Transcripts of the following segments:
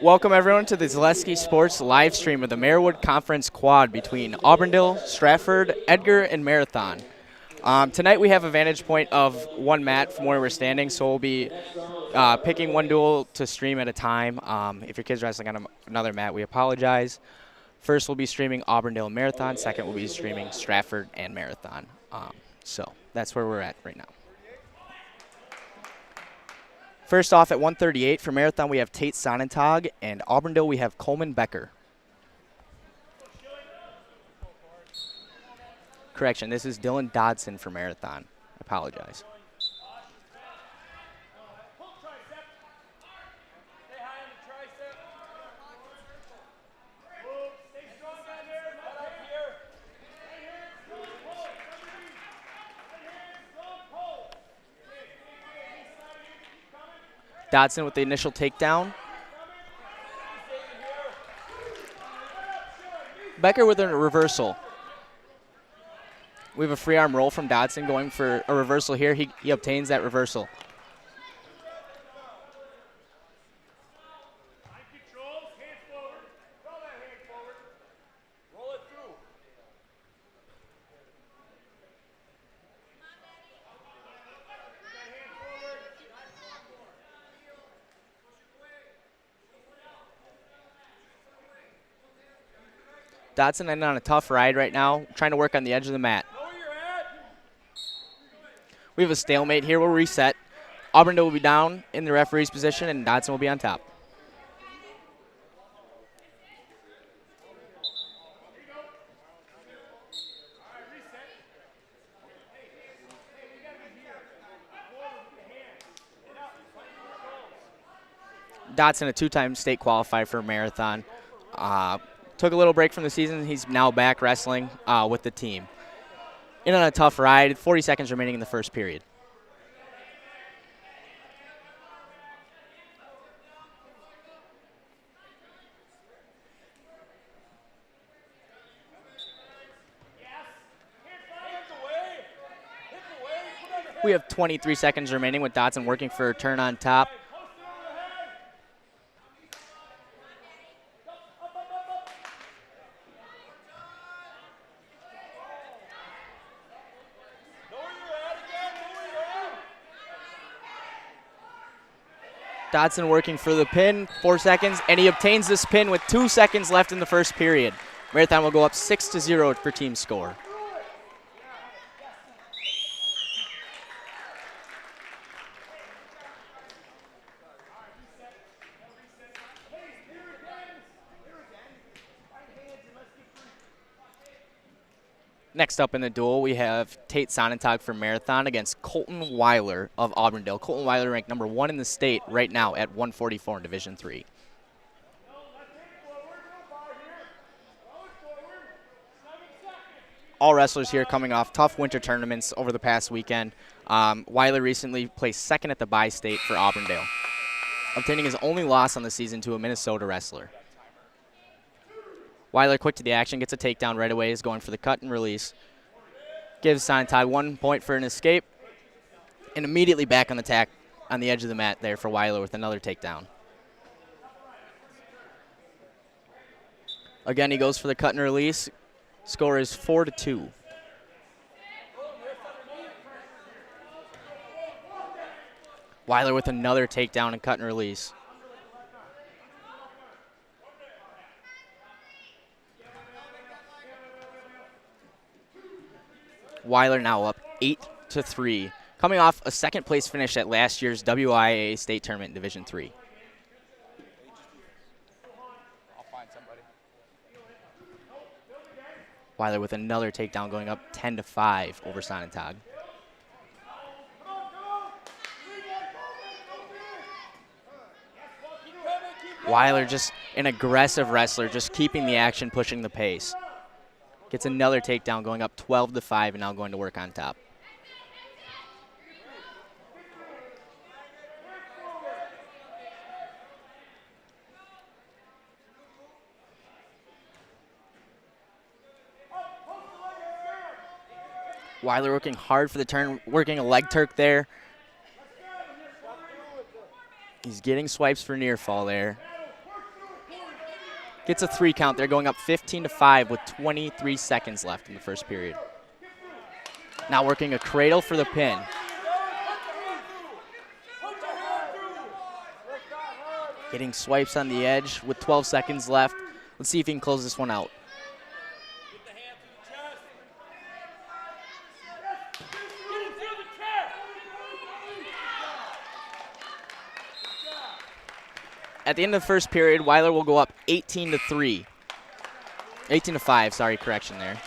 Welcome everyone to the Zaleski Sports live stream of the Marawood Conference Quad between Auburndale, Stratford, Edgar, and Marathon. Tonight we have a vantage point of one mat from where we're standing, so we'll be picking one duel to stream at a time. If your kid's wrestling on another mat, we apologize. First we'll be streaming Auburndale and Marathon. Second we'll be streaming Stratford and Marathon. So that's where we're at right now. First off, at 138 for Marathon, we have Tate Sonnentag, and Auburndale, we have Coleman Becker. Correction, this is Dylan Dodson for Marathon. I apologize. Dodson with the initial takedown. Becker with a reversal. We have a free arm roll from Dodson going for a reversal here. He obtains that reversal. Dodson ending on a tough ride right now, trying to work on the edge of the mat. We have a stalemate here. We'll reset. Auburndale will be down in the referee's position, and Dodson will be on top. Dodson, a two-time state qualifier for Marathon. Took a little break from the season. He's now back wrestling with the team. In on a tough ride, 40 seconds remaining in the first period. We have 23 seconds remaining with Dodson working for a turn on top. Dodson working for the pin, 4 seconds, and he obtains this pin with 2 seconds left in the first period. Marathon will go up 6-0 for team score. Next up in the duel, we have Tate Sonnentag for Marathon against Colton Weiler of Auburndale. Colton Weiler ranked number 1 in the state right now at 144 in Division III. All wrestlers here coming off tough winter tournaments over the past weekend. Weiler recently placed second at the bi-state for Auburndale, obtaining his only loss on the season to a Minnesota wrestler. Weiler quick to the action, gets a takedown right away, is going for the cut and release. Gives Sonnentag 1 point for an escape, and immediately back on the tack on the edge of the mat there for Weiler with another takedown. Again, he goes for the cut and release. Score is 4-2. Weiler with another takedown and cut and release. Weiler now up 8-3, coming off a second place finish at last year's WIAA state tournament in Division III. Weiler with another takedown going up 10-5 over Sonnentag. Weiler just an aggressive wrestler, just keeping the action, pushing the pace. Gets another takedown going up 12-5 and now going to work on top. Weiler working hard for the turn, working a leg Turk there. He's getting swipes for near fall there. Gets a 3 count. They're going up 15-5 with 23 seconds left in the first period. Now working a cradle for the pin. Getting swipes on the edge with 12 seconds left. Let's see if he can close this one out. At the end of the first period, WIAA will go up 18-3. 18-5, sorry, correction there.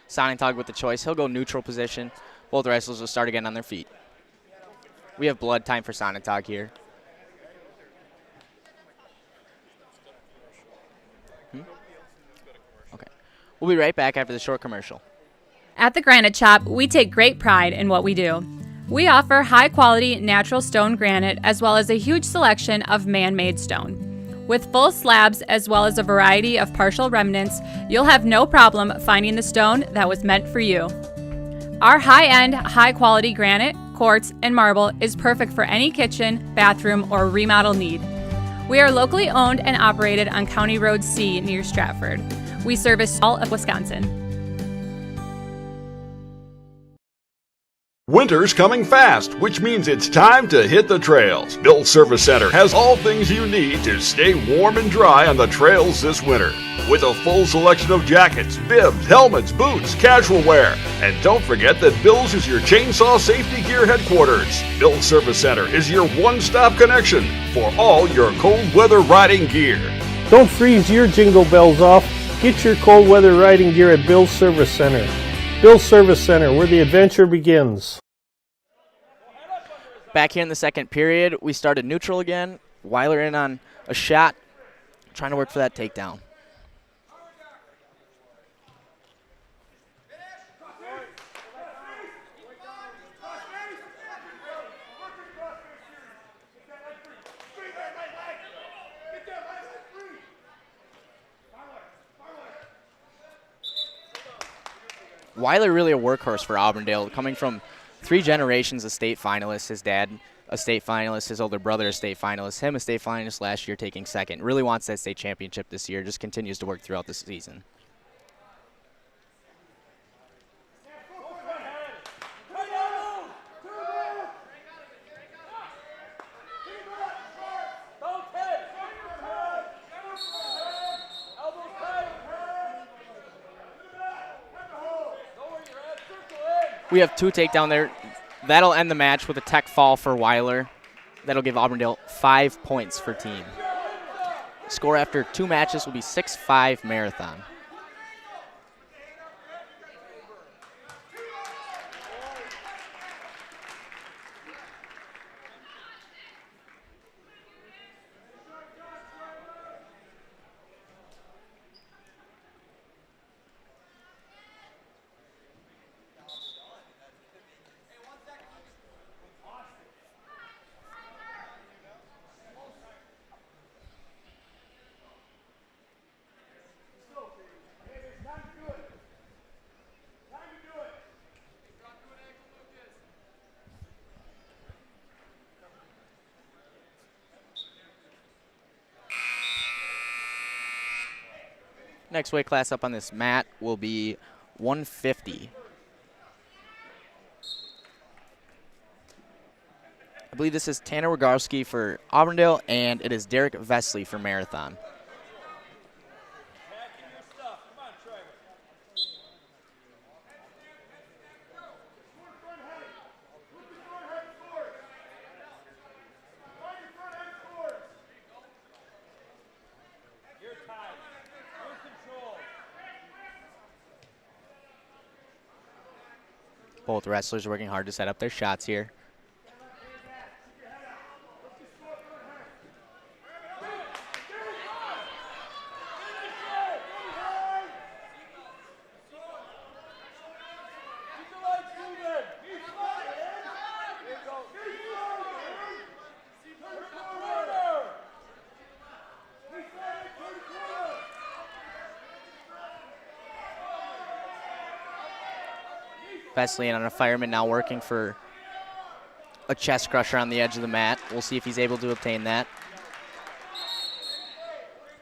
Sonentag with the choice. He'll go neutral position. Both wrestlers will start again on their feet. We have blood time for Sonentag here. Okay. We'll be right back after the short commercial. At the Granite Shop, we take great pride in what we do. We offer high-quality natural stone granite as well as a huge selection of man-made stone. With full slabs as well as a variety of partial remnants, you'll have no problem finding the stone that was meant for you. Our high-end, high-quality granite, quartz, and marble is perfect for any kitchen, bathroom, or remodel need. We are locally owned and operated on County Road C near Stratford. We service all of Wisconsin. Winter's coming fast, which means it's time to hit the trails. Bill's Service Center has all things you need to stay warm and dry on the trails this winter. With a full selection of jackets, bibs, helmets, boots, casual wear. And don't forget that Bill's is your chainsaw safety gear headquarters. Bill's Service Center is your one-stop connection for all your cold weather riding gear. Don't freeze your jingle bells off. Get your cold weather riding gear at Bill's Service Center. Bill's Service Center, where the adventure begins. Back here in the second period, we started neutral again. Weiler in on a shot, trying to work for that takedown. Weiler really a workhorse for Auburndale, coming from 3 generations of state finalists. His dad a state finalist, his older brother a state finalist, him a state finalist last year taking second. Really wants that state championship this year, just continues to work throughout the season. We have 2 takedown there. That'll end the match with a tech fall for Weiler. That'll give Auburndale 5 points for team. Score after 2 matches will be 6-5 Marathon. Next weight class up on this mat will be 150. I believe this is Tanner Wagarski for Auburndale, and it is Derek Vesley for Marathon. Both wrestlers working hard to set up their shots here. Vesley on a fireman now working for a chest crusher on the edge of the mat. We'll see if he's able to obtain that.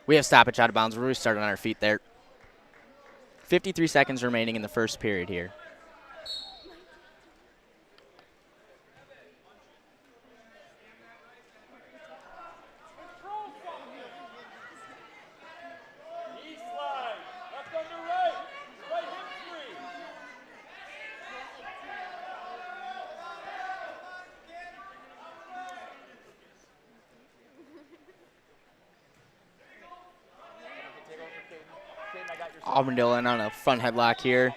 We have stoppage out of bounds. We're restarting on our feet there. 53 seconds remaining in the first period here. Auburndale in on a front headlock here.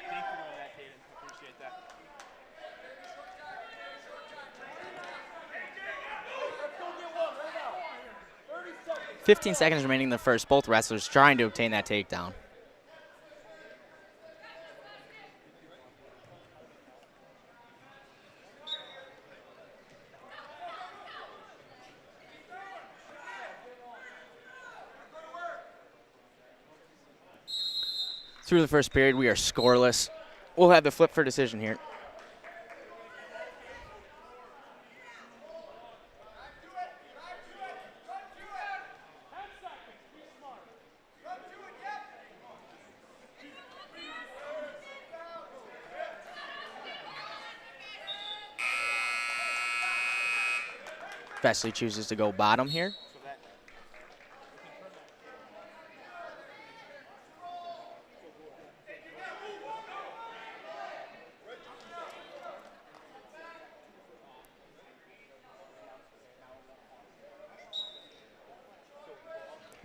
15 seconds remaining in the first. Both wrestlers trying to obtain that takedown. Through the first period, we are scoreless. We'll have the flip for decision here. Vesley chooses to go bottom here.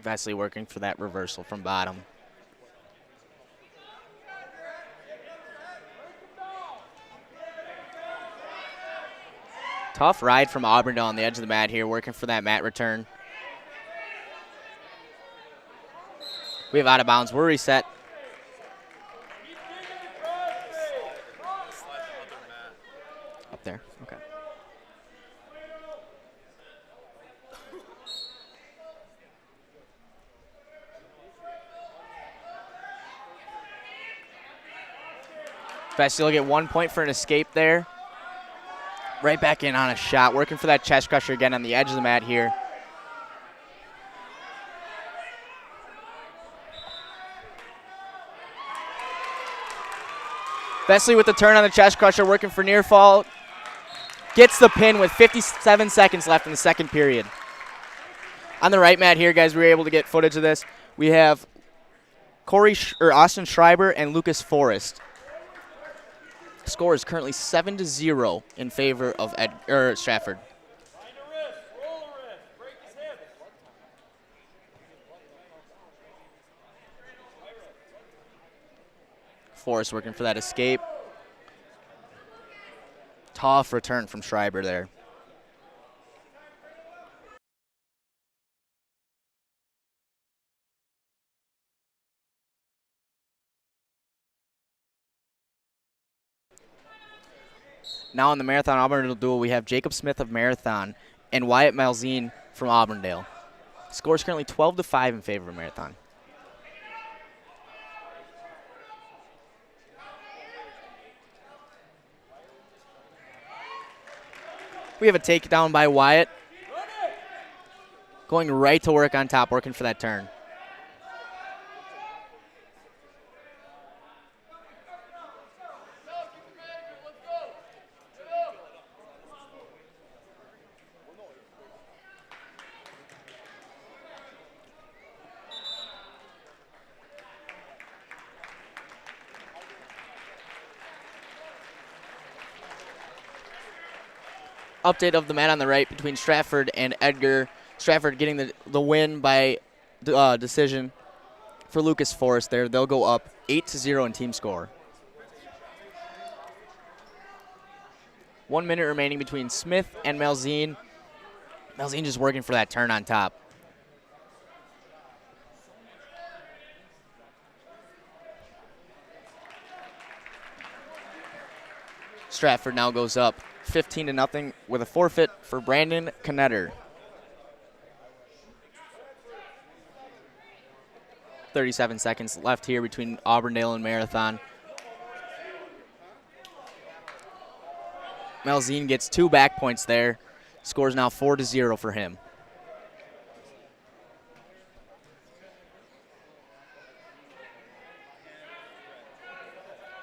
Vesley working for that reversal from bottom. Tough ride from Auburndale on the edge of the mat here, working for that mat return. We have out of bounds. We're reset. Up there. Okay. Vesley will get 1 point for an escape there. Right back in on a shot, working for that chest crusher again on the edge of the mat here. Vesley with the turn on the chest crusher, working for near fall. Gets the pin with 57 seconds left in the second period. On the right mat here, guys, we were able to get footage of this. We have Austin Schreiber and Lucas Forrest. Score is currently 7-0 in favor of Stratford. Forrest working for that escape. Tough return from Schreiber there. Now in the Marathon Auburndale duel, we have Jacob Smith of Marathon and Wyatt Malzine from Auburndale. Score is currently 12-5 in favor of Marathon. We have a takedown by Wyatt. Going right to work on top, working for that turn. Update of the mat on the right between Stratford and Edgar. Stratford getting the win by decision for Lucas Forrest there. They'll go up 8-0 in team score. 1 minute remaining between Smith and Malzine. Malzine just working for that turn on top. Stratford now goes up 15-0 with a forfeit for Brandon Knetter. 37 seconds left here between Auburndale and Marathon. Malzine gets 2 back points there. Scores now 4-0 for him.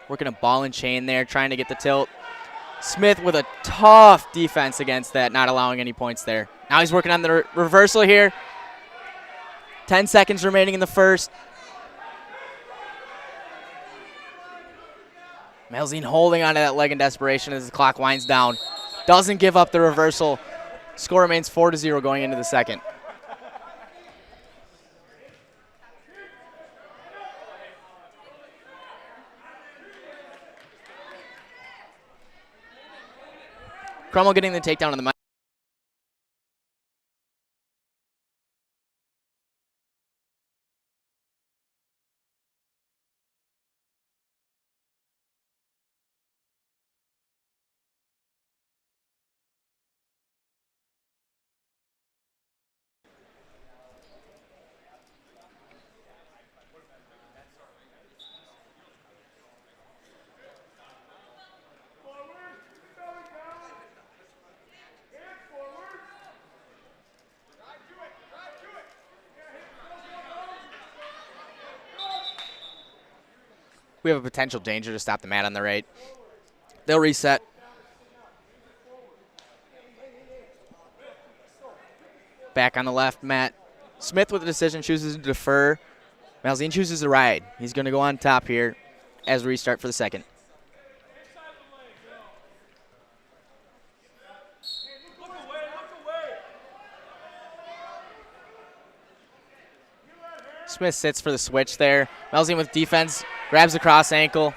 Working a ball and chain there, trying to get the tilt. Smith with a tough defense against that, not allowing any points there. Now he's working on the reversal here. 10 seconds remaining in the first. Malzine holding onto that leg in desperation as the clock winds down. Doesn't give up the reversal. Score remains 4-0 going into the second. Crummell getting the takedown on the mic. We have a potential danger to stop the mat on the right. They'll reset. Back on the left, Matt. Smith with the decision, chooses to defer. Malzine chooses to ride. He's going to go on top here as we restart for the second. Smith sits for the switch there. Malzine with defense, grabs the cross ankle.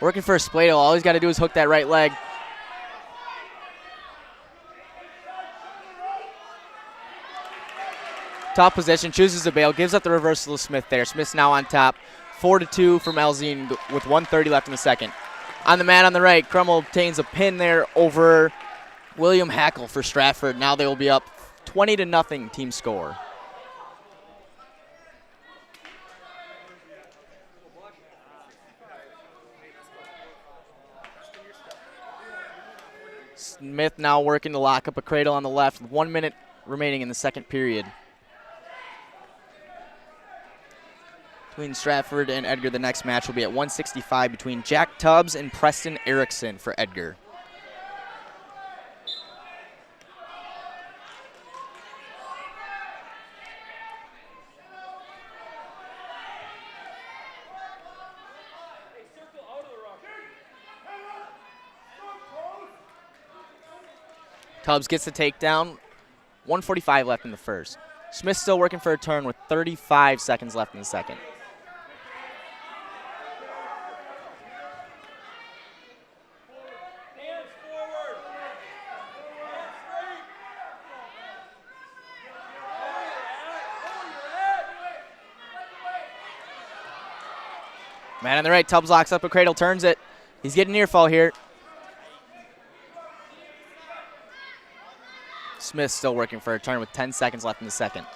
Working for a spladle. All he's got to do is hook that right leg. Top position, chooses to bail, gives up the reversal to Smith there. Smith's now on top. 4-2 for Malzine with 1:30 left in the second. On the mat on the right, Crummell obtains a pin there over William Hackle for Stratford. Now they will be up 20-0 team score. Smith now working to lock up a cradle on the left. 1 minute remaining in the second period. Between Stratford and Edgar, the next match will be at 165 between Jack Tubbs and Preston Erickson for Edgar. Tubbs gets the takedown. 1:45 left in the first. Smith still working for a turn with 35 seconds left in the second. Man on the right, Tubbs locks up a cradle, turns it. He's getting near fall here. Smith still working for a turn with 10 seconds left in the second.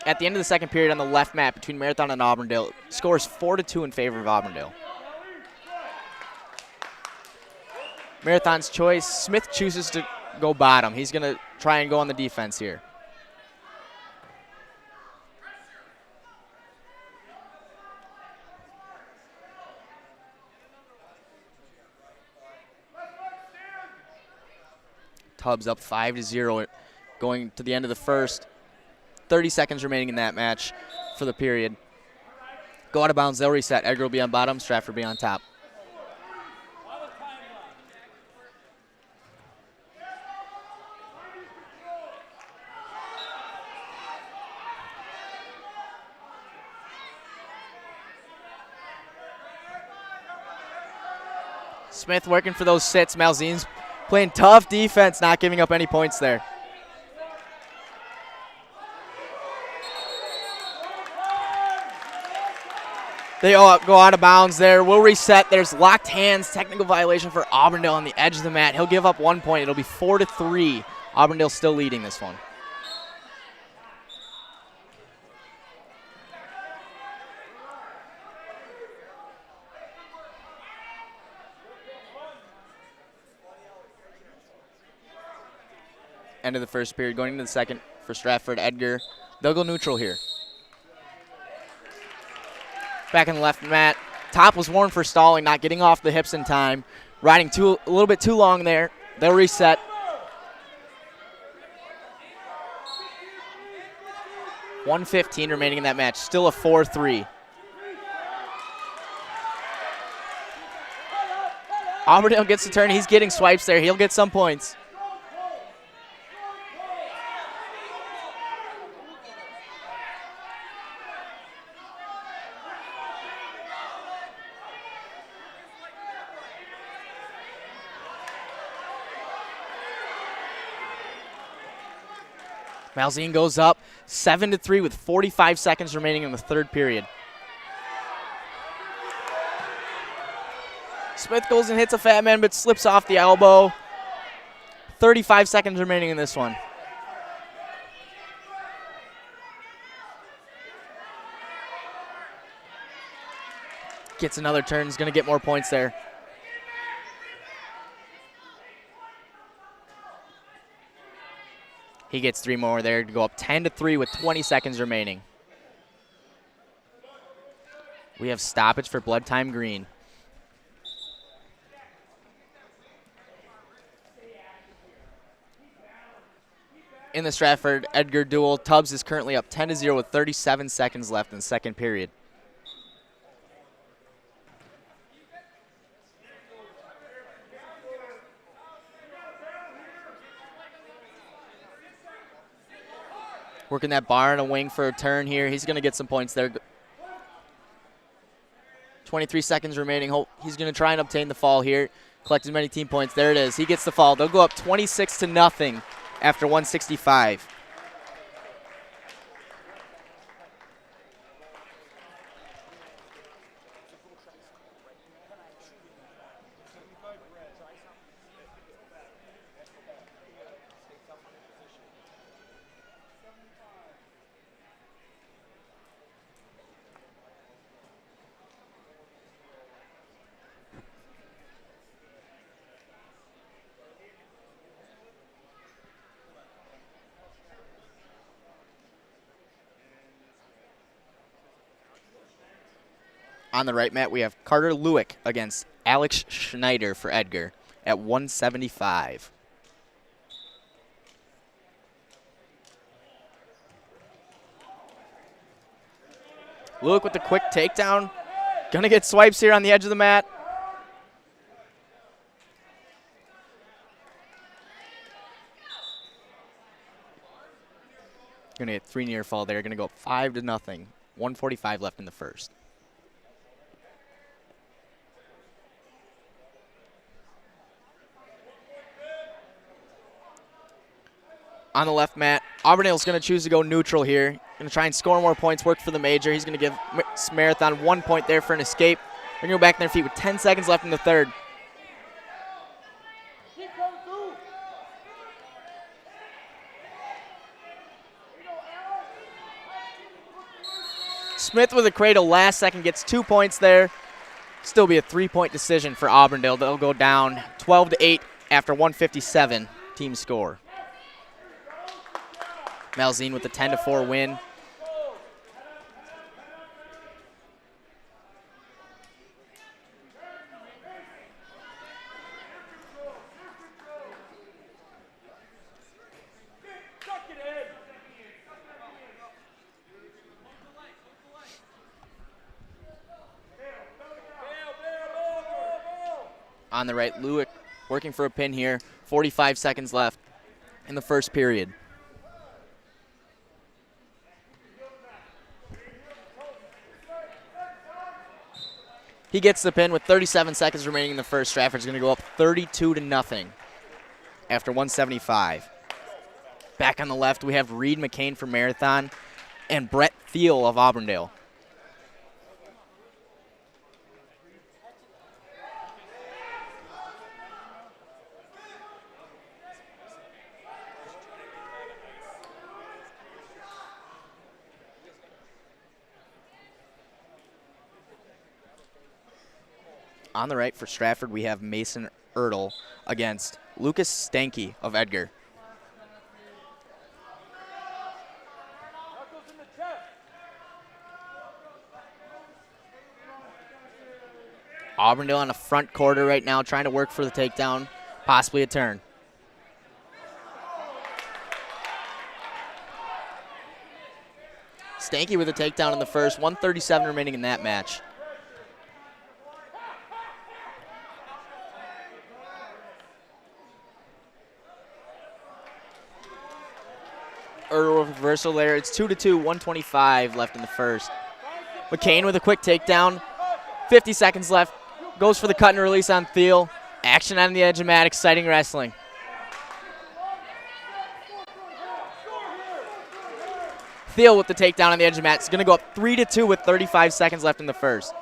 At the end of the second period on the left mat between Marathon and Auburndale, scores 4-2 in favor of Auburndale. Marathon's choice, Smith chooses to go bottom. He's going to try and go on the defense here. Tubbs up 5-0 going to the end of the first. 30 seconds remaining in that match for the period. Go out of bounds, they'll reset. Edgar will be on bottom, Stratford will be on top. Smith working for those sits. Malzine's playing tough defense, not giving up any points there. They all go out of bounds there. We'll reset. There's locked hands. Technical violation for Auburndale on the edge of the mat. He'll give up 1 point. It'll be 4-3 Auburndale still leading this one. End of the first period, going into the second for Stratford. Edgar, they'll go neutral here. Back in the left mat. Top was worn for stalling, not getting off the hips in time. Riding a little bit too long there. They'll reset. .115 remaining in that match. Still a 4-3. Auburndale gets the turn. He's getting swipes there. He'll get some points. Malzine goes up 7-3 with 45 seconds remaining in the third period. Smith goes and hits a fat man but slips off the elbow. 35 seconds remaining in this one. Gets another turn, he's going to get more points there. He gets 3 more there to go up 10-3 with 20 seconds remaining. We have stoppage for Blood Time Green. In the Stratford Edgar duel, Tubbs is currently up 10-0 with 37 seconds left in the second period. Working that bar and a wing for a turn here. He's going to get some points there. 23 seconds remaining. He's going to try and obtain the fall here. Collect as many team points. There it is. He gets the fall. They'll go up 26-0 after 165. On the right mat, we have Carter Lewick against Alex Schneider for Edgar at 175. Lewick with the quick takedown. Gonna get swipes here on the edge of the mat. Gonna get 3 near fall there. Gonna go up 5-0. 1:45 left in the first. On the left mat, Auburndale's going to choose to go neutral here. Going to try and score more points, work for the major. He's going to give Marathon 1 point there for an escape. They're going to go back on their feet with 10 seconds left in the third. Smith with a cradle last second gets 2 points there. Still be a 3-point decision for Auburndale. They'll go down 12-8 after 157 team score. Malzine with a 10-4 win. On the right, Lewick working for a pin here. 45 seconds left in the first period. He gets the pin with 37 seconds remaining in the first. Stratford's going to go up 32-0 after 175. Back on the left, we have Reed McCain for Marathon and Brett Thiel of Auburndale. On the right for Stratford, we have Mason Ertl against Lucas Stanky of Edgar. Auburndale on the front quarter right now, trying to work for the takedown, possibly a turn. Stanky with a takedown in the first, 1:37 remaining in that match. Ertl reversal there. It's 2-2, 1:25 left in the first. McCain with a quick takedown. 50 seconds left. Goes for the cut and release on Thiel. Action on the edge of mat. Exciting wrestling. Thiel with the takedown on the edge of the mat. It's going to go up 3-2 with 35 seconds left in the first.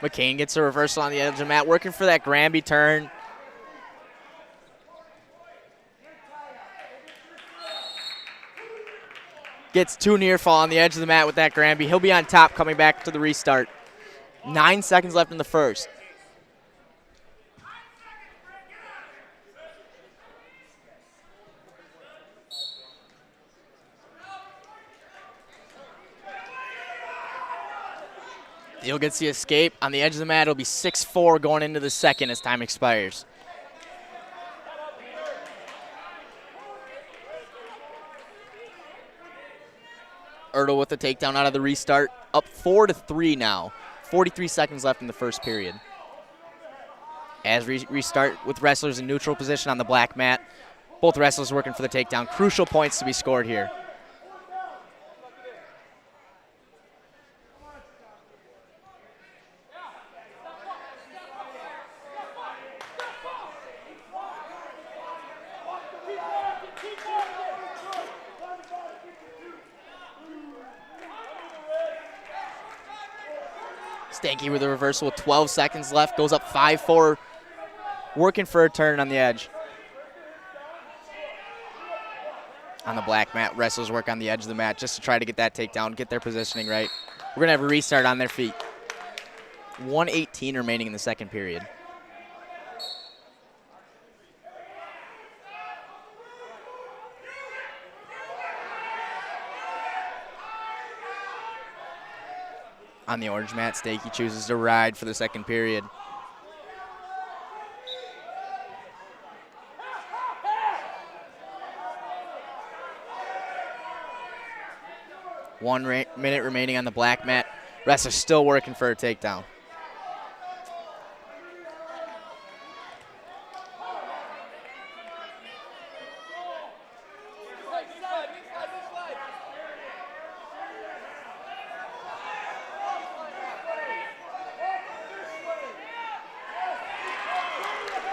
McCain gets a reversal on the edge of the mat, working for that Granby turn. Gets two near fall on the edge of the mat with that Granby. He'll be on top coming back to the restart. 9 seconds left in the first. Thiel gets the escape. On the edge of the mat, it'll be 6-4 going into the second as time expires. Ertl with the takedown out of the restart. Up 4-3 now. 43 seconds left in the first period. As we restart with wrestlers in neutral position on the black mat. Both wrestlers working for the takedown. Crucial points to be scored here. Stanky with a reversal with 12 seconds left. Goes up 5-4. Working for a turn on the edge. On the black mat, wrestlers work on the edge of the mat just to try to get that takedown, get their positioning right. We're going to have a restart on their feet. 1:18 remaining in the second period. On the orange mat, Stanky chooses to ride for the second period. Minute remaining on the black mat. Wrestler still working for a takedown.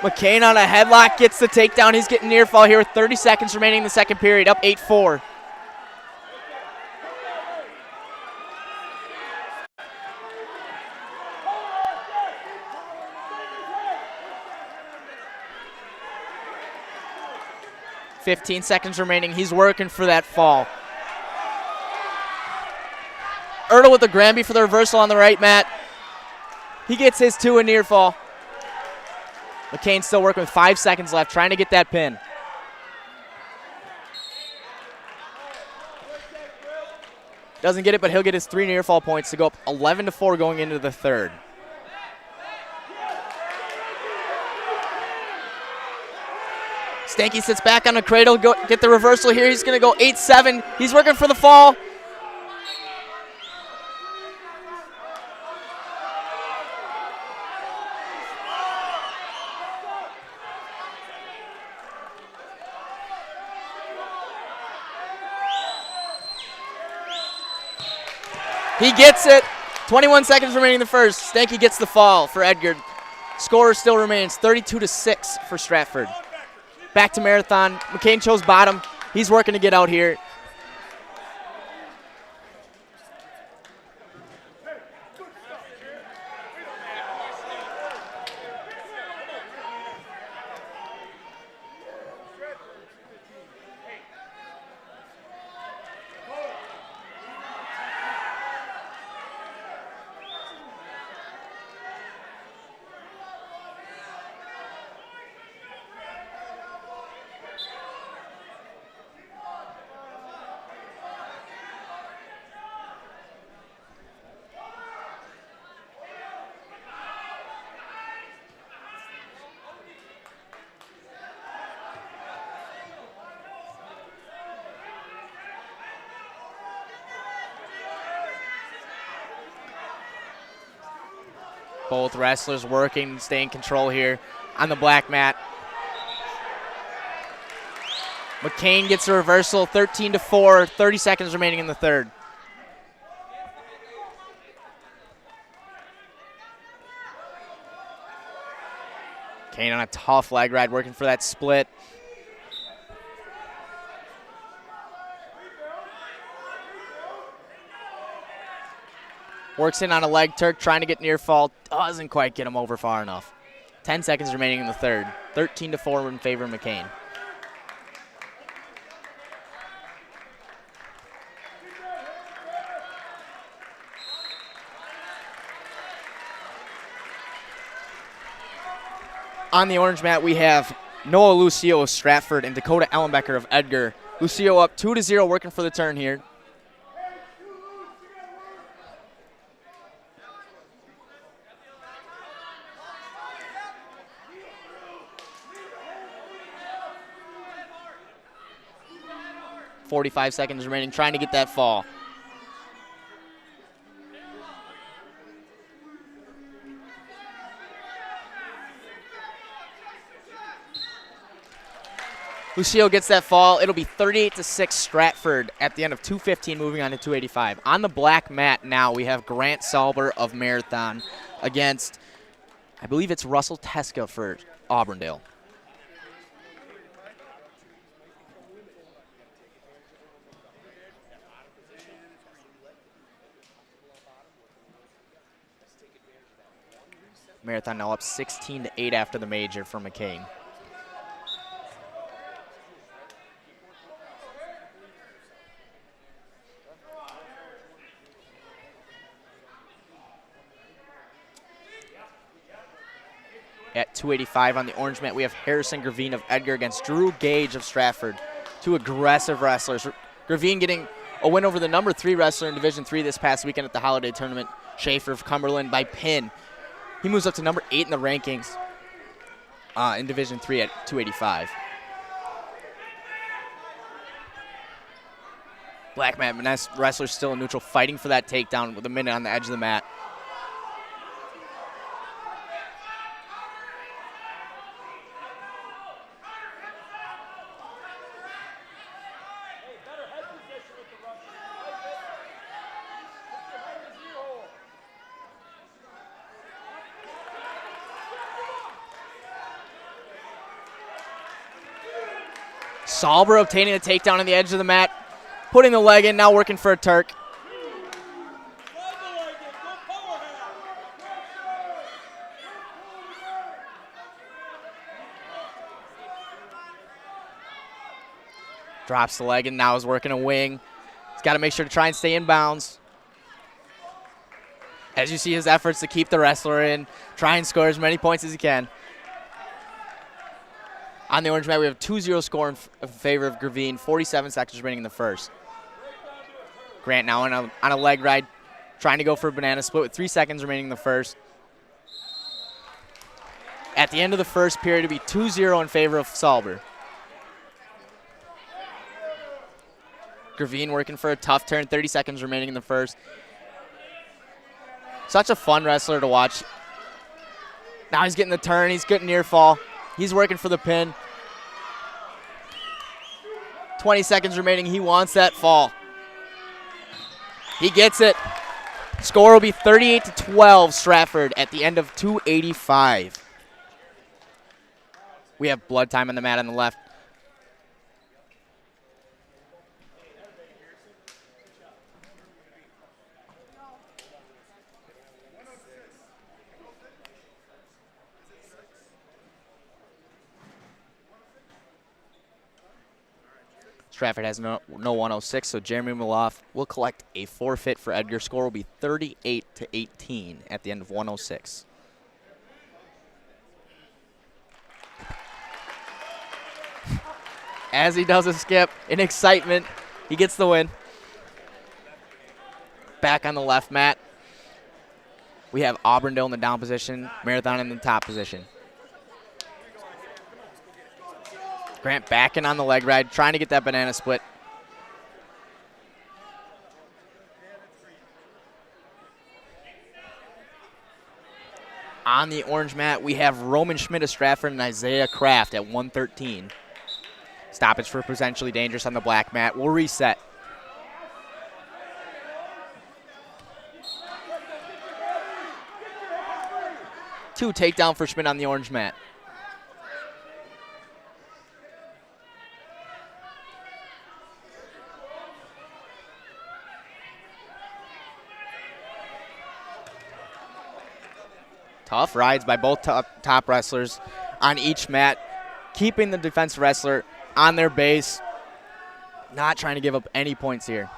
McCain on a headlock, gets the takedown. He's getting near fall here with 30 seconds remaining in the second period, up 8-4. $15 seconds remaining. He's working for that fall. Ertl with the Granby for the reversal on the right mat. He gets his two in near fall. McCain still working with 5 seconds left, trying to get that pin. Doesn't get it, but he'll get his 3 near fall points to go up 11-4 going into the third. Stanky sits back on the cradle, get the reversal here. He's going to go 8-7. He's working for the fall. He gets it. 21 seconds remaining in the first. Stanky gets the fall for Edgar. Score still remains 32-6 for Stratford. Back to Marathon. McCain chose bottom. He's working to get out here. Both wrestlers working, staying in control here on the black mat. McCain gets a reversal, 13-4, 30 seconds remaining in the third. McCain on a tough leg ride, working for that split. Works in on a leg Turk, trying to get near fall. Doesn't quite get him over far enough. 10 seconds remaining in the third. 13-4 in favor of McCain. On the orange mat, we have Noah Lucio of Stratford and Dakota Ellenbecker of Edgar. Lucio up 2-0, working for the turn here. .45 seconds remaining, trying to get that fall. Lucio gets that fall. It'll be 38-6 Stratford at the end of 2:15, moving on to 285. On the black mat now, we have Grant Salber of Marathon against, I believe it's Russell Teska for Auburndale. Marathon now up 16-8 after the major for McCain. At 285 on the orange mat, we have Harrison Gravine of Edgar against Drew Gage of Stratford. Two aggressive wrestlers. Gravine getting a win over the number 3 wrestler in Division III this past weekend at the Holiday Tournament, Schaefer of Cumberland, by pin. He moves up to number 8 in the rankings in Division III at 285. Black mat wrestler still in neutral, fighting for that takedown with a minute on the edge of the mat. Salber obtaining the takedown on the edge of the mat, putting the leg in, now working for a Turk. Drops the leg and now is working a wing. He's got to make sure to try and stay in bounds. As you see his efforts to keep the wrestler in, try and score as many points as he can. On the orange mat, we have a 2-0 score in favor of Gravine, 47 seconds remaining in the first. Grant now on a leg ride, trying to go for a banana split with 3 seconds remaining in the first. At the end of the first period, it'll be 2-0 in favor of Salber. Gravine working for a tough turn, 30 seconds remaining in the first. Such a fun wrestler to watch. Now he's getting the turn, he's getting near fall. He's working for the pin. 20 seconds remaining. He wants that fall. He gets it. Score will be 38-12 Stratford at the end of 285. We have blood time on the mat on the left. Stratford has no 106, so Jeremy Maloff will collect a forfeit for Edgar. Score will be 38-18 at the end of 106. As he does a skip, in excitement, he gets the win. Back on the left mat, we have Auburndale in the down position, Marathon in the top position. Grant backing on the leg ride, trying to get that banana split. On the orange mat, we have Roman Schmidt of Stratford and Isaiah Kraft at 113. Stoppage for potentially dangerous on the black mat. We'll reset. Two takedown for Schmidt on the orange mat. Tough rides by both top wrestlers on each mat, keeping the defensive wrestler on their base, not trying to give up any points here.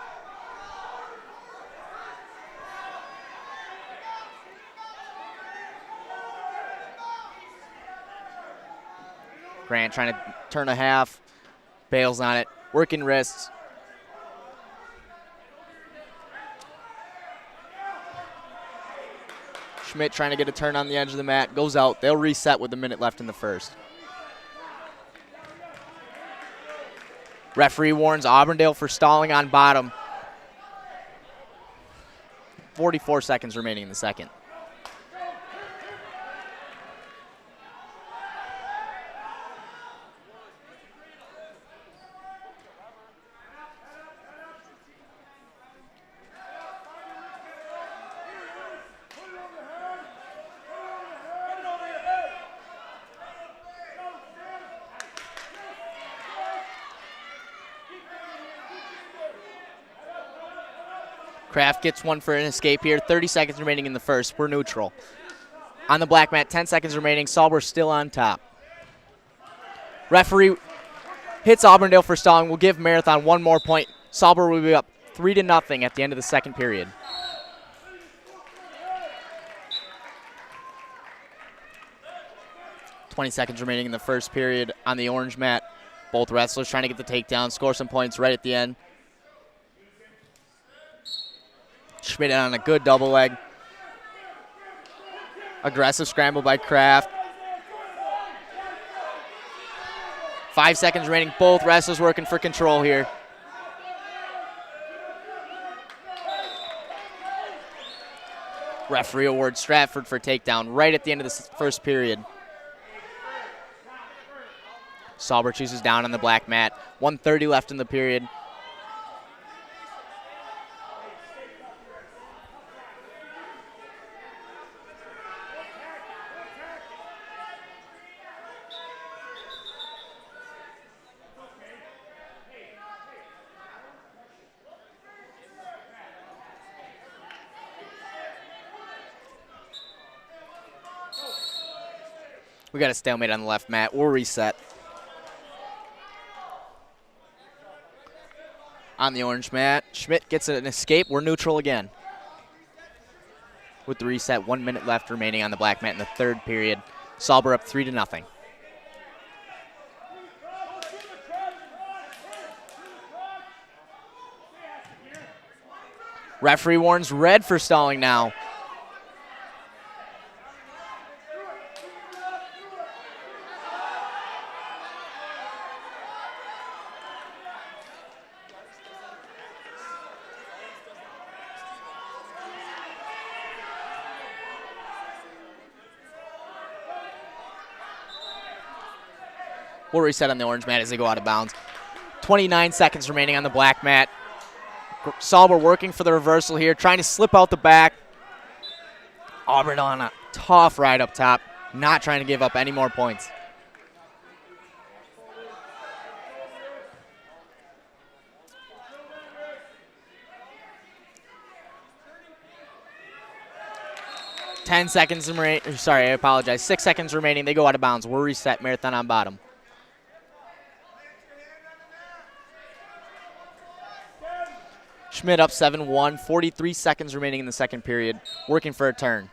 Grant trying to turn a half, bails on it, working wrists. Schmidt trying to get a turn on the edge of the mat, goes out. They'll reset with a minute left in the first. Referee warns Auburndale for stalling on bottom. 44 seconds remaining in the second. Kraft gets one for an escape here. 30 seconds remaining in the first. We're neutral. On the black mat, 10 seconds remaining. Sauber still on top. Referee hits Auburndale for stalling. We'll give Marathon one more point. Sauber will be up 3-0 at the end of the second period. .20 seconds remaining in the first period on the orange mat. Both wrestlers trying to get the takedown, score some points right at the end. Schmidt on a good double leg. Aggressive scramble by Kraft. 5 seconds remaining. Both wrestlers working for control here. Referee awards Stratford for takedown right at the end of the first period. Sauber chooses down on the black mat. 1:30 left in the period. We got a stalemate on the left mat. We'll reset. On the orange mat, Schmidt gets an escape. We're neutral again. With the reset, 1 minute left remaining on the black mat in the third period. Sauber up 3-0. Referee warns red for stalling now. We'll reset on the orange mat as they go out of bounds. 29 seconds remaining on the black mat. Sauber working for the reversal here, trying to slip out the back. Auburn on a tough ride up top, not trying to give up any more points. Six seconds remaining. They go out of bounds. We'll reset. Marathon on bottom. Schmidt up 7-1, 43 seconds remaining in the second period, working for a turn.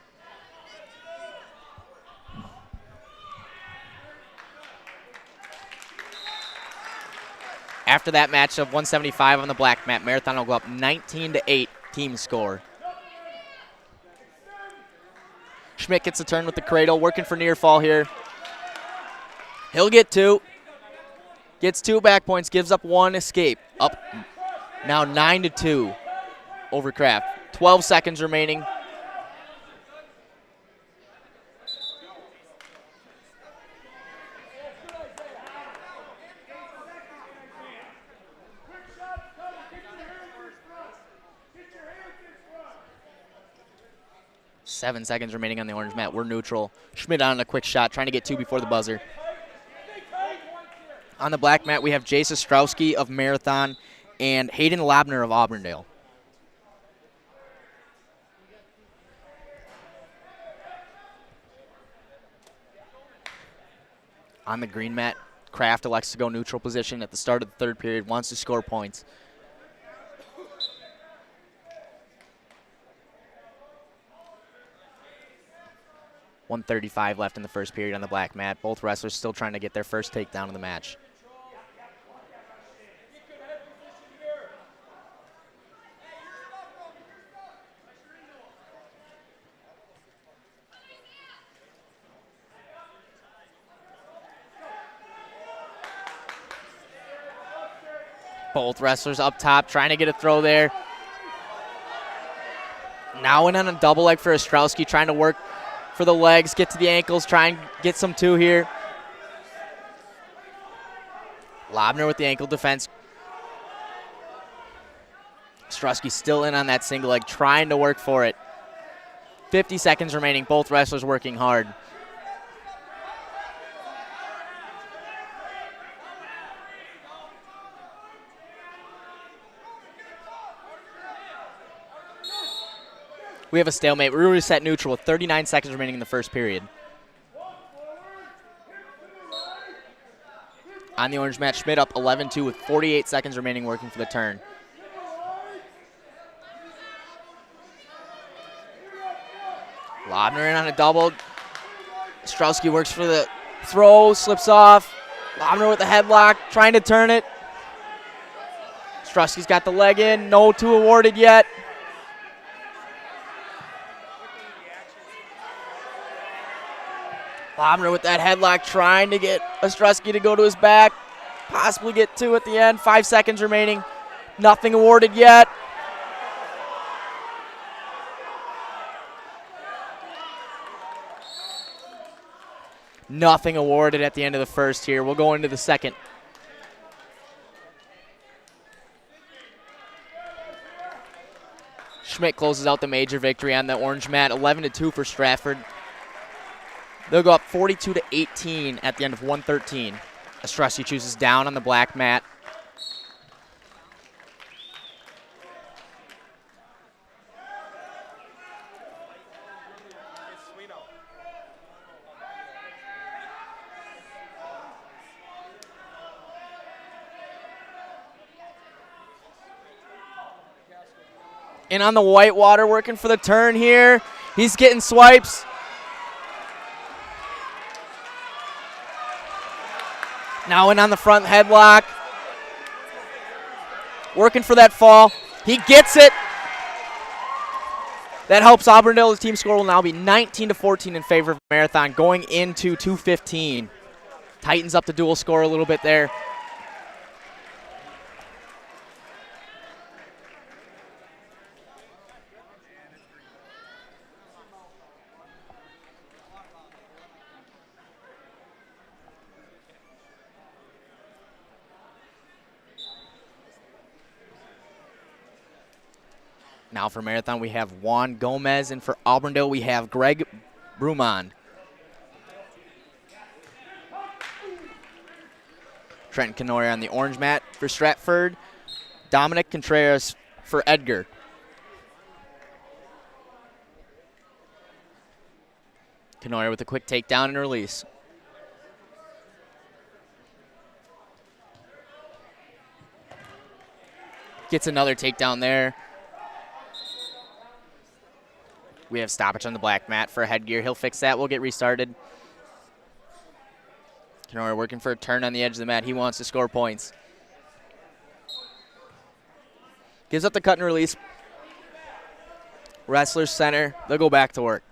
After that match of 175 on the black mat, Marathon will go up 19-8 team score. Schmidt gets a turn with the cradle, working for near fall here. He'll get two. Gets 2 back points, gives up 1 escape. Up now 9-2 over Kraft. 12 seconds remaining. 7 seconds remaining on the orange mat. We're neutral. Schmidt on a quick shot, trying to get 2 before the buzzer. On the black mat, we have Jason Strowski of Marathon and Hayden Labner of Auburndale. On the green mat, Kraft elects to go neutral position at the start of the third period, wants to score points. .135 left in the first period on the black mat. Both wrestlers still trying to get their first takedown of the match. Both wrestlers up top trying to get a throw there. Now in on a double leg for Ostrowski, trying to work for the legs, get to the ankles, try and get some 2 here. Labner with the ankle defense. Ostrowski still in on that single leg, trying to work for it. 50 seconds remaining, both wrestlers working hard. We have a stalemate. We're reset neutral with 39 seconds remaining in the first period. On the orange mat, Schmidt up 11-2 with 48 seconds remaining working for the turn. Labner in on a double. Strowski works for the throw, slips off. Labner with the headlock, trying to turn it. Strowski's got the leg in, no 2 awarded yet. Labner with that headlock, trying to get Ostrowski to go to his back. Possibly get 2 at the end. 5 seconds remaining. Nothing awarded yet. Nothing awarded at the end of the first here. We'll go into the second. Schmidt closes out the major victory on the orange mat. 11-2 for Stratford. They'll go up 42-18 at the end of 113. Ostrowski chooses down on the black mat. And on the Whitewater, working for the turn here. He's getting swipes. Now in on the front headlock. Working for that fall. He gets it. That helps Auburndale. The team score will now be 19-14 in favor of Marathon going into 2:15. Tightens up the dual score a little bit there. Now for Marathon, we have Juan Gomez, and for Auburndale, we have Greg Brumond. Trent Canoyer on the orange mat for Stratford. Dominic Contreras for Edgar. Canoyer with a quick takedown and release. Gets another takedown there. We have stoppage on the black mat for Headgear. He'll fix that. We'll get restarted. Canoyer working for a turn on the edge of the mat. He wants to score points. Gives up the cut and release. Wrestlers center. They'll go back to work.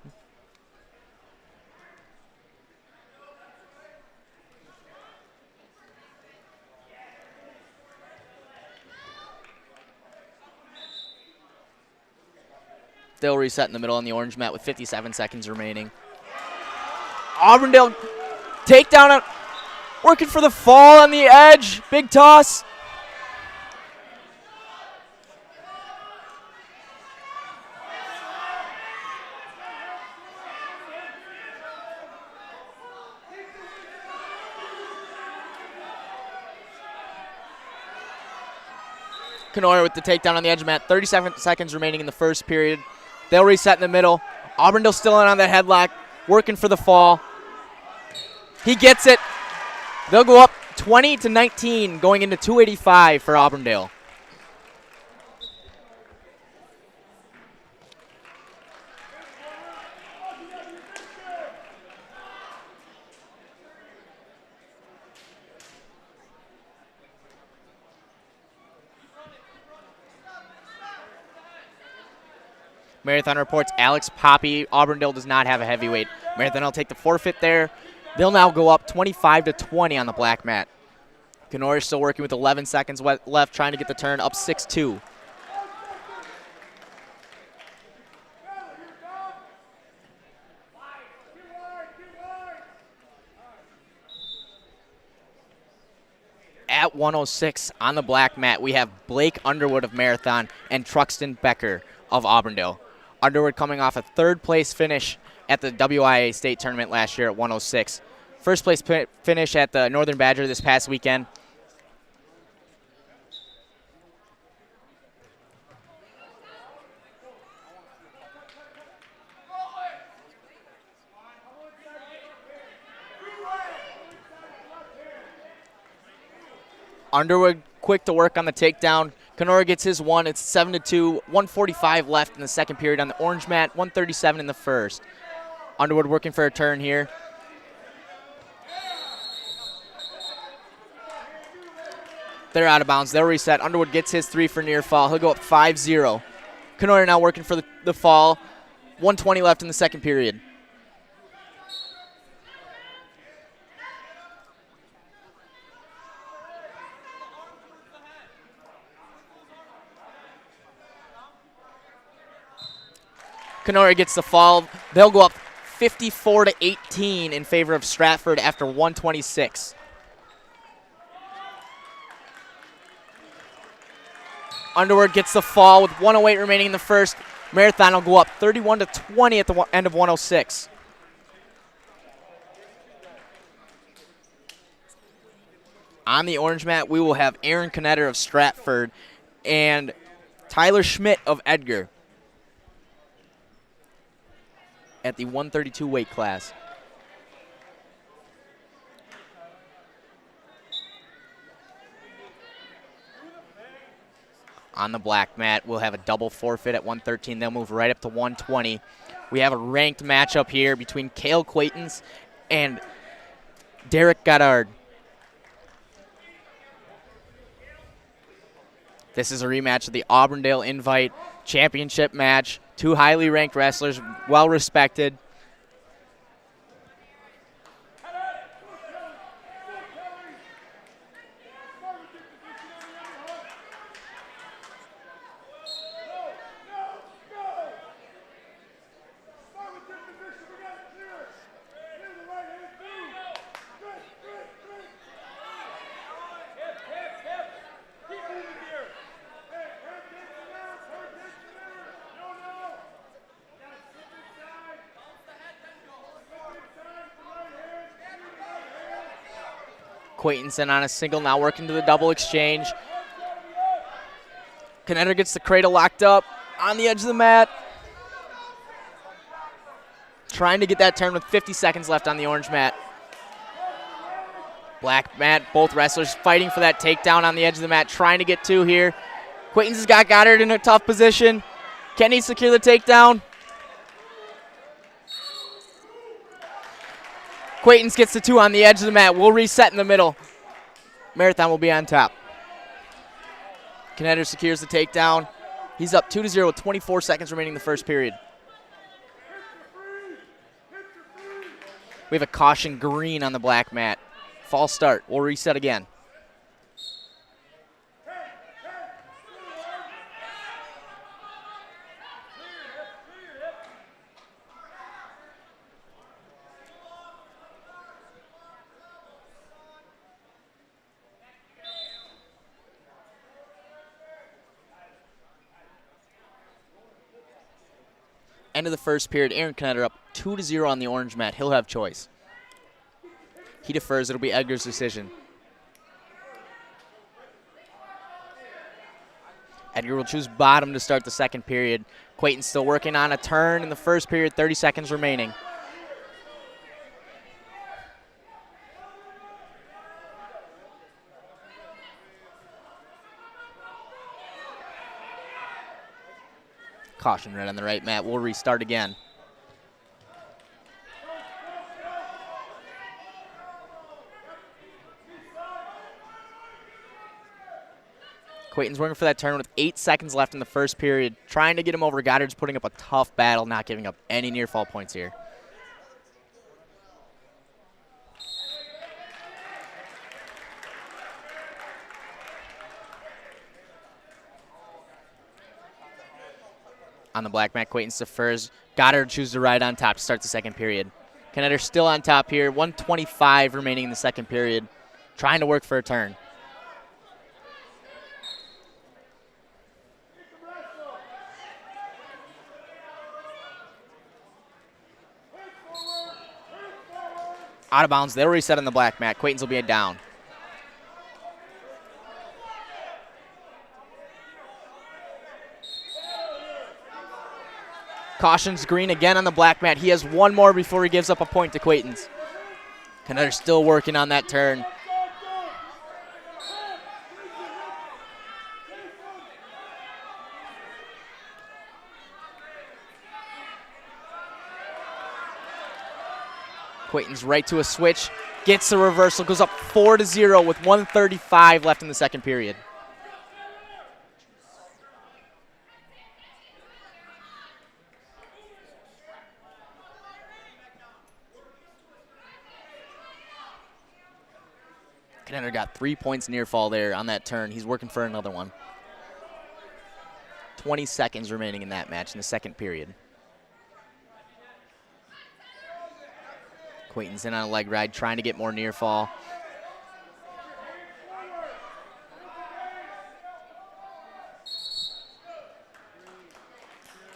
They'll reset in the middle on the orange mat with 57 seconds remaining. Auburndale takedown, working for the fall on the edge. Big toss. Kenora with the takedown on the edge of the mat. 37 seconds remaining in the first period. They'll reset in the middle. Auburndale still in on that headlock, working for the fall. He gets it. They'll go up 20-19 going into 285 for Auburndale. Marathon reports Alex Poppy. Auburndale does not have a heavyweight. Marathon will take the forfeit there. They'll now go up 25-20 on the black mat. Kenora still working with 11 seconds left, trying to get the turn up 6-2. At 106 on the black mat, we have Blake Underwood of Marathon and Truxton Becker of Auburndale. Underwood coming off a third-place finish at the WIAA state tournament last year at 106. First-place finish at the Northern Badger this past weekend. Underwood quick to work on the takedown. Kenora gets his one. It's 7-2, 1:45 left in the second period on the orange mat, 1:37 in the first. Underwood working for a turn here. They're out of bounds. They'll reset. Underwood gets his three for near fall. He'll go up 5-0. Kenora now working for the fall. 1:20 left in the second period. Kenora gets the fall. They'll go up 54-18 in favor of Stratford after 1:26. Underwood gets the fall with 1:08 remaining in the first. Marathon will go up 31-20 at the end of 1:06. On the orange mat, we will have Aaron Knetter of Stratford and Tyler Schmidt of Edgar at the 132 weight class. On the black mat, we'll have a double forfeit at 113. They'll move right up to 120. We have a ranked matchup here between Cale Quaitons and Derek Goddard. This is a rematch of the Auburndale Invite Championship match. Two highly ranked wrestlers, well respected. Quaitenson on a single, now working to the double exchange. Knetter gets the cradle locked up on the edge of the mat. Trying to get that turn with 50 seconds left on the orange mat. Black mat, both wrestlers fighting for that takedown on the edge of the mat, trying to get two here. Quaitons has got Goddard in a tough position. Can he secure the takedown? Quaitons gets the two on the edge of the mat. We'll reset in the middle. Marathon will be on top. Knetter secures the takedown. He's up 2-0 with 24 seconds remaining in the first period. We have a caution green on the black mat. False start. We'll reset again. End of the first period, Aaron Knetter up 2-0 on the orange mat. He'll have choice. He defers. It'll be Edgar's decision. Edgar will choose bottom to start the second period. Quayton's still working on a turn in the first period, 30 seconds remaining. Caution red on the right mat. We'll restart again. Quayton's working for that turn with 8 seconds left in the first period. Trying to get him over. Goddard's putting up a tough battle, not giving up any near fall points here. On the black mat, Quayton defers. Goddard chooses to ride on top to start the second period. Knetter still on top here. 1:25 remaining in the second period. Trying to work for a turn. Out of bounds. They'll reset on the black mat. Quayton's will be down. Caution's green again on the black mat. He has one more before he gives up a point to Quayton's. Knetter's still working on that turn. Quayton's right to a switch, gets the reversal, goes up 4-0 with 1:35 left in the second period. Knetter got 3 points near fall there on that turn. He's working for another one. 20 seconds remaining in that match in the second period. Quayton's in on a leg ride, trying to get more near fall.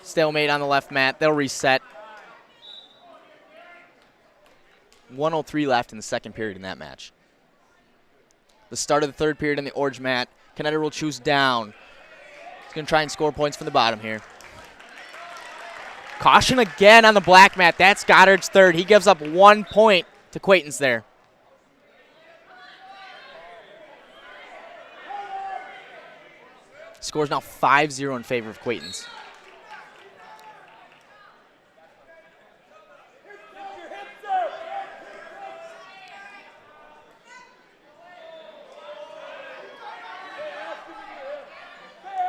Stalemate on the left mat. They'll reset. 1:03 left in the second period in that match. The start of the third period on the orange mat. Knetter will choose down. He's going to try and score points from the bottom here. Caution again on the black mat. That's Goddard's third. He gives up 1 point to Quayton's there. Score's now 5-0 in favor of Quayton's.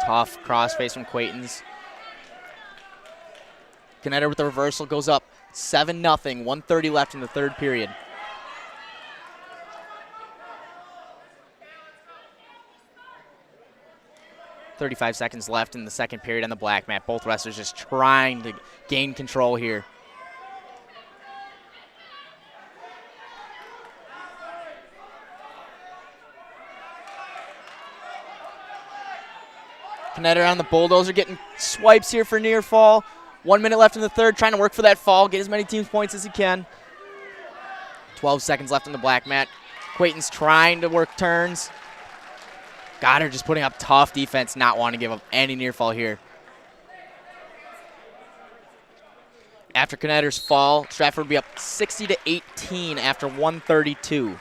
Tough crossface from Quayton's. Knetter with the reversal goes up 7-0, 1:30 left in the third period. .35 seconds left in the second period on the black mat. Both wrestlers just trying to gain control here. Knetter on the bulldozer getting swipes here for near fall. 1 minute left in the third, trying to work for that fall, get as many team points as he can. 12 seconds left on the black mat. Quayton's trying to work turns. Goddard just putting up tough defense, not wanting to give up any near fall here. After Knetter's fall, Stratford will be up 60-18 after 1:32.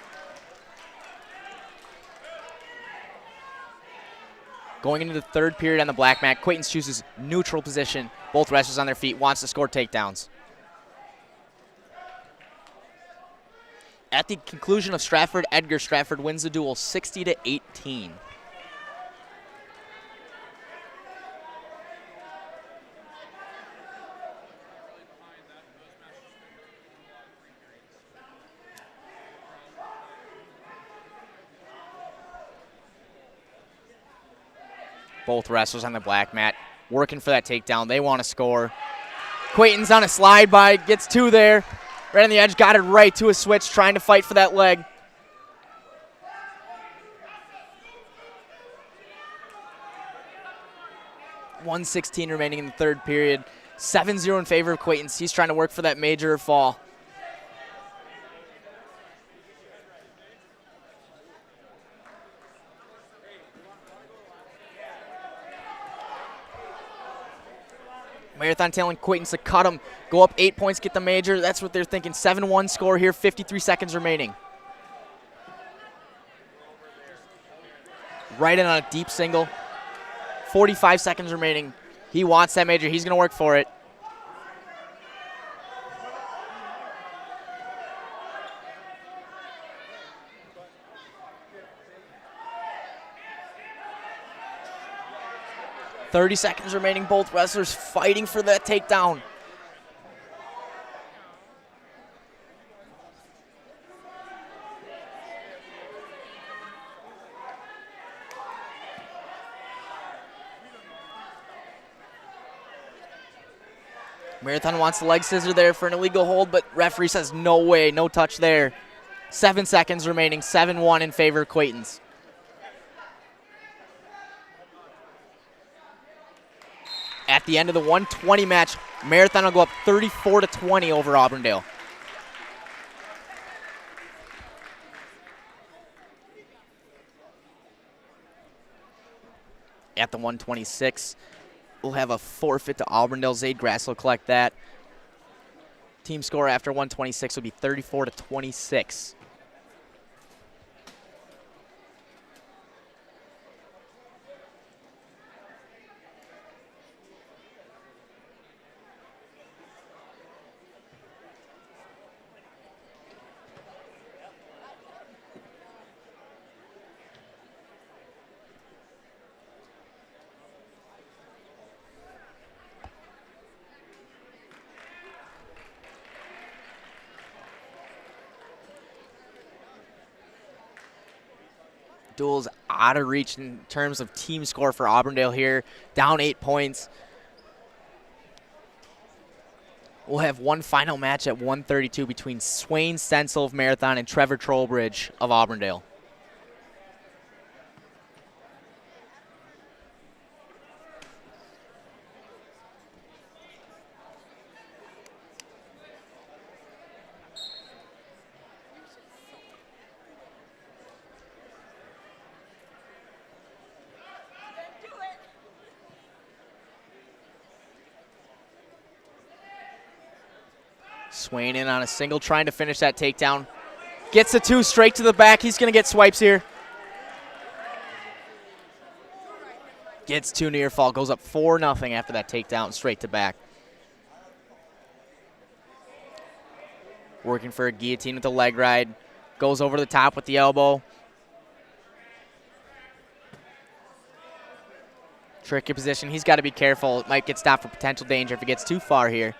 Going into the third period on the black mat, Quayton's chooses neutral position. Both wrestlers on their feet, wants to score takedowns. At the conclusion of Stratford-Edgar, Stratford wins the duel 60-18. Both wrestlers on the black mat working for that takedown. They want to score. Quayton's on a slide by, gets two there. Right on the edge, got it right to a switch, trying to fight for that leg. .116 remaining in the third period. 7-0 in favor of Quayton's. He's trying to work for that major fall. Marathon telling Quaintance to cut them, go up 8 points, get the major. That's what they're thinking. 7-1 score here, 53 seconds remaining. Right in on a deep single. 45 seconds remaining. He wants that major. He's going to work for it. .30 seconds remaining. Both wrestlers fighting for that takedown. Marathon wants the leg scissor there for an illegal hold, but referee says no way, no touch there. 7 seconds remaining, 7-1 in favor of Quaintance. At the end of the 120 match, Marathon will go up 34-20 over Auburndale. At the 126, we'll have a forfeit to Auburndale. Zade Grass will collect that. Team score after 126 will be 34-26. Duel's out of reach in terms of team score for Auburndale here. Down 8 points. We'll have one final match at 132 between Swain Stencil of Marathon and Trevor Trollbridge of Auburndale. Swain in on a single, trying to finish that takedown. Gets the 2 straight to the back. He's going to get swipes here. Gets 2 near fall. Goes up 4-0 after that takedown, straight to back. Working for a guillotine with the leg ride. Goes over the top with the elbow. Tricky position. He's got to be careful. It might get stopped for potential danger if it gets too far here.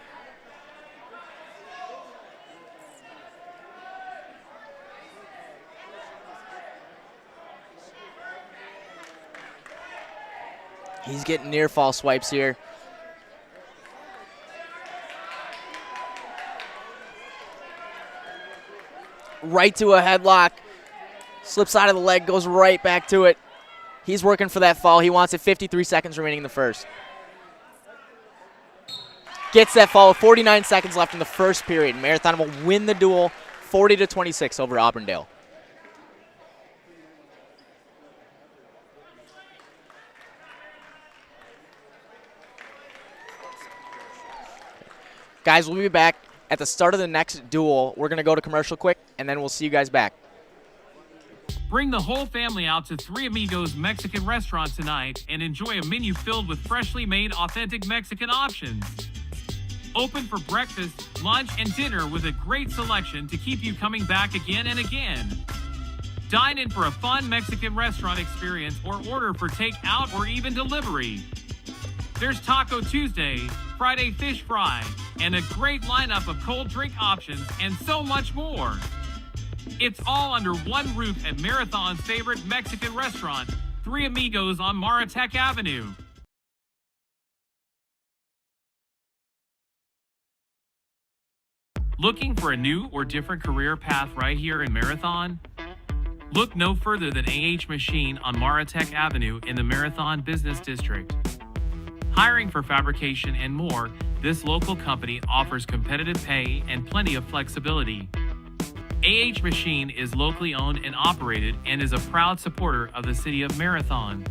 He's getting near fall swipes here. Right to a headlock. Slips out of the leg, goes right back to it. He's working for that fall. He wants it. 53 seconds remaining in the first. Gets that fall with 49 seconds left in the first period. Marathon will win the duel 40-26 over Auburndale. Guys, we'll be back at the start of the next duel. We're going to go to commercial quick, and then we'll see you guys back. Bring the whole family out to Three Amigos Mexican Restaurant tonight and enjoy a menu filled with freshly made, authentic Mexican options. Open for breakfast, lunch, and dinner with a great selection to keep you coming back again and again. Dine in for a fun Mexican restaurant experience or order for takeout or even delivery. There's Taco Tuesday, Friday Fish Fry, and a great lineup of cold drink options and so much more. It's all under one roof at Marathon's favorite Mexican restaurant, Three Amigos on Maratech Avenue. Looking for a new or different career path right here in Marathon? Look no further than AH Machine on Maratech Avenue in the Marathon Business District. Hiring for fabrication and more, this local company offers competitive pay and plenty of flexibility. AH Machine is locally owned and operated and is a proud supporter of the city of Marathon.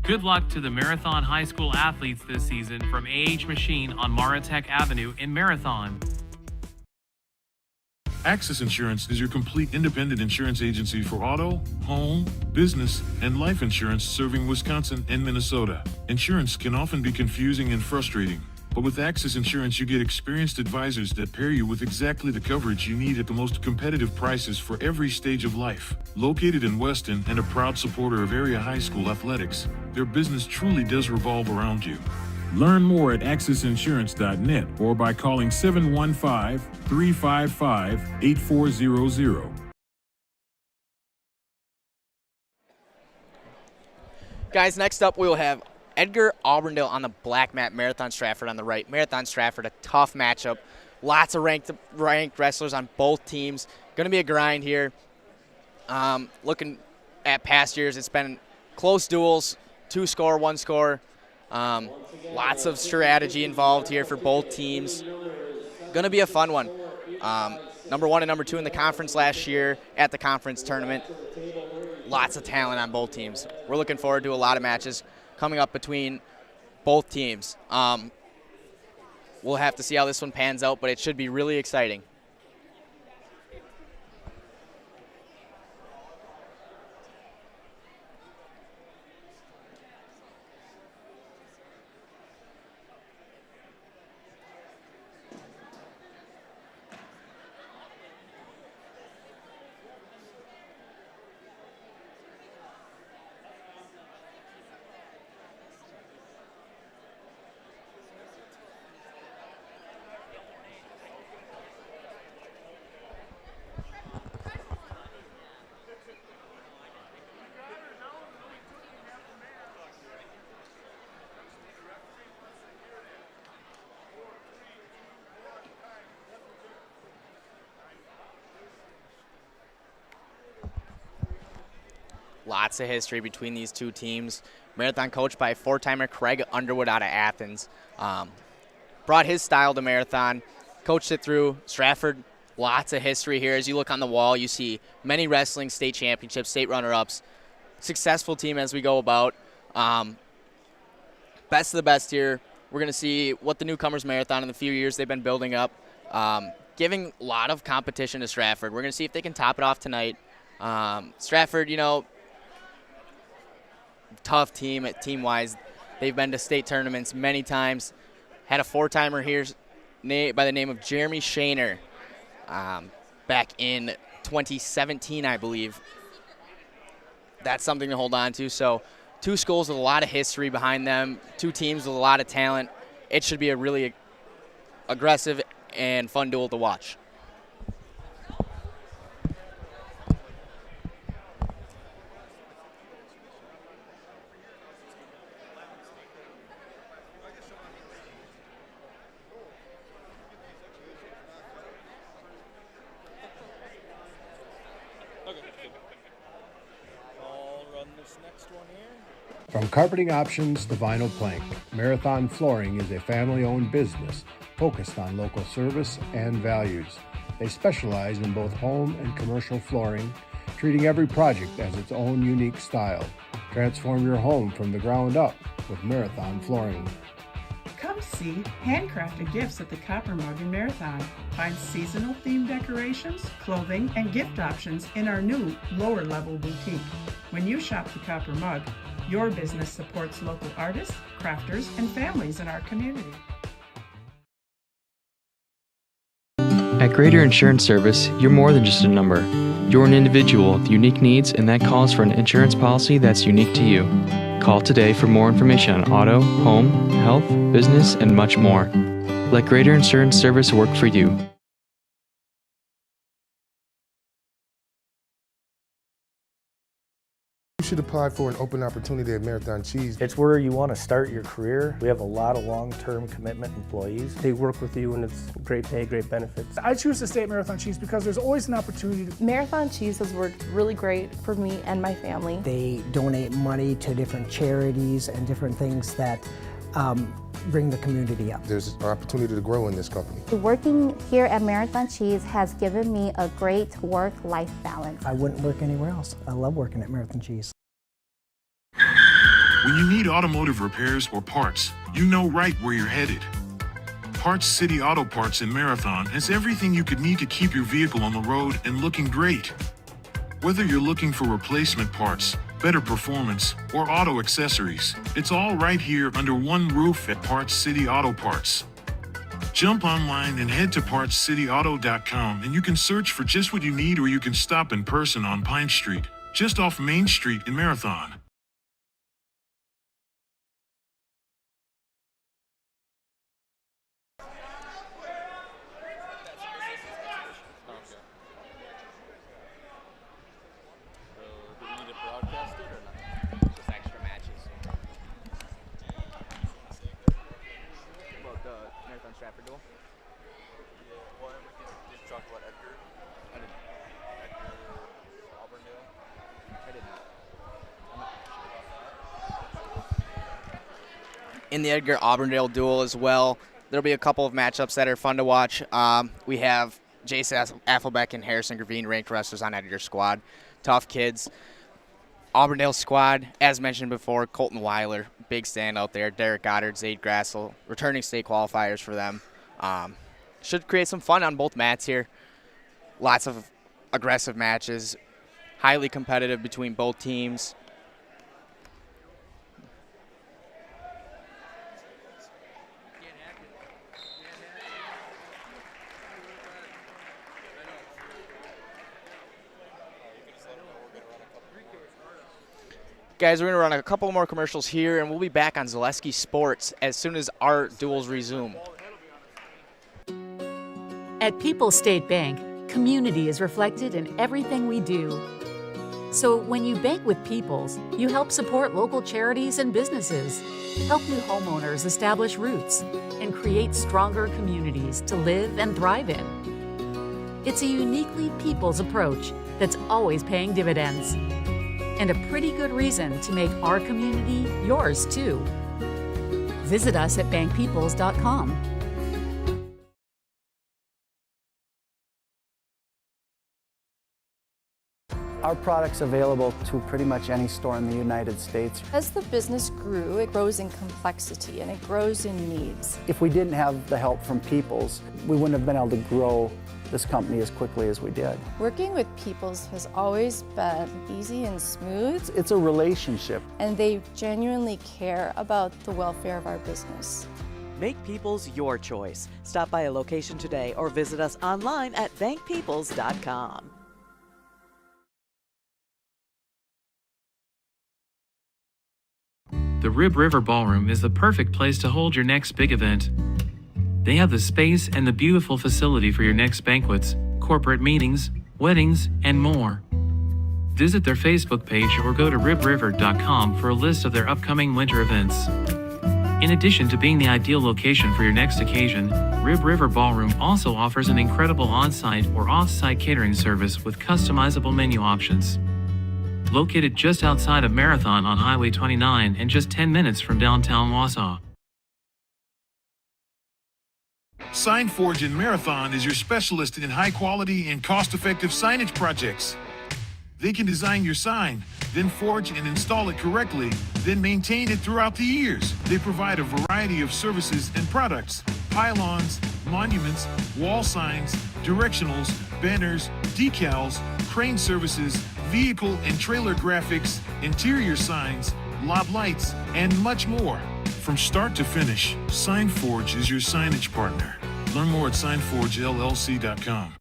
Good luck to the Marathon High School athletes this season from AH Machine on Maratech Avenue in Marathon. Access Insurance is your complete independent insurance agency for auto, home, business, and life insurance serving Wisconsin and Minnesota. Insurance can often be confusing and frustrating, but with Access Insurance you get experienced advisors that pair you with exactly the coverage you need at the most competitive prices for every stage of life. Located in Weston and a proud supporter of area high school athletics, their business truly does revolve around you. Learn more at accessinsurance.net or by calling 715-355-8400. Guys, next up we will have Edgar Auburndale on the black mat, Marathon Stratford on the right. Marathon Stratford, a tough matchup. Lots of ranked wrestlers on both teams. Going to be a grind here. Looking at past years, it's been close duels, 2-score, 1-score. Lots of strategy involved here for both teams. Going to be a fun one. Number 1 and number 2 in the conference last year at the conference tournament. Lots of talent on both teams. We're looking forward to a lot of matches coming up between both teams. We'll have to see how this one pans out, but it should be really exciting. Lots of history between these two teams. Marathon coached by 4-timer Craig Underwood out of Athens. Brought his style to Marathon, coached it through Stratford. Lots of history here. As you look on the wall, you see many wrestling state championships, state runner-ups. Successful team as we go about. Best of the best here. We're going to see what the newcomers Marathon in the few years they've been building up. Giving a lot of competition to Stratford. We're going to see if they can top it off tonight. Stratford, you know, tough team team-wise. They've been to state tournaments many times. Had a 4-timer here by the name of Jeremy Shaner back in 2017, I believe. That's something to hold on to. So 2 schools with a lot of history behind them, 2 teams with a lot of talent. It should be a really aggressive and fun duel to watch. From carpeting options to vinyl plank, Marathon Flooring is a family-owned business focused on local service and values. They specialize in both home and commercial flooring, treating every project as its own unique style. Transform your home from the ground up with Marathon Flooring. Come see handcrafted gifts at the Copper Mug in Marathon. Find seasonal themed decorations, clothing, and gift options in our new lower-level boutique. When you shop the Copper Mug, your business supports local artists, crafters, and families in our community. At Greater Insurance Service, you're more than just a number. You're an individual with unique needs, and that calls for an insurance policy that's unique to you. Call today for more information on auto, home, health, business, and much more. Let Greater Insurance Service work for you. You should apply for an open opportunity at Marathon Cheese. It's where you want to start your career. We have a lot of long-term commitment employees. They work with you and it's great pay, great benefits. I choose to stay at Marathon Cheese because there's always an opportunity. Marathon Cheese has worked really great for me and my family. They donate money to different charities and different things that bring the community up. There's an opportunity to grow in this company. Working here at Marathon Cheese has given me a great work-life balance. I wouldn't work anywhere else. I love working at Marathon Cheese. When you need automotive repairs or parts, you know right where you're headed. Parts City Auto Parts in Marathon has everything you could need to keep your vehicle on the road and looking great. Whether you're looking for replacement parts, better performance, or auto accessories, it's all right here under one roof at Parts City Auto Parts. Jump online and head to PartsCityAuto.com and you can search for just what you need, or you can stop in person on Pine Street, just off Main Street in Marathon. Stratford duel? Yeah, well, we can just talk about Edgar. I didn't. Edgar Auburndale. I did not. I'm not sure. In the Edgar Auburndale duel as well, there'll be a couple of matchups that are fun to watch. We have Jace Affelbeck and Harrison Gravine, ranked wrestlers on Edgar's squad. Tough kids. Auburndale squad, as mentioned before, Colton Weiler, big standout there. Derek Goddard, Zaid Grassel, returning state qualifiers for them. Should create some fun on both mats here. Lots of aggressive matches, highly competitive between both teams. Guys, we're going to run a couple more commercials here, and we'll be back on Zaleski Sports as soon as our duels resume. At People's State Bank, community is reflected in everything we do. So when you bank with People's, you help support local charities and businesses, help new homeowners establish roots, and create stronger communities to live and thrive in. It's a uniquely People's approach that's always paying dividends. And a pretty good reason to make our community yours too. Visit us at bankpeoples.com. Our product's available to pretty much any store in the United States. As the business grew, it grows in complexity and it grows in needs. If we didn't have the help from People's, we wouldn't have been able to grow this company as quickly as we did. Working with People's has always been easy and smooth. It's a relationship. And they genuinely care about the welfare of our business. Make People's your choice. Stop by a location today or visit us online at bankpeoples.com. The Rib River Ballroom is the perfect place to hold your next big event. They have the space and the beautiful facility for your next banquets, corporate meetings, weddings, and more. Visit their Facebook page or go to ribriver.com for a list of their upcoming winter events. In addition to being the ideal location for your next occasion, Rib River Ballroom also offers an incredible on-site or off-site catering service with customizable menu options. Located just outside of Marathon on Highway 29 and just 10 minutes from downtown Wausau. SignForge in Marathon is your specialist in high-quality and cost-effective signage projects. They can design your sign, then forge and install it correctly, then maintain it throughout the years. They provide a variety of services and products: pylons, monuments, wall signs, directionals, banners, decals, crane services, vehicle and trailer graphics, interior signs, lot lights, and much more. From start to finish, SignForge is your signage partner. Learn more at signforgellc.com.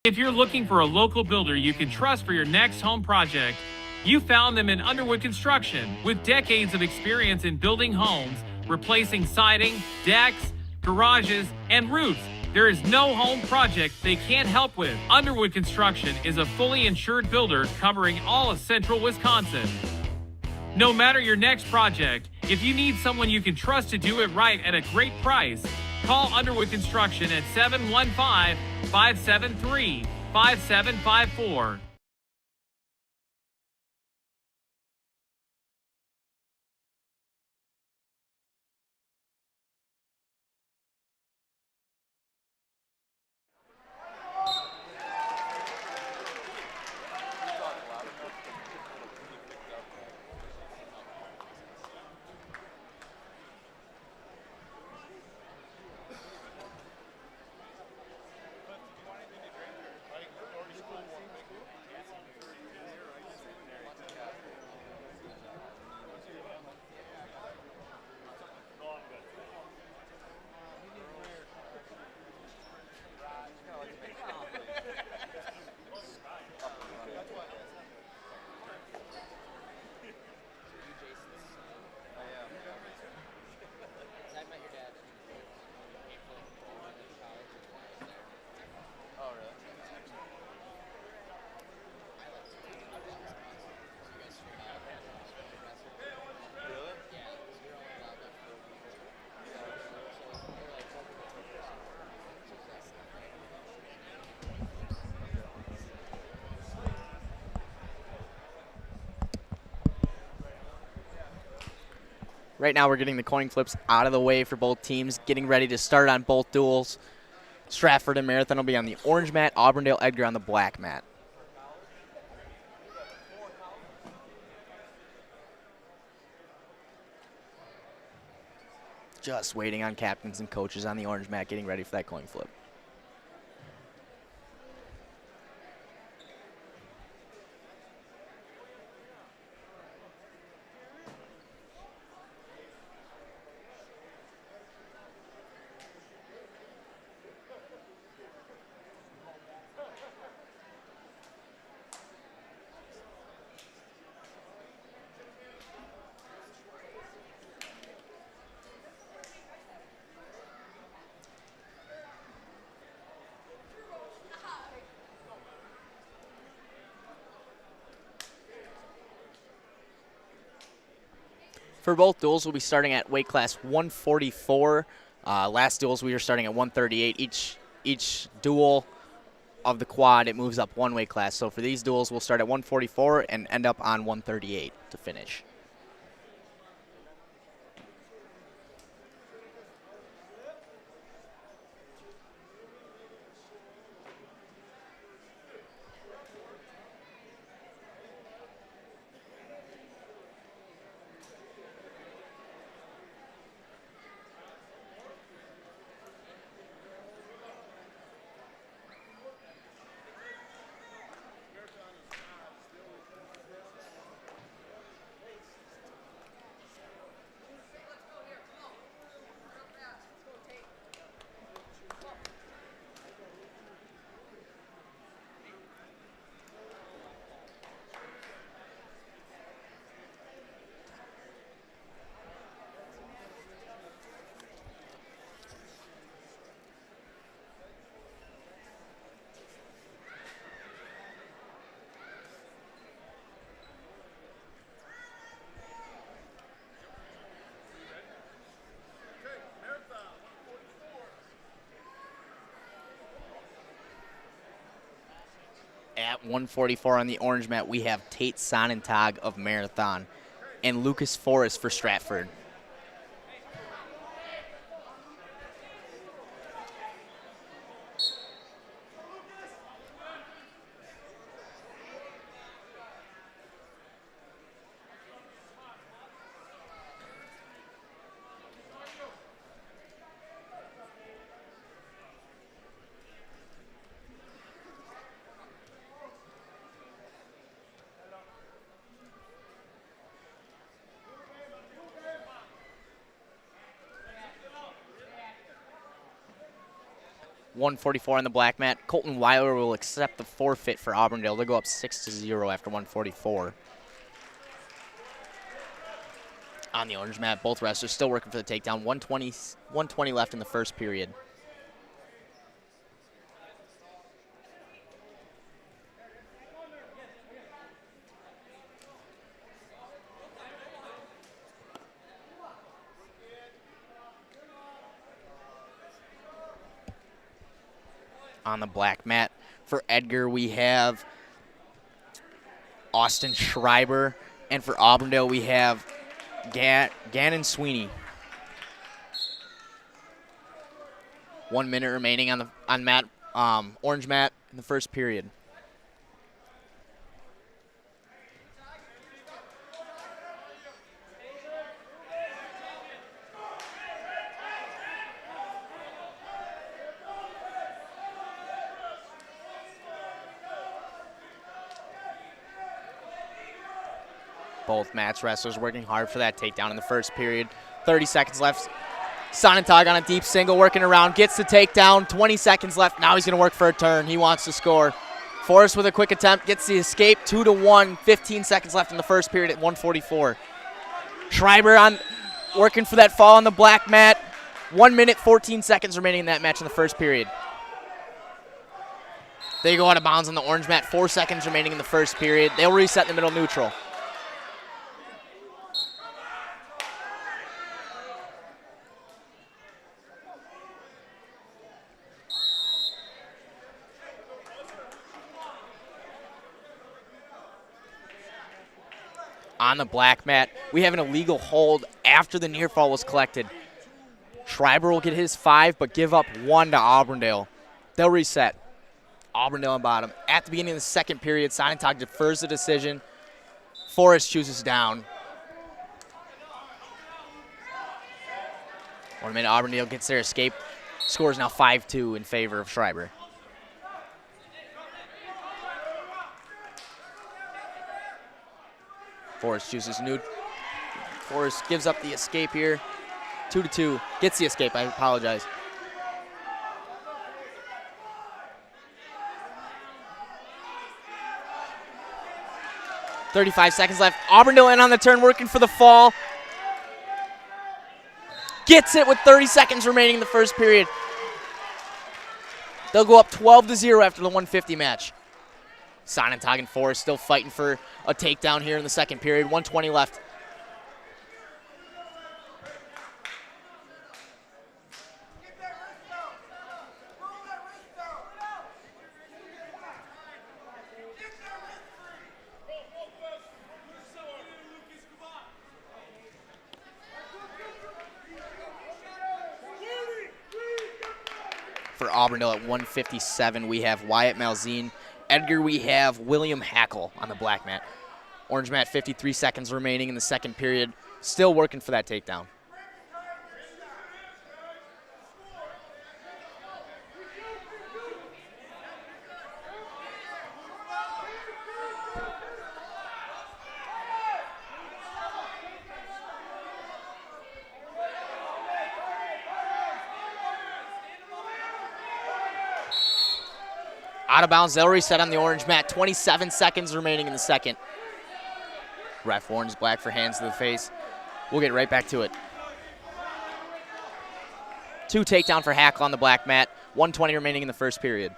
If you're looking for a local builder you can trust for your next home project, you found them in Underwood Construction. With decades of experience in building homes, replacing siding, decks, garages, and roofs, there is no home project they can't help with. Underwood Construction is a fully insured builder covering all of central Wisconsin. No matter your next project, if you need someone you can trust to do it right at a great price, call Underwood Construction at 715-573-5754. Right now we're getting the coin flips out of the way for both teams, getting ready to start on both duels. Stratford and Marathon will be on the orange mat, Auburndale Edgar on the black mat. Just waiting on captains and coaches on the orange mat, getting ready for that coin flip. For both duels, we'll be starting at weight class 144. Last duels, we were starting at 138. Each duel of the quad, it moves up one weight class. So for these duels, we'll start at 144 and end up on 138 to finish. At 144 on the orange mat, we have Tate Sonnentag of Marathon and Lucas Forrest for Stratford. .144 on the black mat. Colton Weiler will accept the forfeit for Auburndale. They'll go up 6-0 after 144. On the orange mat, both wrestlers still working for the takedown. 120 left in the first period. On the black mat for Edgar, we have Austin Schreiber, and for Auburndale, we have Gannon Sweeney. 1 minute remaining on orange mat in the first period. Both match wrestlers working hard for that takedown in the first period. 30 seconds left. Sonnentag on a deep single, working around, gets the takedown. 20 seconds left. Now he's going to work for a turn. He wants to score. Forrest with a quick attempt, gets the escape. 2-1. 15 seconds left in the first period at 144. Schreiber working for that fall on the black mat. 1 minute, 14 seconds remaining in that match in the first period. They go out of bounds on the orange mat. 4 seconds remaining in the first period. They'll reset in the middle neutral. On the black mat, we have an illegal hold after the near fall was collected. Schreiber will get his 5, but give up 1 to Auburndale. They'll reset. Auburndale on bottom. At the beginning of the second period, Sinatog defers the decision. Forrest chooses down. 1 minute, Auburndale gets their escape. Score is now 5-2 in favor of Schreiber. Forrest chooses nude. Forrest gives up the escape here. 2-2. Gets the escape, I apologize. .35 seconds left. Auburndale in on the turn, working for the fall. Gets it with 30 seconds remaining in the first period. They'll go up 12-0 after the 150 match. Sinatog and Forrest still fighting for a takedown here in the second period. 1:20 left. For Auburndale at 157, we have Wyatt Malzine. Edgar, we have William Hackle on the black mat. Orange mat, 53 seconds remaining in the second period. Still working for that takedown. Out of bounds, they'll reset on the orange mat. 27 seconds remaining in the second. Ref warns black for hands to the face. We'll get right back to it. 2 takedown for Hackle on the black mat. 1:20 remaining in the first period.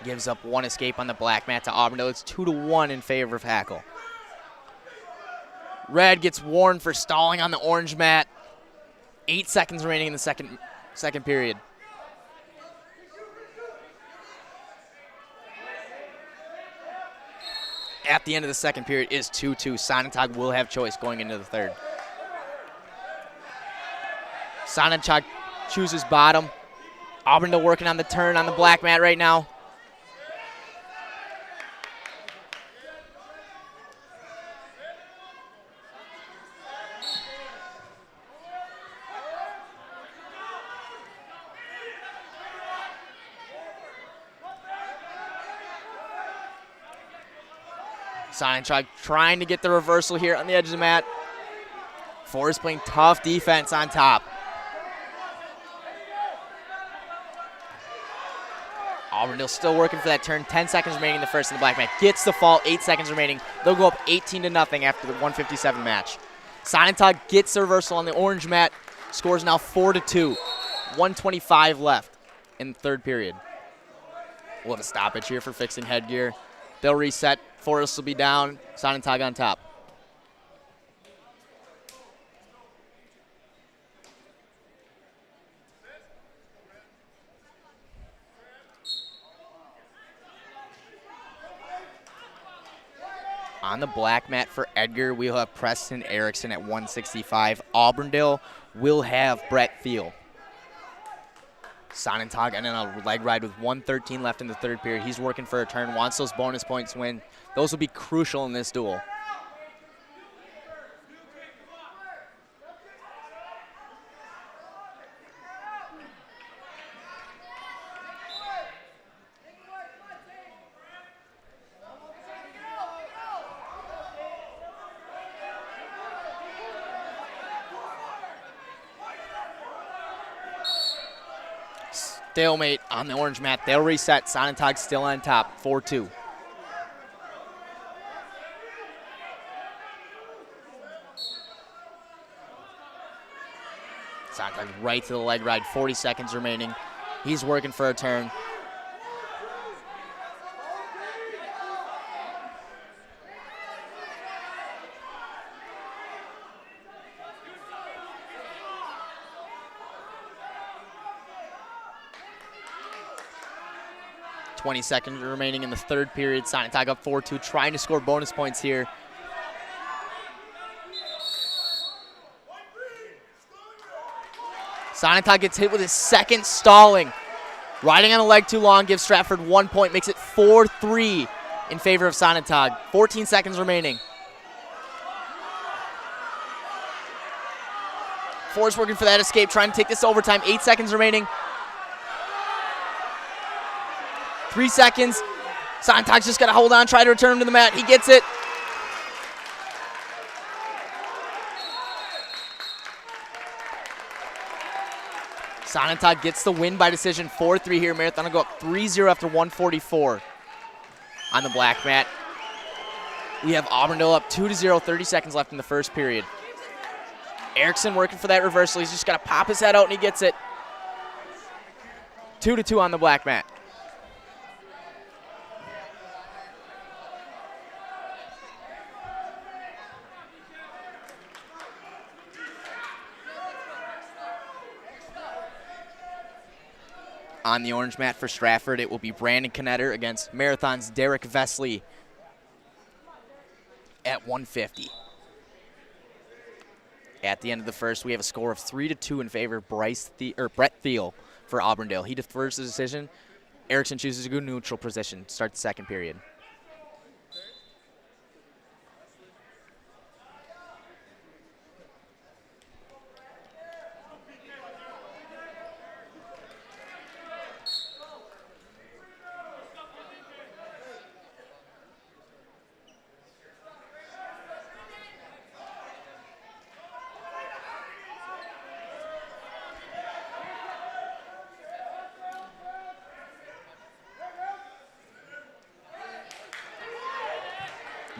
Gives up 1 escape on the black mat to Auburndale. It's 2-1 in favor of Hackle. Red gets warned for stalling on the orange mat. 8 seconds remaining in the second period. At the end of the second period is 2-2. Sinatog will have choice going into the third. Sinatog chooses bottom. Auburndale working on the turn on the black mat right now. Sinatog trying to get the reversal here on the edge of the mat. Forrest playing tough defense on top. Auburndale still working for that turn. 10 seconds remaining in the first in the black mat. Gets the fall, 8 seconds remaining. They'll go up 18-0 after the 157 match. Sinatog gets the reversal on the orange mat. Scores now 4-2. 1:25 left in the third period. We'll have a stoppage here for fixing headgear. They'll reset. Forrest will be down. Sinatog on top. On the black mat for Edgar, we'll have Preston Erickson at 165. Auburndale will have Brett Thiel. Sinatog and then a leg ride with 1:13 left in the third period. He's working for a turn, wants those bonus points to win. Those will be crucial in this duel. Stalemate on the orange mat. They'll reset. Sinatog still on top, 4-2. Sinatog right to the leg ride, 40 seconds remaining. He's working for a turn. 20 seconds remaining in the third period. Sonentag up 4-2, trying to score bonus points here. Sonentag gets hit with his second stalling. Riding on the leg too long gives Stratford 1 point, makes it 4-3 in favor of Sonentag. 14 seconds remaining. Forrest working for that escape, trying to take this to overtime. 8 seconds remaining. 3 seconds. Sonentag's just got to hold on, try to return him to the mat. He gets it. Sonentag gets the win by decision, 4-3 here. Marathon will go up 3-0 after 144 on the black mat. We have Auburndale up 2-0, 30 seconds left in the first period. Erickson working for that reversal. He's just got to pop his head out, and he gets it. 2-2 on the black mat. On the orange mat for Stratford, it will be Brandon Knetter against Marathon's Derek Vesley at 150. At the end of the first, we have a score of 3-2 in favor of Brett Thiel for Auburndale. He defers the decision. Erickson chooses to go neutral position to start the second period.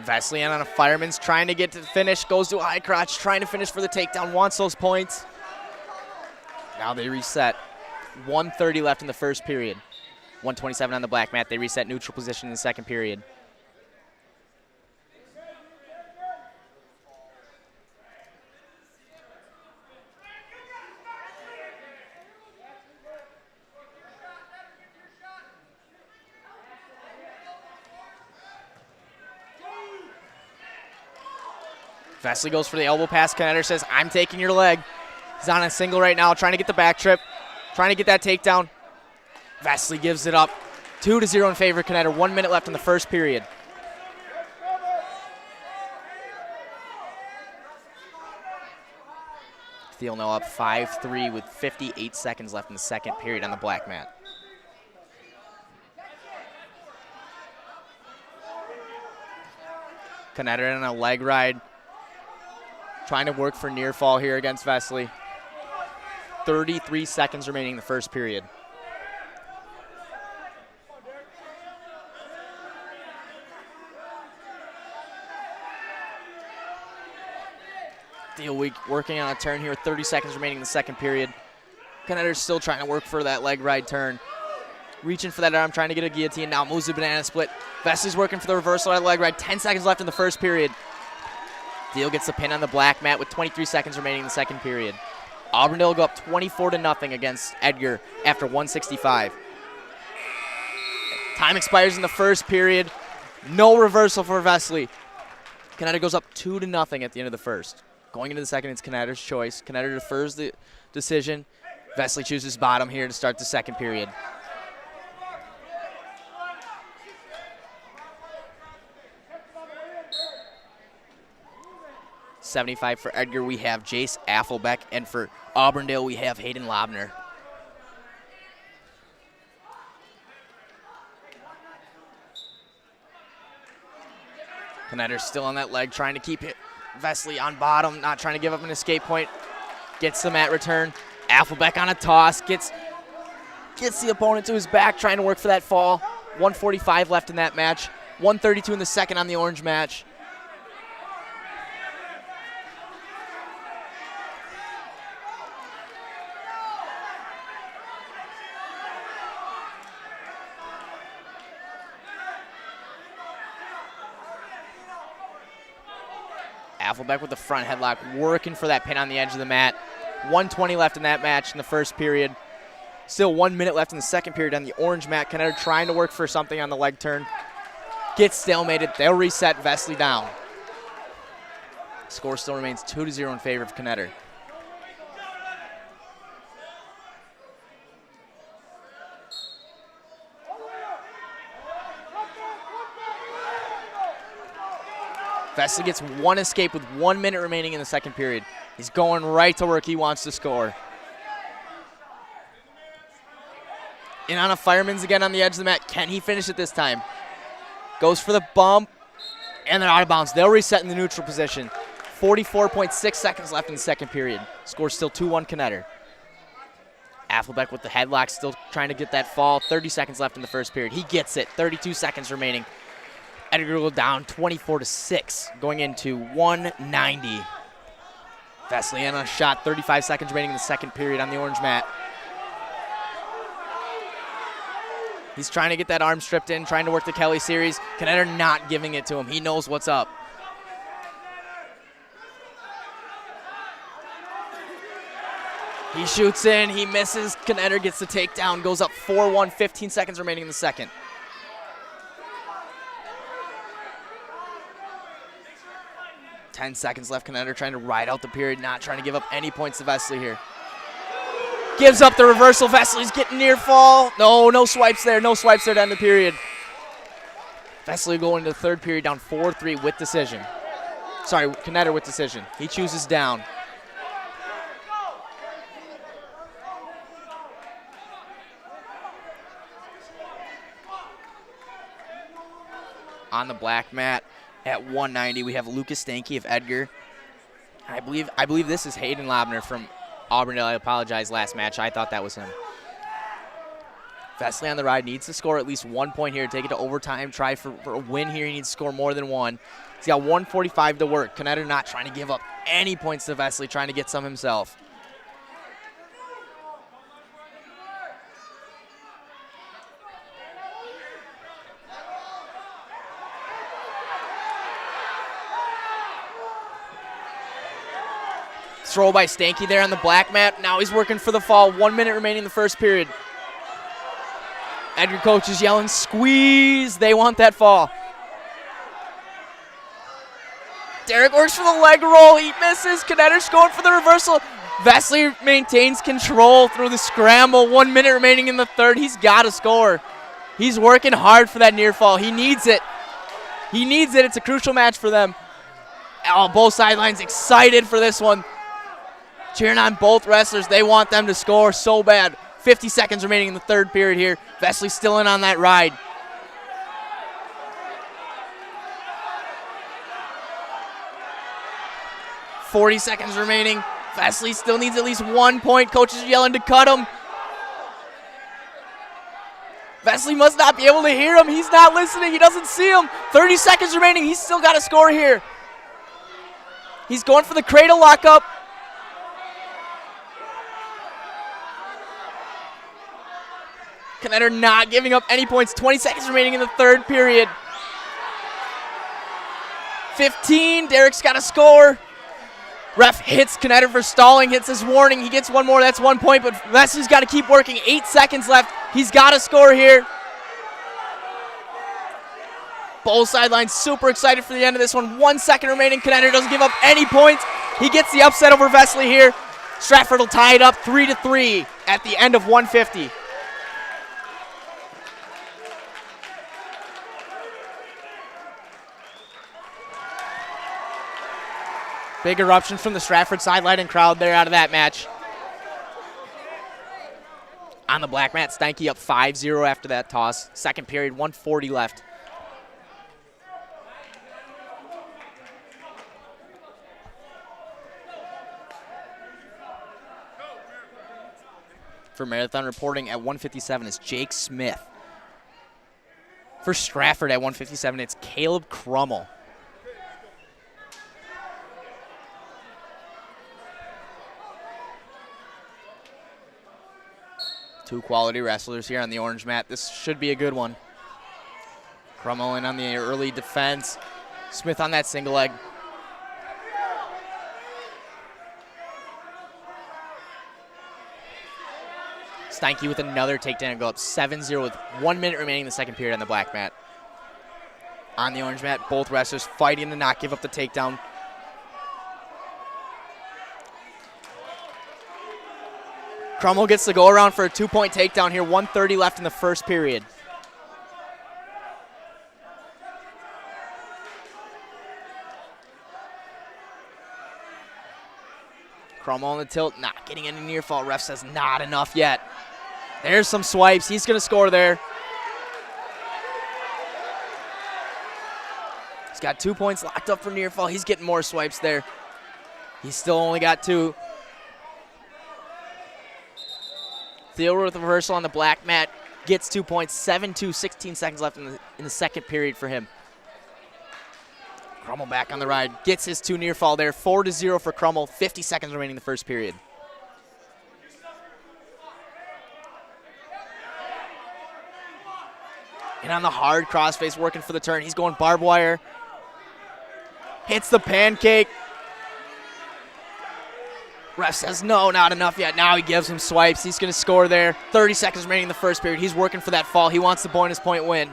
Vesley on a fireman's trying to get to the finish, goes to a high crotch, trying to finish for the takedown, wants those points. Now they reset. 1:30 left in the first period. 1:27 on the black mat. They reset neutral position in the second period. Vesley goes for the elbow pass. Knetter says, I'm taking your leg. He's on a single right now, trying to get the back trip, trying to get that takedown. Vesley gives it up. 2-0 in favor of Knetter. 1 minute left in the first period. Thiel now up 5-3 with 58 seconds left in the second period on the black mat. Knetter in a leg ride. Trying to work for near fall here against Vesley. 33 seconds remaining in the first period. Thiel working on a turn here with 30 seconds remaining in the second period. Knetter's still trying to work for that leg ride turn. Reaching for that arm, trying to get a guillotine. Now moves the banana split. Vesley's working for the reversal of that leg ride. 10 seconds left in the first period. Thiel gets the pin on the black mat with 23 seconds remaining in the second period. Auburndale will go up 24-0 against Edgar after 165. Time expires in the first period. No reversal for Vesley. Knetter goes up 2-0 at the end of the first. Going into the second, it's Knetter's choice. Knetter defers the decision. Vesley chooses bottom here to start the second period. .75 for Edgar, we have Jace Affelbeck, and for Auburndale, we have Hayden Lobner. Knetter's still on that leg, trying to keep it. Vesley on bottom, not trying to give up an escape point. Gets the mat return. Affelbeck on a toss, gets the opponent to his back, trying to work for that fall. 1:45 left in that match. 1:32 in the second on the orange match. Affelbeck with the front headlock, working for that pin on the edge of the mat. 1:20 left in that match in the first period. Still 1 minute left in the second period on the orange mat. Knetter trying to work for something on the leg turn. Gets stalemated. They'll reset. Vesley down. Score still remains 2-0 in favor of Knetter. Vesley gets one escape with 1 minute remaining in the second period. He's going right to work. He wants to score. In on a Fireman's again on the edge of the mat. Can he finish it this time? Goes for the bump, and they're out of bounds. They'll reset in the neutral position. 44.6 seconds left in the second period. Score still 2-1 Knetter. Afflebeck with the headlock, still trying to get that fall. 30 seconds left in the first period. He gets it. 32 seconds remaining. Edgar will down 24-6, going into 190. Vesley in on a shot. 35 seconds remaining in the second period on the orange mat. He's trying to get that arm stripped in, trying to work the Kelly series. Knetter not giving it to him. He knows what's up. He shoots in, he misses. Knetter gets the takedown, goes up 4-1, 15 seconds remaining in the second. Ten seconds left. Knetter trying to ride out the period, not trying to give up any points to Vesley here. Gives up the reversal. Vesley's getting near fall. No swipes there. No swipes there to end the period. Vesley going into the third period down 4-3 with decision. Sorry, Knetter with decision. He chooses down. On the black mat at 190, we have Lucas Stanky of Edgar. I believe this is Hayden Lobner from Auburndale. I apologize, last match. I thought that was him. Vesley on the ride, needs to score at least 1 point here, take it to overtime, try for a win here. He needs to score more than one. He's got 1:45 to work. Knetter not trying to give up any points to Vesley, trying to get some himself. Throw by Stanky there on the black mat. Now he's working for the fall. 1 minute remaining in the first period. Edgar coach is yelling, squeeze. They want that fall. Derek works for the leg roll. He misses. Knetter's going for the reversal. Vesley maintains control through the scramble. 1 minute remaining in the third. He's got to score. He's working hard for that near fall. He needs it. He needs it. It's a crucial match for them. Oh, both sidelines excited for this one. Cheering on both wrestlers. They want them to score so bad. 50 seconds remaining in the third period here. Vesley still in on that ride. .40 seconds remaining. Vesley still needs at least 1 point. Coaches are yelling to cut him. Vesley must not be able to hear him. He's not listening. He doesn't see him. 30 seconds remaining. He's still got to score here. He's going for the cradle lockup. Knetter not giving up any points. 20 seconds remaining in the third period. 15. Derek's got to score. Ref hits Knetter for stalling, hits his warning. He gets one more. That's 1 point, but Vesley's got to keep working. 8 seconds left. He's got to score here. Both sidelines super excited for the end of this one. 1 second remaining. Knetter doesn't give up any points. He gets the upset over Vesley here. Stratford will tie it up 3-3 at the end of 150. Big eruption from the Stratford sideline and crowd there out of that match. On the black mat, Stanky up 5-0 after that toss. Second period, 1:40 left. For Marathon reporting at 157 is Jake Smith. For Stratford at 157, it's Caleb Crummel. Two quality wrestlers here on the orange mat. This should be a good one. Crummel in on the early defense. Smith on that single leg. Steinke with another takedown and go up 7-0 with 1 minute remaining in the second period on the black mat. On the orange mat, both wrestlers fighting to not give up the takedown. Crummell gets to go around for a 2-point takedown here. 1:30 left in the first period. Crummell on the tilt, not getting any near fall. Ref says not enough yet. There's some swipes. He's going to score there. He's got 2 points locked up for near fall. He's getting more swipes there. He's still only got 2. Thiel with a reversal on the black mat. Gets 2 points. 7-2, 16 seconds left in the second period for him. Crummell back on the ride. Gets his 2 near fall there. 4-0 for Crummell. 50 seconds remaining in the first period. And on the hard crossface, working for the turn. He's going barbed wire. Hits the pancake. Ref says no, not enough yet. Now he gives him swipes. He's going to score there. 30 seconds remaining in the first period. He's working for that fall. He wants the bonus point win.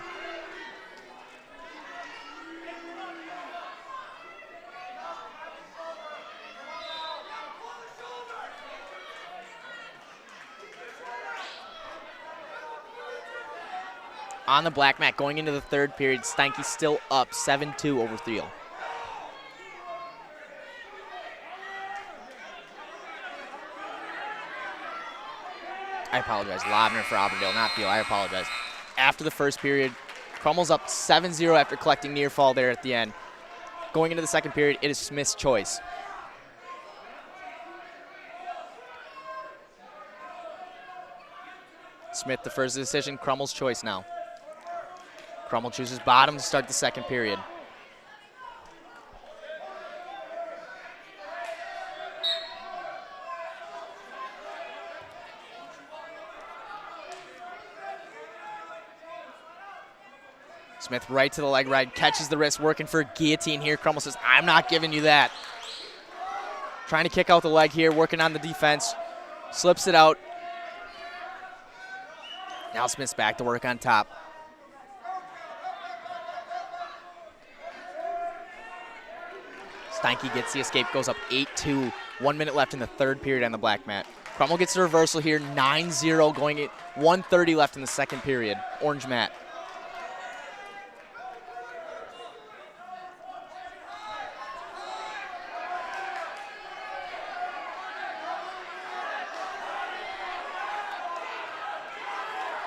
On the black mat, going into the third period, Steinke still up 7-2 over Thiel. I apologize. Lobner for Auburndale, not Thiel. I apologize. After the first period, Crummell's up 7-0 after collecting near fall there at the end. Going into the second period, it is Smith's choice. Smith defers the decision. Crummell's choice now. Crummell chooses bottom to start the second period. Smith right to the leg ride, catches the wrist, working for a guillotine here. Crummell says, I'm not giving you that. Trying to kick out the leg here, working on the defense. Slips it out. Now Smith's back to work on top. Steinke gets the escape, goes up 8-2. 1 minute left in the third period on the black mat. Crummell gets the reversal here, 9-0, going at 1:30 left in the second period. Orange mat.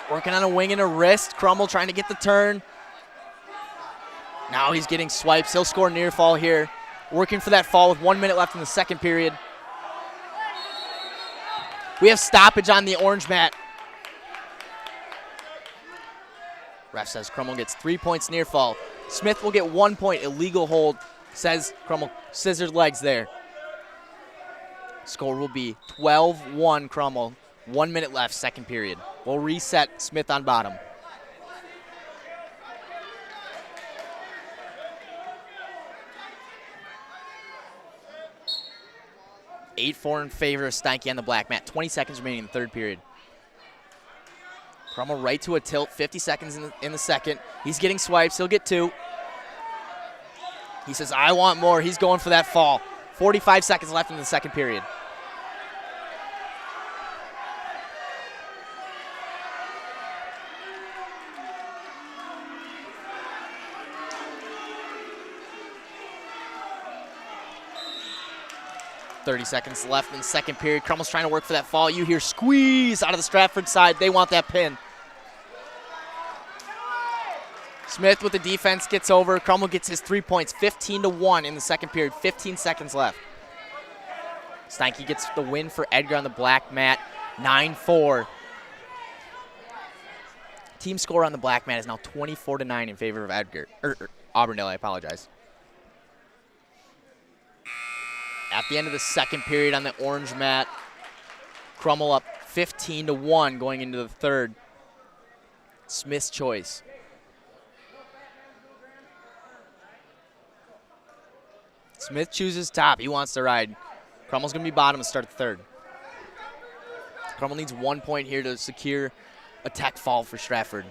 Working on a wing and a wrist. Crummell trying to get the turn. Now he's getting swipes. He'll score near fall here. Working for that fall with 1 minute left in the second period. We have stoppage on the orange mat. Ref says Crummell gets 3 points near fall. Smith will get 1 point. Illegal hold, says Crummell. Scissored legs there. Score will be 12-1 Crummell. 1 minute left, second period. We'll reset Smith on bottom. 8-4 in favor of Steinke on the black mat. 20 seconds remaining in the third period. Crummell right to a tilt. 50 seconds in the second. He's getting swipes. He'll get 2. He says, I want more. He's going for that fall. 45 seconds left in the second period. .30 seconds left in the second period. Crummell's trying to work for that fall. You hear squeeze out of the Stratford side. They want that pin. Smith with the defense gets over. Crummell gets his 3 points. 15-1 in the second period. 15 seconds left. Steinke gets the win for Edgar on the black mat. 9-4. Team score on the black mat is now 24-9 in favor of Edgar. Auburndale, I apologize. At the end of the second period on the orange mat, Crummell up 15-1 going into the third. Smith's choice. Smith chooses top. He wants to ride. Crummell's going to be bottom to start the third. Crummell needs 1 point here to secure a tech fall for Stratford.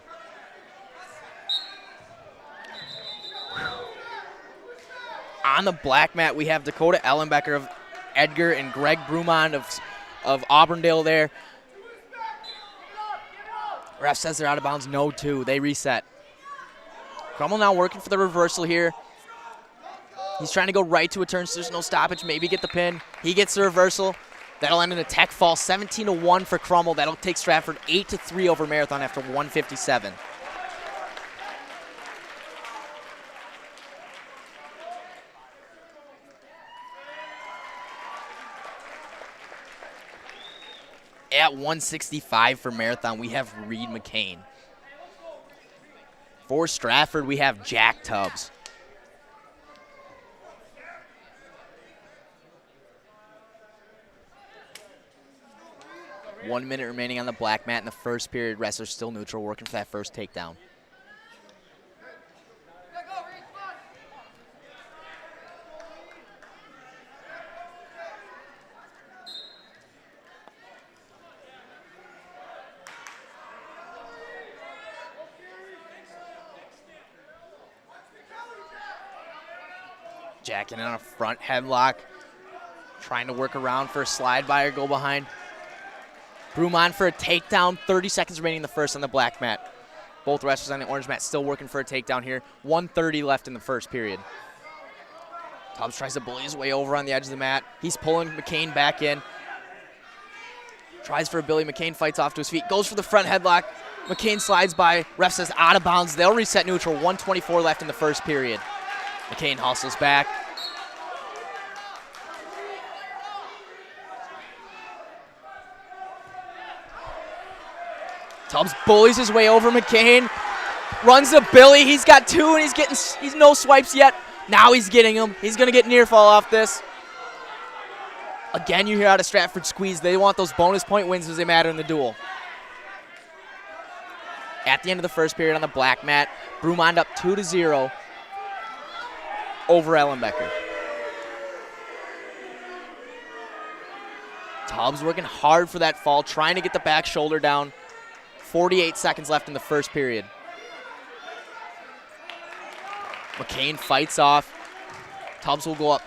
On the black mat, we have Dakota Ellenbecker of Edgar and Greg Brumond of Auburndale there. Ref says they're out of bounds, no two. They reset. Crummell now working for the reversal here. He's trying to go right to a turn, so there's no stoppage, maybe get the pin. He gets the reversal. That'll end in a tech fall, 17-1 for Crummell. That'll take Stratford 8-3 over Marathon after 157. At 165 for Marathon, we have Reed McCain. For Stratford, we have Jack Tubbs. One minute remaining on the black mat in the first period. Wrestlers still neutral, working for that first takedown. Jack in on a front headlock, trying to work around for a slide by or go behind. Brumond for a takedown, 30 seconds remaining in the first on the black mat. Both wrestlers on the orange mat still working for a takedown here. 1:30 left in the first period. Tubbs tries to bully his way over on the edge of the mat. He's pulling McCain back in. Tries for a Billy. McCain fights off to his feet, goes for the front headlock. McCain slides by. Ref says out of bounds. They'll reset neutral. 1:24 left in the first period. McCain hustles back. Tubbs bullies his way over McCain. Runs to Billy. He's got two, and he's no swipes yet. Now he's getting him. He's going to get near fall off this. Again, you hear out of Stratford squeeze. They want those bonus point wins as they matter in the duel. At the end of the first period on the black mat, Brumond up 2-0 over Ellenbecker. Tubbs working hard for that fall, trying to get the back shoulder down. 48 seconds left in the first period. McCain fights off. Tubbs will go up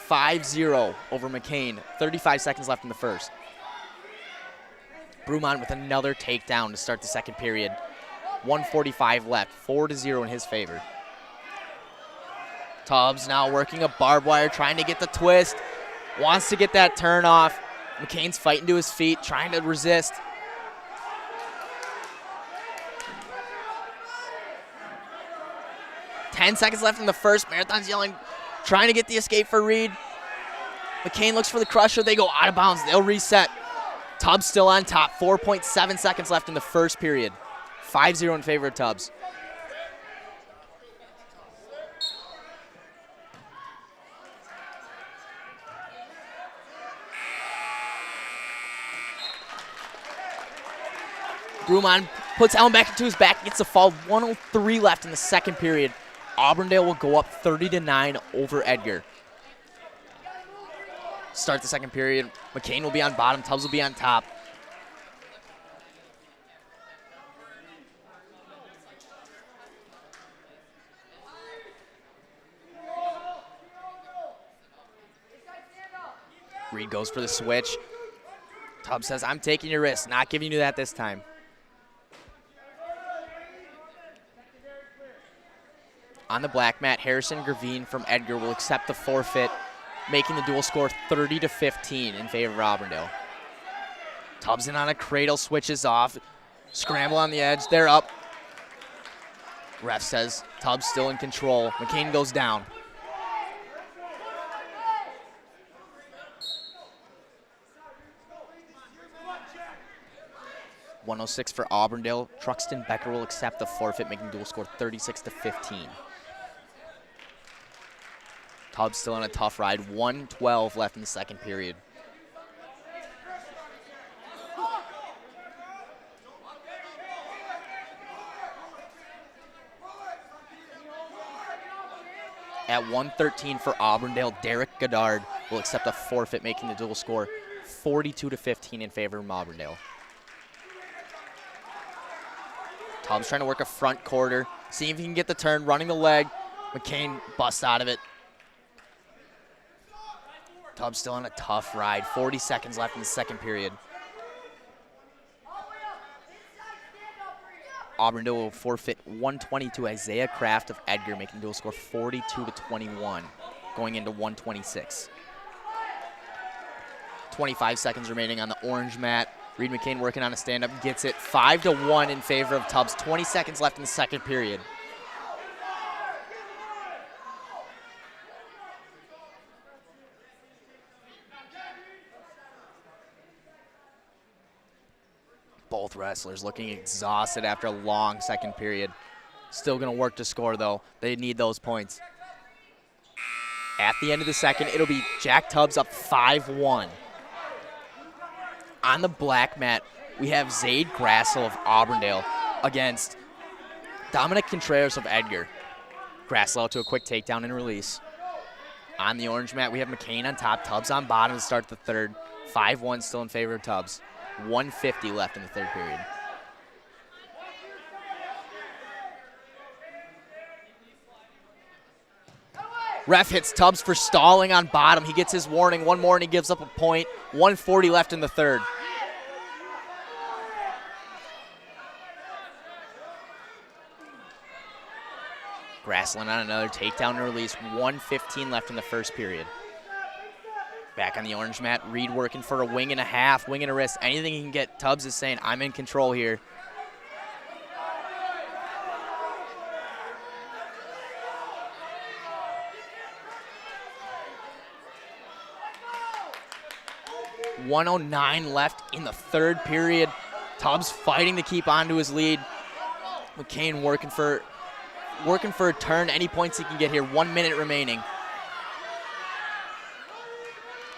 5-0 over McCain. 35 seconds left in the first. Brumond with another takedown to start the second period. 1:45 left, 4-0 in his favor. Tubbs now working a barbed wire, trying to get the twist. Wants to get that turn off. McCain's fighting to his feet, trying to resist. Ten seconds left in the first. Marathon's yelling, trying to get the escape for Reed. McCain looks for the crusher. They go out of bounds. They'll reset. Tubbs still on top. 4.7 seconds left in the first period. 5-0 in favor of Tubbs. Brumond puts Ellenbecker into his back, gets the fall. 1:03 left in the second period. Auburndale will go up 30-9 over Edgar. Start the second period. McCain will be on bottom. Tubbs will be on top. Reed goes for the switch. Tubbs says, I'm taking your risk, not giving you that this time. On the black mat, Harrison Gravine from Edgar will accept the forfeit, making the dual score 30-15 in favor of Auburndale. Tubbs in on a cradle, switches off. Scramble on the edge, they're up. Ref says Tubbs still in control. McCain goes down. .106 for Auburndale. Truxton Becker will accept the forfeit, making dual score 36-15. Tubbs still on a tough ride. 1:12 left in the second period. At 1:13 for Auburndale, Derek Goddard will accept a forfeit, making the dual score 42-15 in favor of Auburndale. Tubbs trying to work a front quarter, seeing if he can get the turn, running the leg. McCain busts out of it. Tubbs still on a tough ride. 40 seconds left in the second period. Auburndale will forfeit 120 to Isaiah Kraft of Edgar, making the dual score 42-21, going into 126. 25 seconds remaining on the orange mat. Reed McCain working on a stand-up, gets it 5-1 in favor of Tubbs. 20 seconds left in the second period. Both wrestlers looking exhausted after a long second period. Still going to work to score, though. They need those points. At the end of the second, it'll be Jack Tubbs up 5-1. On the black mat, we have Zaid Grassel of Auburndale against Dominic Contreras of Edgar. Grassel out to a quick takedown and release. On the orange mat, we have McCain on top, Tubbs on bottom to start the third. 5-1 still in favor of Tubbs. 150 left in the third period. Ref hits Tubbs for stalling on bottom. He gets his warning. One more and he gives up a point. 140 left in the third. Grassland on another takedown and release. 1:15 left in the first period. Back on the orange mat, Reed working for a wing and a half, wing and a wrist. Anything he can get, Tubbs is saying, I'm in control here. .109 left in the third period. Tubbs fighting to keep on to his lead. McCain working for a turn, any points he can get here. 1 minute remaining.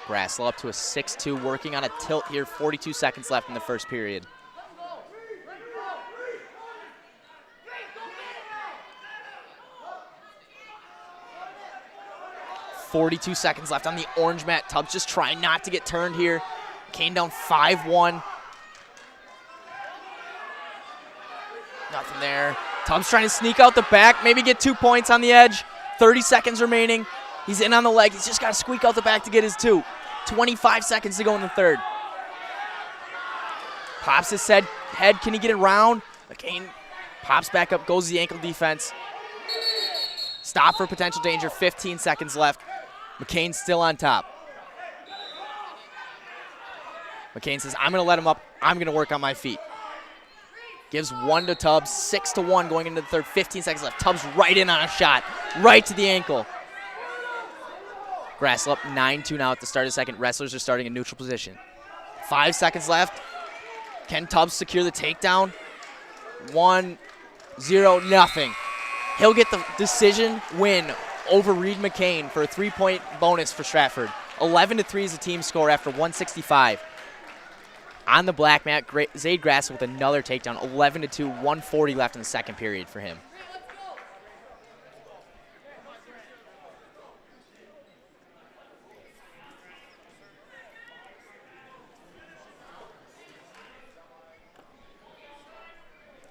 Grasslow up to a 6-2, working on a tilt here. 42 seconds left in the first period. .42 seconds left on the orange mat. Tubbs just trying not to get turned here. Kane down 5-1. Nothing there. Tubbs trying to sneak out the back, maybe get 2 points on the edge. 30 seconds remaining. He's in on the leg. He's just got to squeak out the back to get his 2. 25 seconds to go in the third. Pops his head. Can he get it round? McCain pops back up, goes to the ankle defense. Stop for potential danger. 15 seconds left. McCain still on top. McCain says, I'm going to let him up. I'm going to work on my feet. Gives 1 to Tubbs. 6-1 going into the third. 15 seconds left. Tubbs right in on a shot. Right to the ankle. Grassel up 9-2 now at the start of the second. Wrestlers are starting in neutral position. 5 seconds left. Can Tubbs secure the takedown? 1-0, nothing. He'll get the decision win over Reed McCain for a 3-point bonus for Stratford. 11-3 is the team score after 165. On the black mat, Zaid Grassel with another takedown. 11-2, 140 left in the second period for him.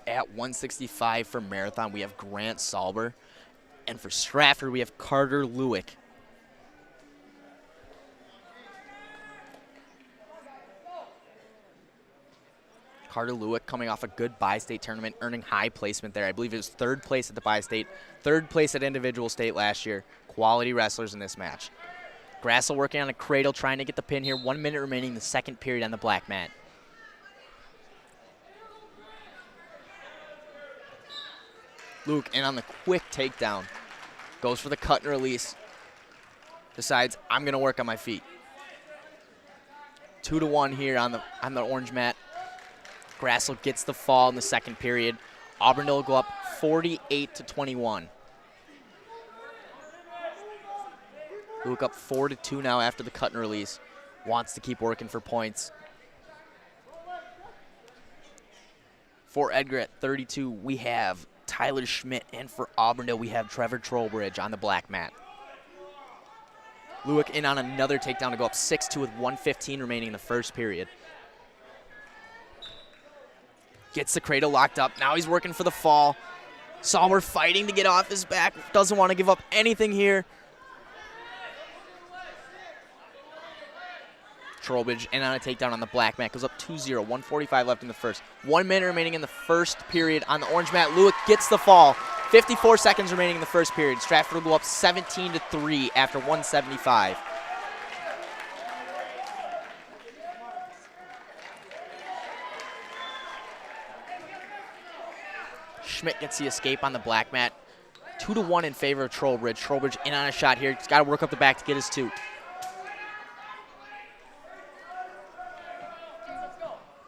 At 165 for Marathon, we have Grant Salber. And for Stratford, we have Carter Lewick. Carter Lewick coming off a good bi-state tournament, earning high placement there. I believe it was 3rd place at the bi-state, 3rd place at individual state last year. Quality wrestlers in this match. Grassel working on a cradle, trying to get the pin here. 1 minute remaining in the second period on the black mat. Luke in on the quick takedown. Goes for the cut and release. Decides, I'm going to work on my feet. 2-1 here on the orange mat. Grassel gets the fall in the second period. Auburndale will go up 48-21. Luke up 4-2 now after the cut and release. Wants to keep working for points. For Edgar at 32, we have Tyler Schmidt, and for Auburndale, we have Trevor Trowbridge on the black mat. Lewick in on another takedown to go up 6-2 with 1:15 remaining in the first period. Gets the cradle locked up. Now he's working for the fall. Sommer fighting to get off his back. Doesn't want to give up anything here. Trowbridge in on a takedown on the black mat. Goes up 2-0. 1:45 left in the first. 1 minute remaining in the first period on the orange mat. Lewick gets the fall. 54 seconds remaining in the first period. Stratford will go up 17-3 after 175. Schmidt gets the escape on the black mat. 2-1 in favor of Trowbridge. Trowbridge in on a shot here. He's got to work up the back to get his 2.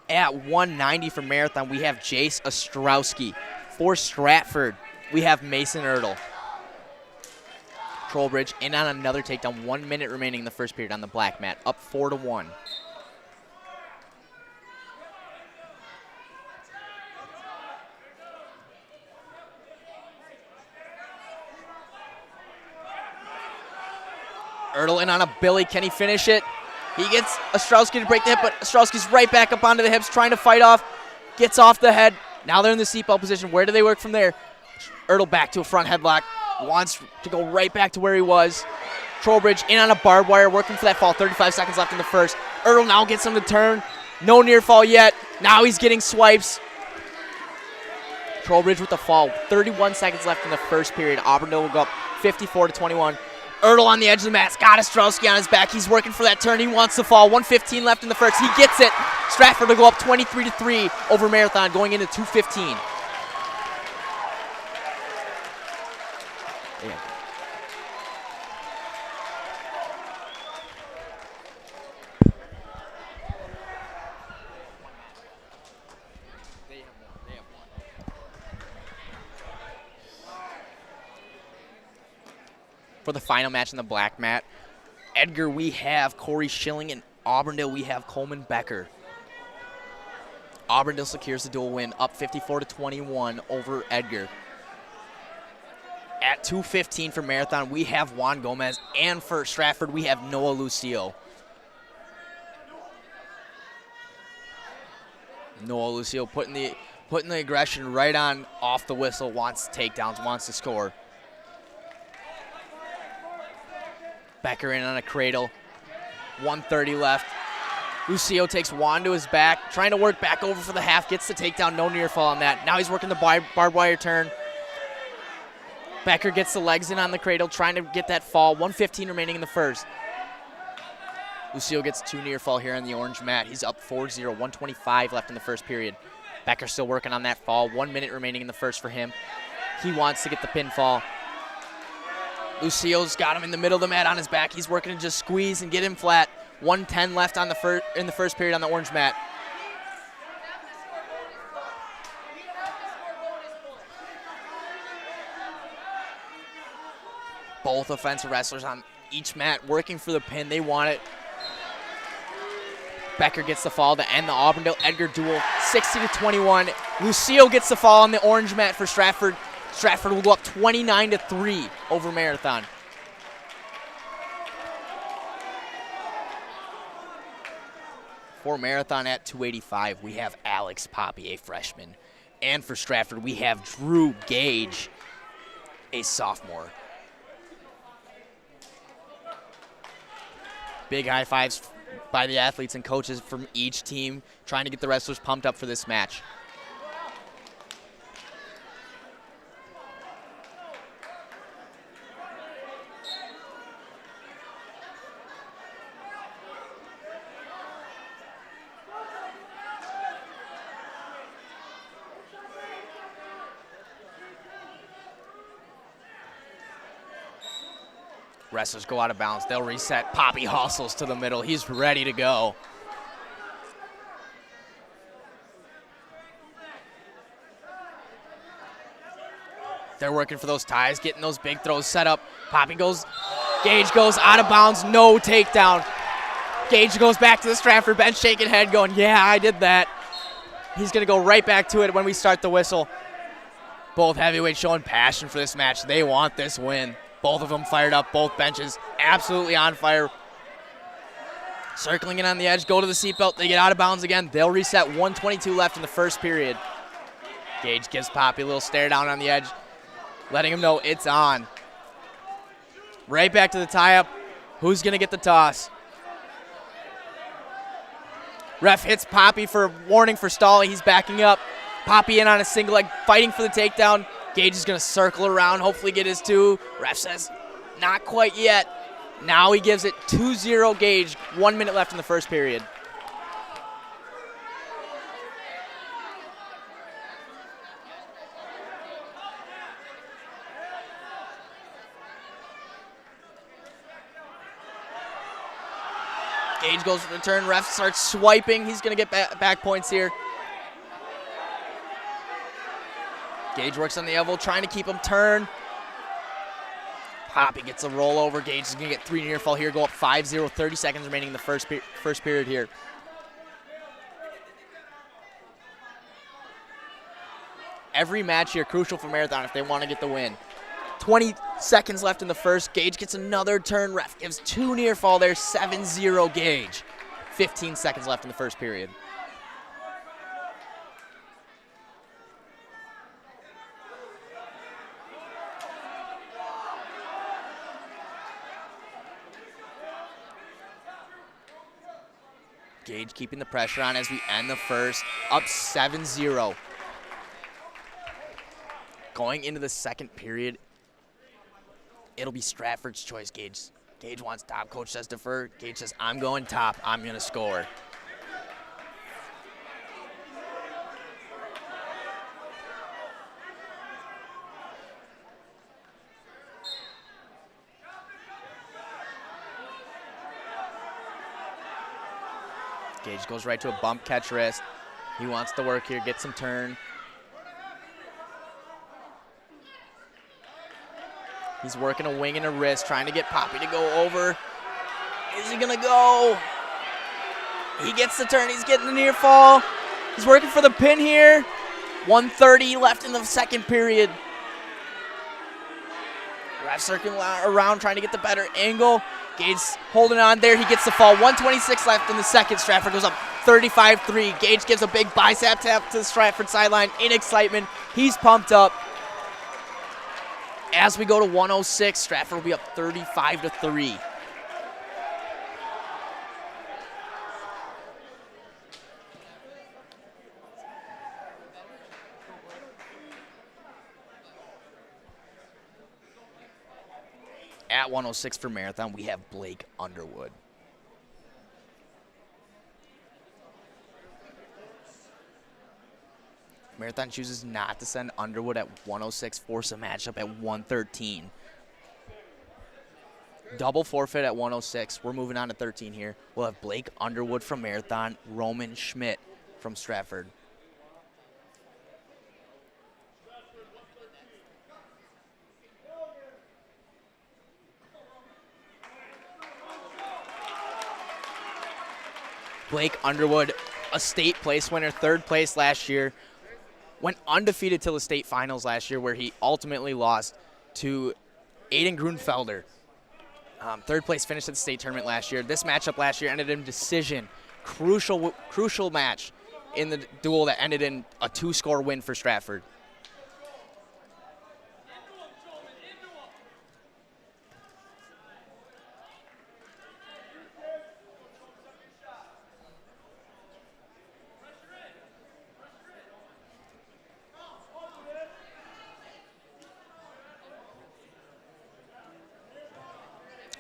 At 190 for Marathon, we have Jace Ostrowski. For Stratford, we have Mason Ertl. Trowbridge in on another takedown. 1 minute remaining in the first period on the black mat. Up 4-1. Ertl in on a Billy. Can he finish it? He gets Ostrowski to break the hip, but Ostrowski's right back up onto the hips, trying to fight off. Gets off the head. Now they're in the seatbelt position. Where do they work from there? Ertl back to a front headlock. Wants to go right back to where he was. Trowbridge in on a barbed wire, working for that fall. 35 seconds left in the first. Ertl now gets him to turn. No near fall yet. Now he's getting swipes. Trowbridge with the fall. 31 seconds left in the first period. Auburndale will go up 54-21. Ertl on the edge of the mat. Got Ostrowski on his back. He's working for that turn. He wants to fall. 1:15 left in the first. He gets it. Stratford will go up 23-3 over Marathon, going into 2:15. Yeah. For the final match in the black mat, Edgar, we have Corey Schilling, and Auburndale, we have Coleman Becker. Auburndale secures the dual win, up 54-21 over Edgar. At 2:15 for Marathon, we have Juan Gomez, and for Stratford, we have Noah Lucio. Noah Lucio putting the aggression right on off the whistle, wants takedowns, wants to score. Becker in on a cradle. 1:30 left. Lucio takes Juan to his back, trying to work back over for the half, gets the takedown, no near fall on that. Now he's working the barbed wire turn. Becker gets the legs in on the cradle, trying to get that fall. 1:15 remaining in the first. Lucio gets 2 near fall here on the orange mat. He's up 4-0, 1:25 left in the first period. Becker still working on that fall. 1 minute remaining in the first for him. He wants to get the pinfall. Lucio's got him in the middle of the mat on his back. He's working to just squeeze and get him flat. 1:10 left on in the first period on the orange mat. Both offensive wrestlers on each mat working for the pin. They want it. Becker gets the fall to end the Auburndale-Edgar duel, 60-21. Lucio gets the fall on the orange mat for Stratford. Stratford will go up 29-3 over Marathon. For Marathon at 285, we have Alex Poppy, a freshman. And for Stratford, we have Drew Gage, a sophomore. Big high fives by the athletes and coaches from each team, trying to get the wrestlers pumped up for this match. Wrestlers go out of bounds. They'll reset. Poppy hustles to the middle. He's ready to go. They're working for those ties, getting those big throws set up. Gage goes out of bounds. No takedown. Gage goes back to the Stratford bench, shaking head, going, yeah, I did that. He's going to go right back to it when we start the whistle. Both heavyweights showing passion for this match. They want this win. Both of them fired up, both benches absolutely on fire. Circling it on the edge, go to the seatbelt. They get out of bounds again. They'll reset. 1:22 left in the first period. Gage gives Poppy a little stare down on the edge, letting him know it's on. Right back to the tie-up. Who's going to get the toss? Ref hits Poppy for a warning for stalling. He's backing up. Poppy in on a single leg, fighting for the takedown. Gage is going to circle around, hopefully get his two. Ref says, not quite yet. Now he gives it 2-0 Gage. 1 minute left in the first period. Gage goes for the turn. Ref starts swiping. He's going to get back points here. Gage works on the elbow, trying to keep him turned. Poppy gets a rollover. Gage is going to get 3 near fall here, go up 5-0, 30 seconds remaining in the first period here. Every match here crucial for Marathon if they want to get the win. 20 seconds left in the first. Gage gets another turn. Ref gives 2 near fall there, 7-0 Gage. 15 seconds left in the first period. Gage keeping the pressure on as we end the first, up 7-0. Going into the second period, it'll be Stratford's choice. Gage wants top. Coach says defer. Gage says, I'm going top. I'm going to score. Gage goes right to a bump catch wrist. He wants to work here, get some turn. He's working a wing and a wrist, trying to get Poppy to go over. Is he gonna go? He gets the turn, he's getting the near fall. He's working for the pin here. 1:30 left in the second period. Ref circling around, trying to get the better angle. Gage holding on there. He gets the fall. 1:26 left in the second. Stratford goes up 35-3. Gage gives a big bicep tap to the Stratford sideline in excitement. He's pumped up. As we go to 106, Stratford will be up 35-3. At 106 for Marathon, we have Blake Underwood. Marathon chooses not to send Underwood at 106, force a matchup at 113. Double forfeit at 106. We're moving on to 13 here. We'll have Blake Underwood from Marathon, Roman Schmidt from Stratford. Blake Underwood, a state place winner, third place last year. Went undefeated till the state finals last year where he ultimately lost to Aiden Grunfelder. Third place finished at the state tournament last year. This matchup last year ended in decision. Crucial match in the duel that ended in a 2-score win for Stratford.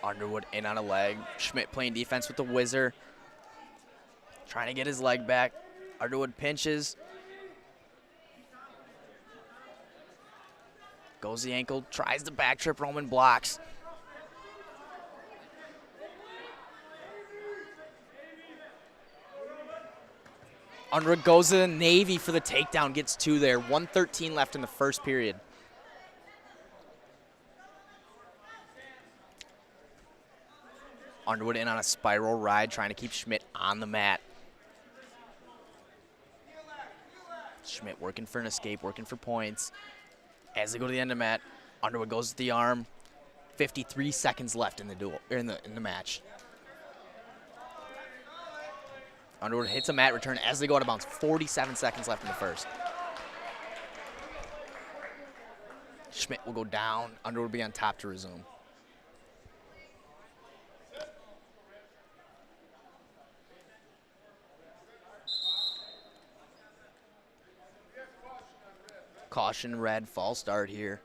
Underwood in on a leg. Schmidt playing defense with the whizzer. Trying to get his leg back. Underwood pinches. Goes the ankle. Tries the back trip. Roman blocks. Underwood goes to the Navy for the takedown. Gets 2 there. 1:13 left in the first period. Underwood in on a spiral ride, trying to keep Schmidt on the mat. Schmidt working for an escape, working for points. As they go to the end of the mat, Underwood goes to the arm. 53 seconds left in the duel, or in the match. Underwood hits a mat return as they go out of bounds. 47 seconds left in the first. Schmidt will go down. Underwood will be on top to resume. Caution red, false start here.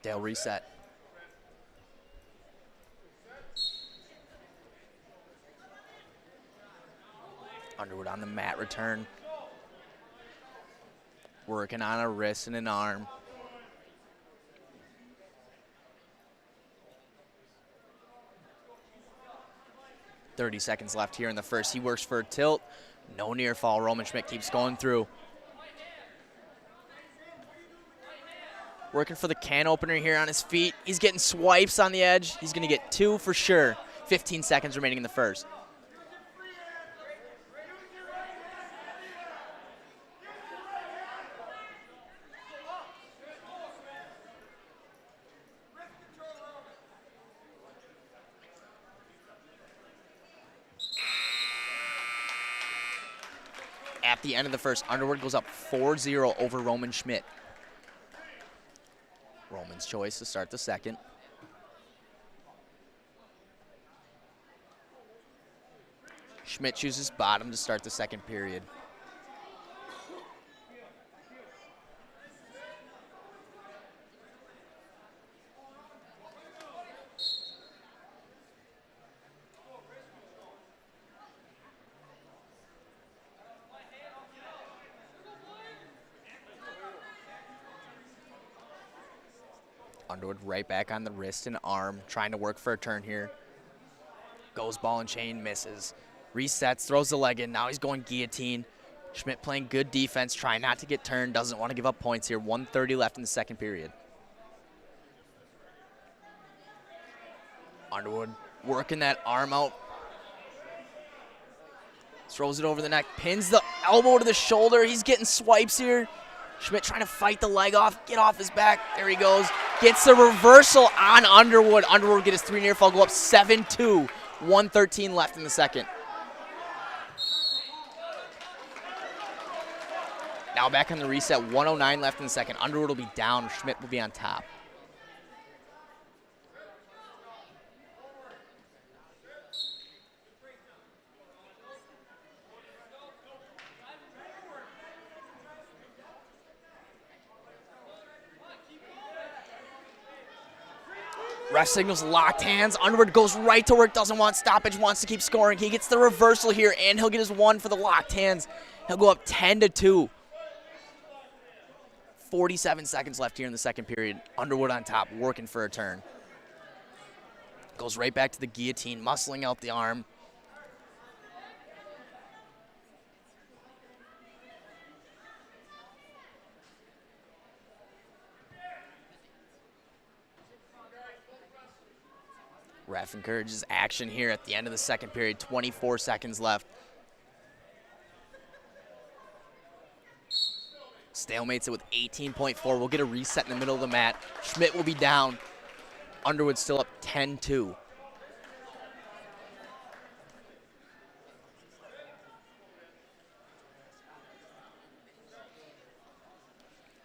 They'll reset. Underwood on the mat return. Working on a wrist and an arm. .30 seconds left here in the first. He works for a tilt. No near fall. Roman Schmidt keeps going through. Working for the can opener here on his feet. He's getting swipes on the edge. He's going to get 2 for sure. 15 seconds remaining in the first. At the end of the first, Underwood goes up 4-0 over Roman Schmidt. Roman's choice to start the second. Schmidt chooses bottom to start the second period. Underwood right back on the wrist and arm, trying to work for a turn here. Goes ball and chain, misses. Resets, throws the leg in. Now he's going guillotine. Schmidt playing good defense, trying not to get turned, doesn't want to give up points here. 1:30 left in the second period. Underwood working that arm out. Throws it over the neck, pins the elbow to the shoulder. He's getting swipes here. Schmidt trying to fight the leg off, get off his back. There he goes. Gets the reversal on Underwood. Underwood will get his 3 near fall, go up 7-2. 1:13 left in the second. Now back on the reset, 1:09 left in the second. Underwood will be down, Schmidt will be on top. Ref signals locked hands. Underwood goes right to work, doesn't want stoppage, wants to keep scoring. He gets the reversal here, and he'll get his 1 for the locked hands. He'll go up 10-2. 47 seconds left here in the second period. Underwood on top, working for a turn. Goes right back to the guillotine, muscling out the arm. Ref encourages action here at the end of the second period. 24 seconds left. Stalemates it with 18.4. We'll get a reset in the middle of the mat. Schmidt will be down. Underwood still up 10-2.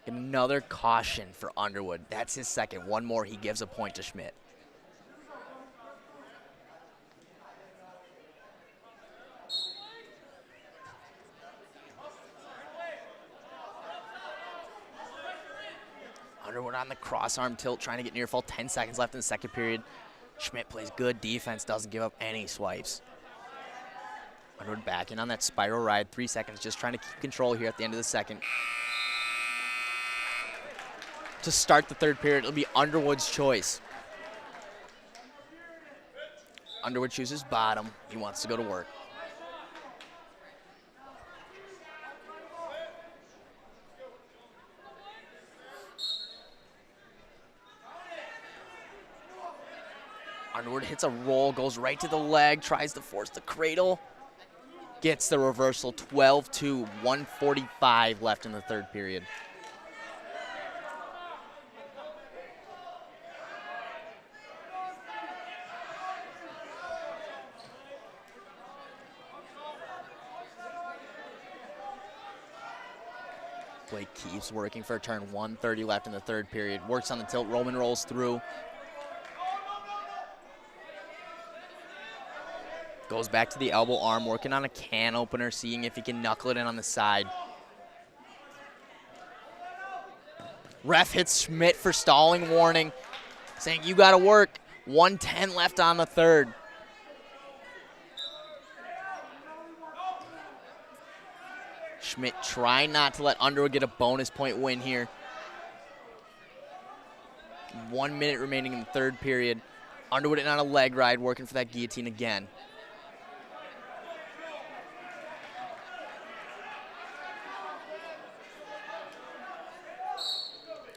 Another caution for Underwood. That's his second. One more, he gives a point to Schmidt. Underwood on the cross arm tilt, trying to get near fall. 10 seconds left in the second period. Schmidt plays good defense, doesn't give up any swipes. Underwood back in on that spiral ride. 3 seconds, just trying to keep control here at the end of the second. To start the third period, it'll be Underwood's choice. Underwood chooses bottom. He wants to go to work. Underwood hits a roll, goes right to the leg, tries to force the cradle. Gets the reversal, 12-2, 1:45 left in the third period. Blake keeps working for a turn. 1:30 left in the third period. Works on the tilt. Roman rolls through. Goes back to the elbow arm, working on a can opener, seeing if he can knuckle it in on the side. Ref hits Schmidt for stalling warning, saying you got to work. 1:10 left on the third. Schmidt trying not to let Underwood get a bonus point win here. 1 minute remaining in the third period. Underwood in on a leg ride, working for that guillotine again.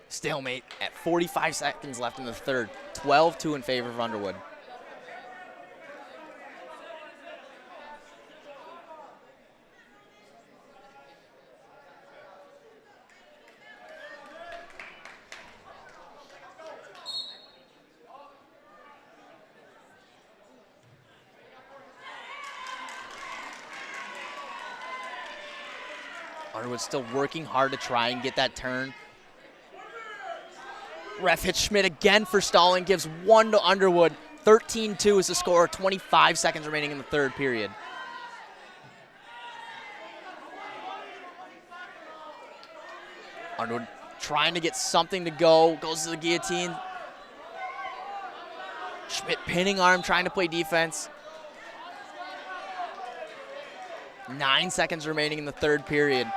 Stalemate at 45 seconds left in the third. 12-2 in favor of Underwood. Underwood still working hard to try and get that turn. Ref hits Schmidt again for stalling, gives one to Underwood. 13-2 is the score, 25 seconds remaining in the third period. Underwood trying to get something to go, goes to the guillotine. Schmidt pinning arm, trying to play defense. 9 seconds remaining in the third period.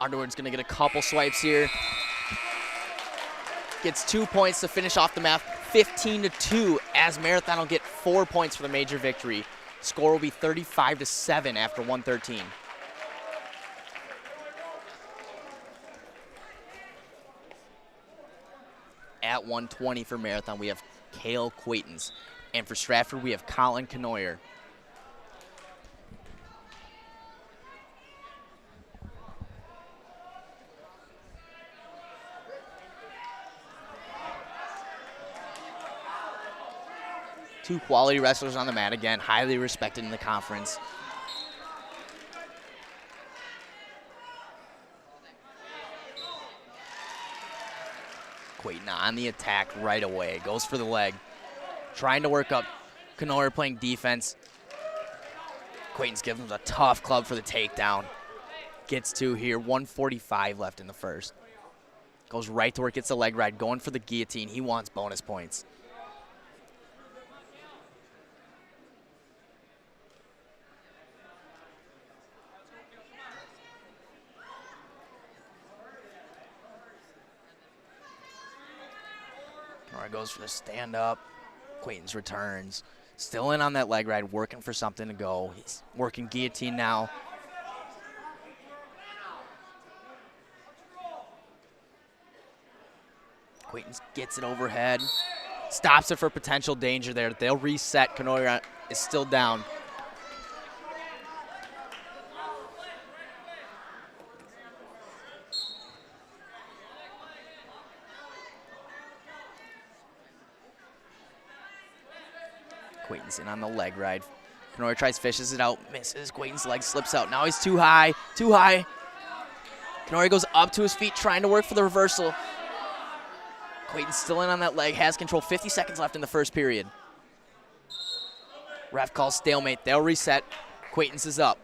Underwood's going to get a couple swipes here. Gets 2 points to finish off the math. 15-2 as Marathon will get 4 points for the major victory. Score will be 35-7 after 1:13. At 1:20 for Marathon, we have Cale Quaitons. And for Stratford, we have Colin Canoyer. Two quality wrestlers on the mat again, highly respected in the conference. Quayton on the attack right away, goes for the leg. Trying to work up. Canoyer playing defense. Quayton's giving him a tough club for the takedown. Gets two here, 1:45 left in the first. Goes right to work, gets the leg ride, going for the guillotine. He wants bonus points. Goes for the stand-up. Quaitons returns. Still in on that leg ride, working for something to go. He's working guillotine now. Quaitons gets it overhead. Stops it for potential danger there. They'll reset. Canoyer is still down. Quaitons in on the leg ride. Canoyer tries, fishes it out, misses. Quaitons' leg slips out. Now he's too high, too high. Canoyer goes up to his feet, trying to work for the reversal. Quaitons still in on that leg, has control. 50 seconds left in the first period. Ref calls stalemate. They'll reset. Quaitons is up.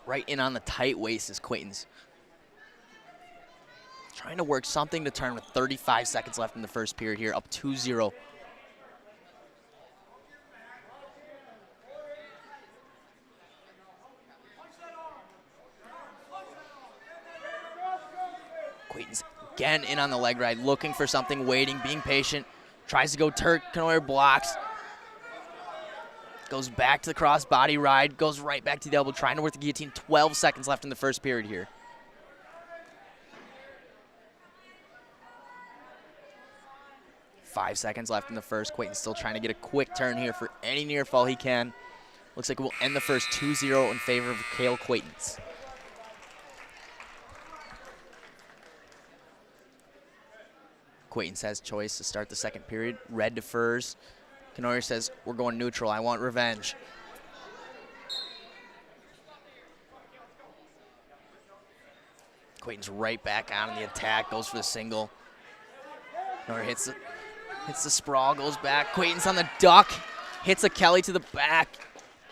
Right in on the tight waist is Quaitons. Trying to work something to turn with 35 seconds left in the first period here, up 2-0. Quaitons again in on the leg ride, looking for something, waiting, being patient. Tries to go Turk, Canoyer blocks. Goes back to the cross body ride, goes right back to the elbow, trying to work the guillotine. 12 seconds left in the first period here. 5 seconds left in the first. Quaitons still trying to get a quick turn here for any near fall he can. Looks like we'll end the first 2-0 in favor of Cale Quaitons. Quaintance has choice to start the second period. Red defers. Kenoyer says, we're going neutral. I want revenge. Quaintance right back on the attack, goes for the single. Kenoyer hits the sprawl, goes back. Quaintance on the duck, hits a Kelly to the back.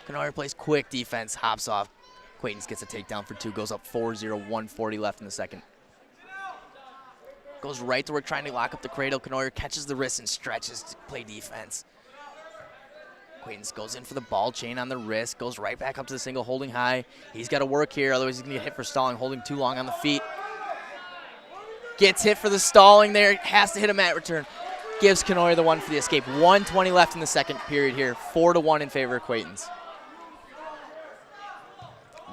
Kenoyer plays quick defense, hops off. Quaintance gets a takedown for 2, goes up 4-0, 140 left in the second. Goes right to work trying to lock up the cradle. Kenoyer catches the wrist and stretches to play defense. Quaintance goes in for the ball chain on the wrist, goes right back up to the single, holding high. He's got to work here, otherwise he's going to get hit for stalling, holding too long on the feet. Gets hit for the stalling there, has to hit a mat return. Gives Kenoyer the one for the escape. 1:20 left in the second period here, 4-1 in favor of Quaintance.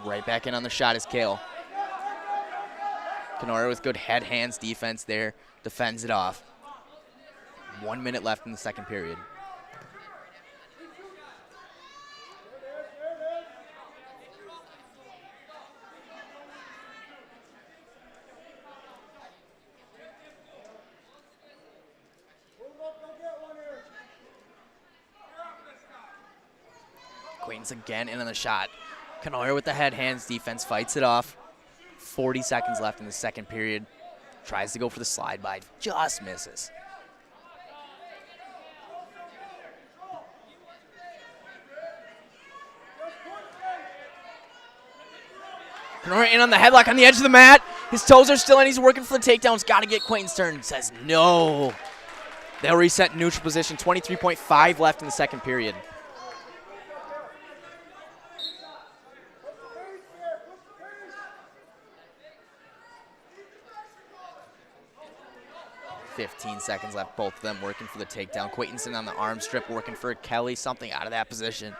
Right back in on the shot is Kale. Kenoyer with good head hands defense there, defends it off. 1 minute left in the second period. Quaintance again in on the shot. Kenoyer with the head hands defense, fights it off. 40 seconds left in the second period. Tries to go for the slide by, just misses. Kenoyer in on the headlock on the edge of the mat. His toes are still in, he's working for the takedowns. Got to get Quaintance' turn, says no. They'll reset neutral position, 23.5 left in the second period. .15 seconds left, both of them working for the takedown. Quaintance on the arm strip, working for Kelly, something out of that position.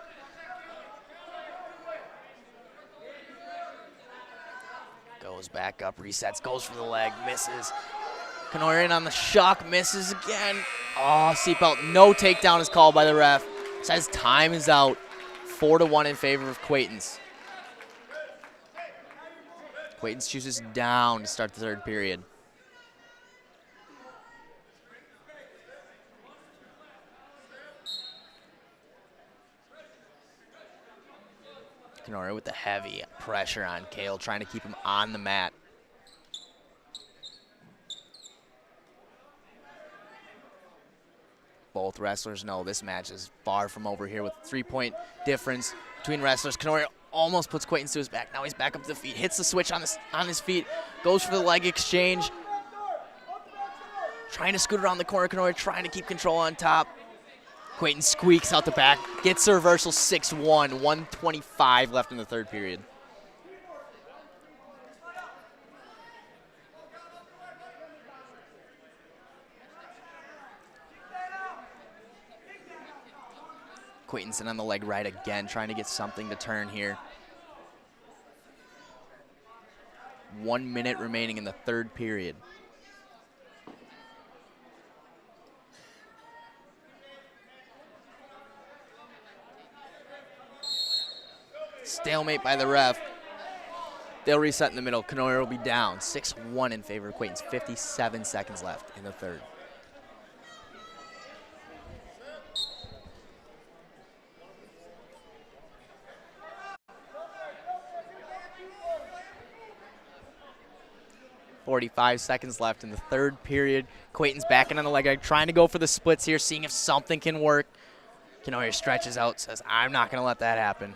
Goes back up, resets, goes for the leg, misses. Kenoyer in on the shock, misses again. Oh, seatbelt, no takedown is called by the ref. Says time is out. 4-1 in favor of Quaintance. Quaintance chooses down to start the third period. Kenoyer with the heavy pressure on Kale, trying to keep him on the mat. Both wrestlers know this match is far from over here with 3-point difference between wrestlers. Kenoyer almost puts Quaintance to his back. Now he's back up to the feet, hits the switch on his feet, goes for the leg exchange. Trying to scoot around the corner, Kenoyer trying to keep control on top. Quaintance squeaks out the back, gets the reversal 6-1, 1:25 left in the third period. Quaintance on the leg right again, trying to get something to turn here. 1 minute remaining in the third period. Stalemate by the ref. They'll reset in the middle. Kenoyer will be down 6-1 in favor of Quaintance. 57 seconds left in the third. .45 seconds left in the third period. Quaintance backing on the leg, trying to go for the splits here, seeing if something can work. Kenoyer stretches out, says, I'm not going to let that happen.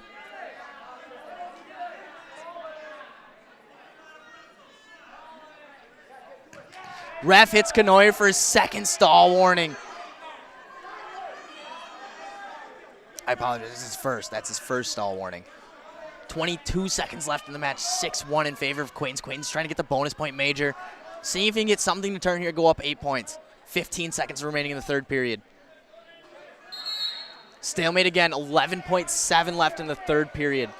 Ref hits Kenoyer for his second stall warning. I apologize, this is his first. That's his first stall warning. 22 seconds left in the match, 6-1 in favor of Quaintance. Quaintance trying to get the bonus point major. See if he can get something to turn here, go up 8 points. 15 seconds remaining in the third period. Stalemate again, 11.7 left in the third period.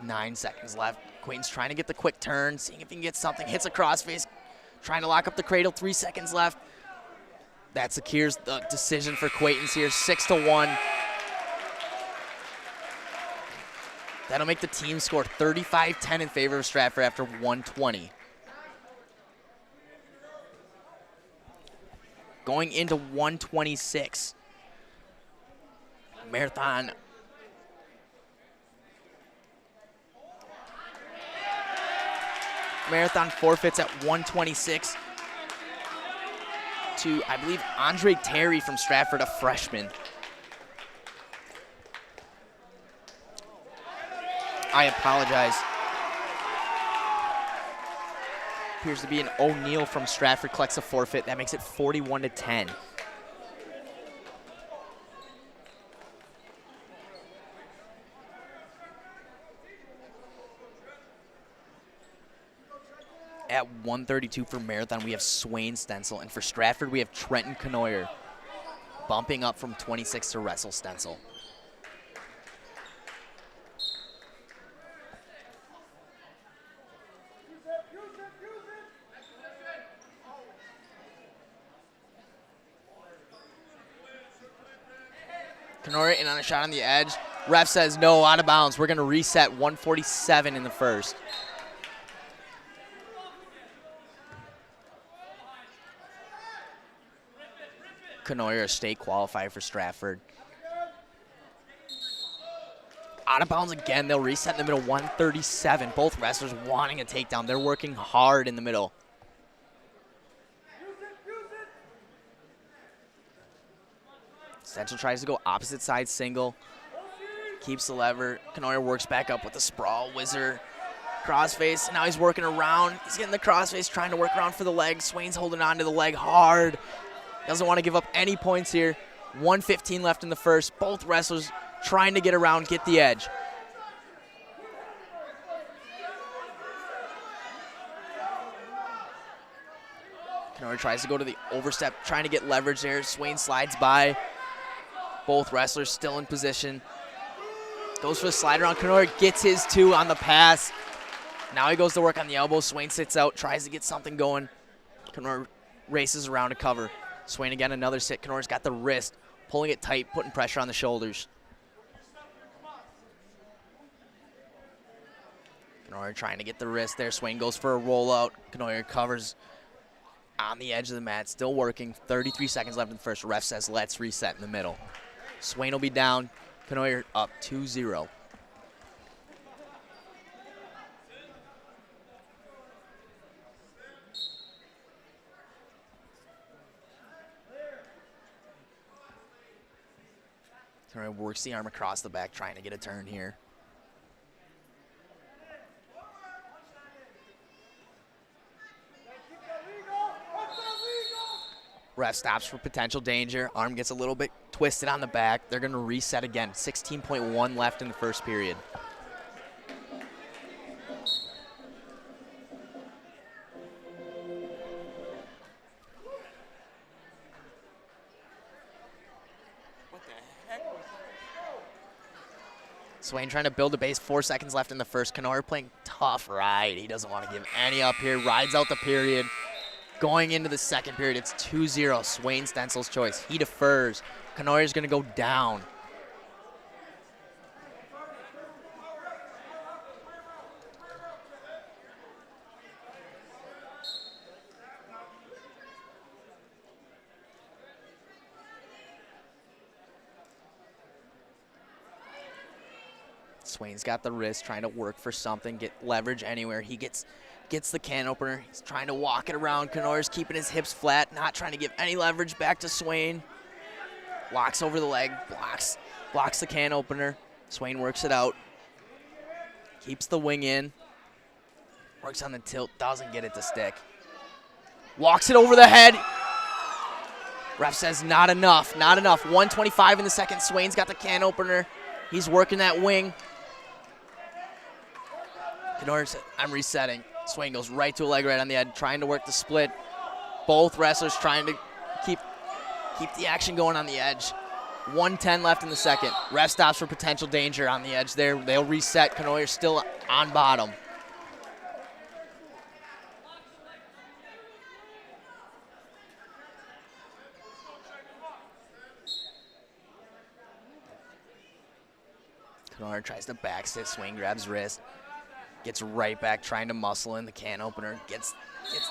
Nine seconds left. Quaintance trying to get the quick turn, seeing if he can get something. Hits a crossface, trying to lock up the cradle. 3 seconds left. That secures the decision for Quaintance here, 6-1. That'll make the team score 35-10 in favor of Stratford after 120. Going into 126. Marathon. Marathon forfeits at 126 to, I believe, Andre Terry from Stratford, a freshman. I apologize. Appears to be an O'Neal from Stratford, collects a forfeit. That makes it 41-10. At 132 for Marathon, we have Swain Stencil. And for Stratford, we have Trenton Canoyer bumping up from 26 to Wrestle Stencil. Canoyer in on a shot on the edge. Ref says no, out of bounds. We're going to reset 147 in the first. Canoyer, a state qualifier for Stratford. Out of bounds again. They'll reset in the middle, 137. Both wrestlers wanting a takedown. They're working hard in the middle. Stencil tries to go opposite side single. Keeps the lever. Canoyer works back up with the sprawl. Whizzer. Crossface. Now he's working around. He's getting the crossface, trying to work around for the leg. Swain's holding on to the leg hard. Doesn't want to give up any points here. 1:15 left in the first. Both wrestlers trying to get around, get the edge. Canoyer tries to go to the overstep, trying to get leverage there. Swain slides by. Both wrestlers still in position. Goes for the slide around. Canoyer gets his two on the pass. Now he goes to work on the elbow. Swain sits out, tries to get something going. Canoyer races around to cover. Swain again, another sit. Canoyer's got the wrist, pulling it tight, putting pressure on the shoulders. Canoyer trying to get the wrist there. Swain goes for a rollout. Canoyer covers on the edge of the mat, still working. 33 seconds left in the first. Ref says let's reset in the middle. Swain will be down. Canoyer up 2-0. Canoyer works the arm across the back, trying to get a turn here. Ref stops for potential danger. Arm gets a little bit twisted on the back. They're going to reset again. 16.1 left in the first period. Swain trying to build a base. 4 seconds left in the first. Canoyer playing tough ride. He doesn't want to give any up here. Rides out the period. Going into the second period, it's 2-0. Swain Stencil's choice. He defers. Canoyer's going to go down. Swain's got the wrist, trying to work for something, get leverage anywhere. He gets the can opener. He's trying to walk it around. Canoyer's keeping his hips flat, not trying to give any leverage back to Swain. Locks over the leg, blocks the can opener. Swain works it out. Keeps the wing in. Works on the tilt, doesn't get it to stick. Walks it over the head. Ref says not enough, not enough. 1:25 in the second. Swain's got the can opener. He's working that wing. Canoyer said, I'm resetting. Swain goes right to a leg right on the head, trying to work the split. Both wrestlers trying to keep the action going on the edge. 1:10 left in the second. Ref stops for potential danger on the edge there. They'll reset. Canoyer still on bottom. Kennard tries to back sit, Swain grabs wrist, gets right back trying to muscle in the can opener, gets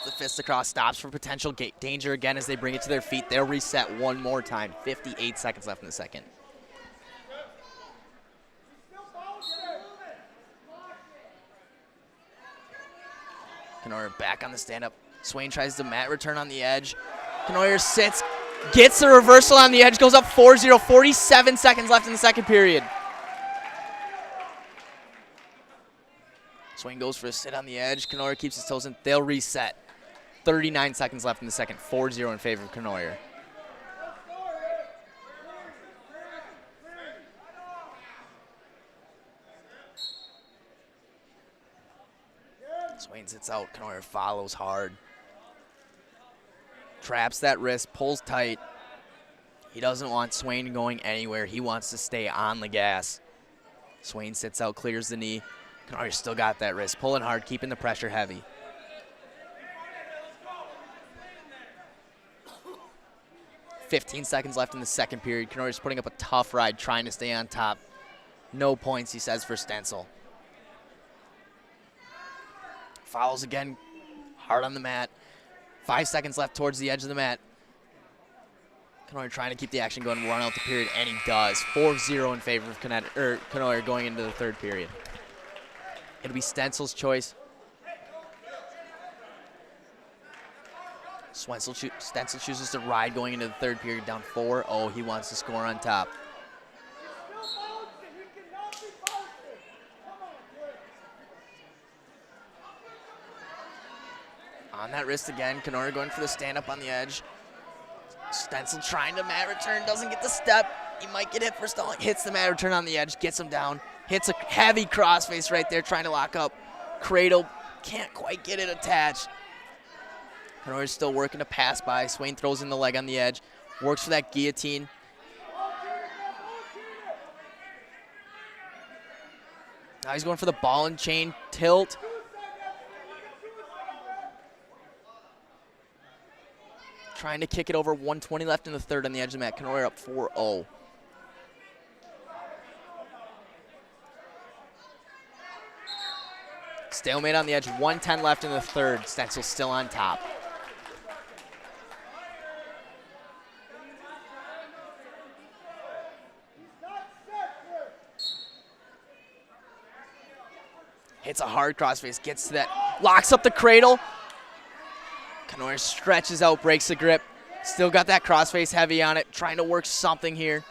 the fist across, stops for potential danger again as they bring it to their feet. They'll reset one more time, 58 seconds left in the second. Kennard back on the stand-up. Swain tries the mat return on the edge. Kennard sits, gets the reversal on the edge, goes up 4-0, 47 seconds left in the second period. Swain goes for a sit on the edge. Kennard keeps his toes in. They'll reset. 39 seconds left in the second, 4-0 in favor of Kennard. Swain sits out. Kennard follows hard. Traps that wrist, pulls tight. He doesn't want Swain going anywhere. He wants to stay on the gas. Swain sits out, clears the knee. Kennard still got that wrist, pulling hard, keeping the pressure heavy. .15 seconds left in the second period. Kennard's putting up a tough ride, trying to stay on top. No points, he says, for Stenzel. Fouls again, hard on the mat. 5 seconds left towards the edge of the mat. Kennard trying to keep the action going, run out the period, and he does. 4-0 in favor of Kennard going into the third period. It'll be Stenzel's choice. Stenzel chooses to ride going into the third period, down 4-0. He wants to score on top. On that wrist again, Kennard going for the stand-up on the edge. Stenzel trying to mat return, doesn't get the step. He might get hit for stalling, hits the mat return on the edge, gets him down. Hits a heavy crossface right there, trying to lock up. Cradle, can't quite get it attached. Kennard's still working to pass by. Swain throws in the leg on the edge, works for that guillotine. Now he's going for the ball and chain tilt. Trying to kick it over, 1:20 left in the third on the edge of the mat. Kennard up 4-0. Stalemate on the edge, 1:10 left in the third. Stenzel still on top. Hits a hard crossface, gets to that, locks up the cradle. Kennard stretches out, breaks the grip. Still got that crossface heavy on it, trying to work something here.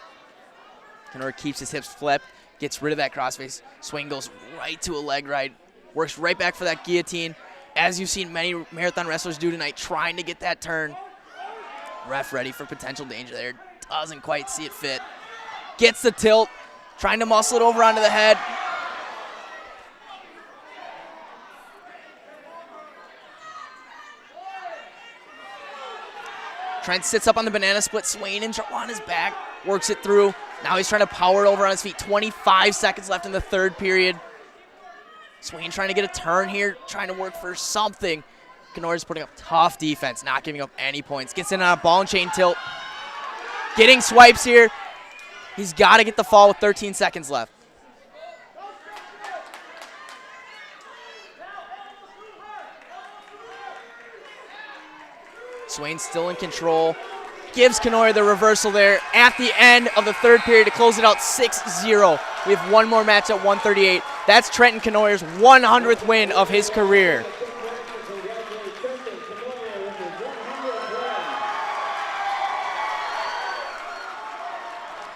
Kennard keeps his hips flipped, gets rid of that crossface. Swain goes right to a leg ride, works right back for that guillotine. As you've seen many marathon wrestlers do tonight, trying to get that turn. Ref ready for potential danger there, doesn't quite see it fit. Gets the tilt, trying to muscle it over onto the head. Trent sits up on the banana split. Swain on his back, works it through. Now he's trying to power it over on his feet. 25 seconds left in the third period. Swain trying to get a turn here, trying to work for something. Kennard's putting up tough defense, not giving up any points. Gets in on a ball and chain tilt. Getting swipes here. He's got to get the fall with 13 seconds left. Swain still in control. Gives Kennard the reversal there at the end of the third period to close it out 6-0. We have one more match at 1:38. That's Trenton Kennard's 100th win of his career.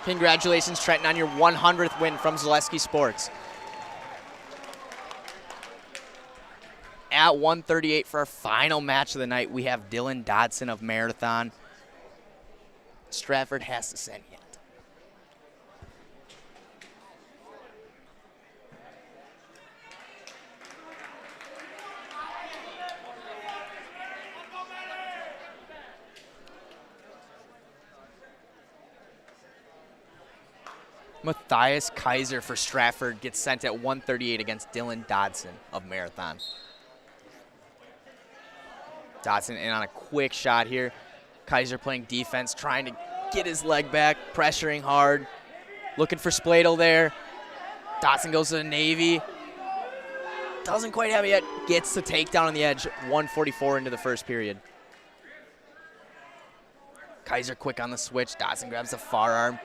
Congratulations, Trenton, on your 100th win from Zaleski Sports. At 1:38 for our final match of the night, we have Dylan Dodson of Marathon. Stratford has to send yet. Matthias Kaiser for Stratford gets sent at 1:38 against Dylan Dodson of Marathon. Dodson in on a quick shot here. Kaiser playing defense, trying to get his leg back, pressuring hard. Looking for Spladle there. Dotson goes to the Navy. Doesn't quite have it yet. Gets the takedown on the edge. 1:44 into the first period. Kaiser quick on the switch. Dotson grabs the far arm.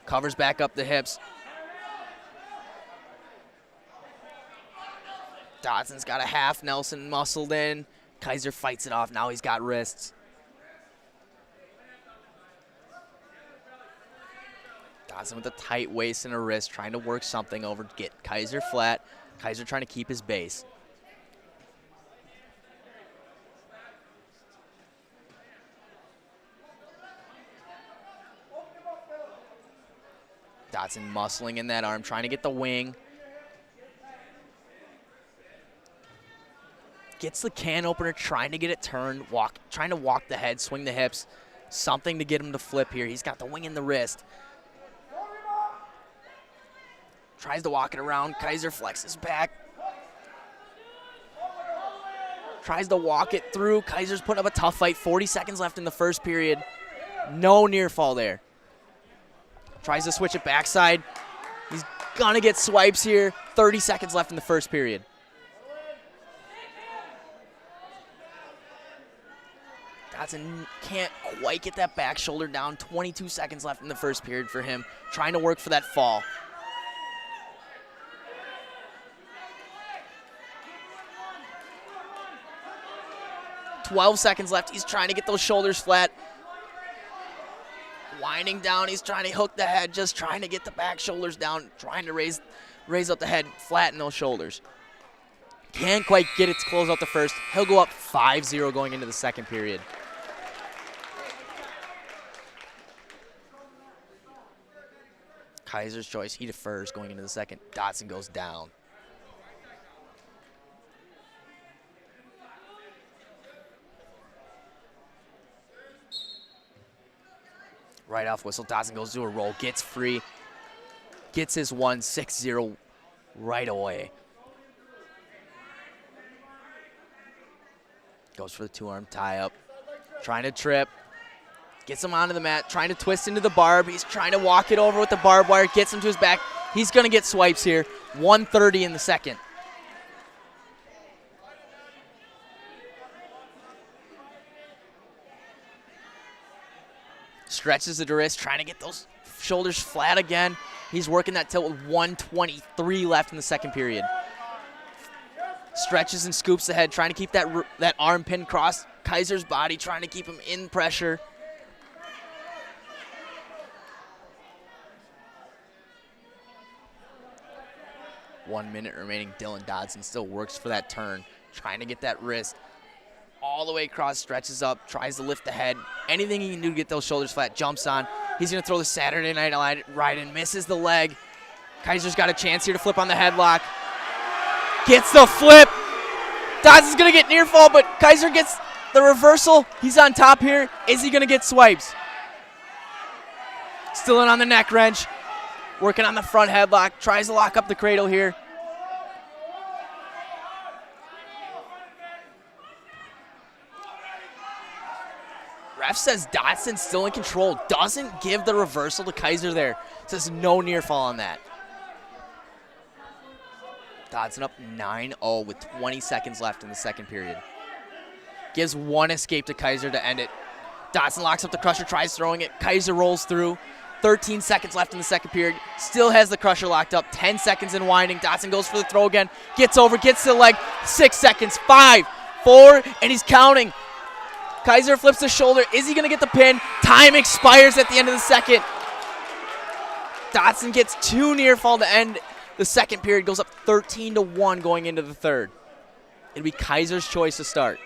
Covers back up the hips. Dotson's got a half Nelson muscled in. Kaiser fights it off. Now he's got wrists. Dotson with a tight waist and a wrist, trying to work something over to get Kaiser flat. Kaiser trying to keep his base. Dotson muscling in that arm, trying to get the wing. Gets the can opener, trying to get it turned, trying to walk the head, swing the hips. Something to get him to flip here. He's got the wing in the wrist. Tries to walk it around. Kaiser flexes back. Tries to walk it through. Kaiser's putting up a tough fight. 40 seconds left in the first period. No near fall there. Tries to switch it backside. He's gonna get swipes here. 30 seconds left in the first period. Dotson can't quite get that back shoulder down. 22 seconds left in the first period for him. Trying to work for that fall. $12 left. He's trying to get those shoulders flat. Winding down. He's trying to hook the head, just trying to get the back shoulders down, trying to raise up the head, flatten those shoulders. Can't quite get it to close out the first. He'll go up 5-0 going into the second period. Kaiser's choice. He defers going into the second. Dotson goes down. Right off whistle, Dotson goes to a roll, gets free, gets his 6-0 right away. Goes for the two-arm tie-up, trying to trip, gets him onto the mat, trying to twist into the barb. He's trying to walk it over with the barbed wire, gets him to his back. He's going to get swipes here. 1:30 in the second. Stretches the wrist, trying to get those shoulders flat again. He's working that tilt with 1:23 left in the second period. Stretches and scoops the head, trying to keep that arm pin across Kaiser's body, trying to keep him in pressure. One minute remaining. Dylan Dodson still works for that turn, trying to get that wrist all the way across, stretches up, tries to lift the head. Anything he can do to get those shoulders flat, jumps on. He's going to throw the Saturday Night Ride and misses the leg. Kaiser's got a chance here to flip on the headlock. Gets the flip. Dodson's going to get near fall, but Kaiser gets the reversal. He's on top here. Is he going to get swipes? Still in on the neck wrench. Working on the front headlock. Tries to lock up the cradle here. Ref says Dotson's still in control. Doesn't give the reversal to Kaiser there. Says no near fall on that. Dodson up 9-0 with 20 seconds left in the second period. Gives one escape to Kaiser to end it. Dodson locks up the crusher, tries throwing it. Kaiser rolls through. 13 seconds left in the second period. Still has the crusher locked up. 10 seconds in winding. Dodson goes for the throw again. Gets over, gets to the leg. 6 seconds. 5, 4, and he's counting. Kaiser flips the shoulder. Is he going to get the pin? Time expires at the end of the second. Dodson gets 2 near fall to end the second period. Goes up 13-1 going into the third. It'll be Kaiser's choice to start.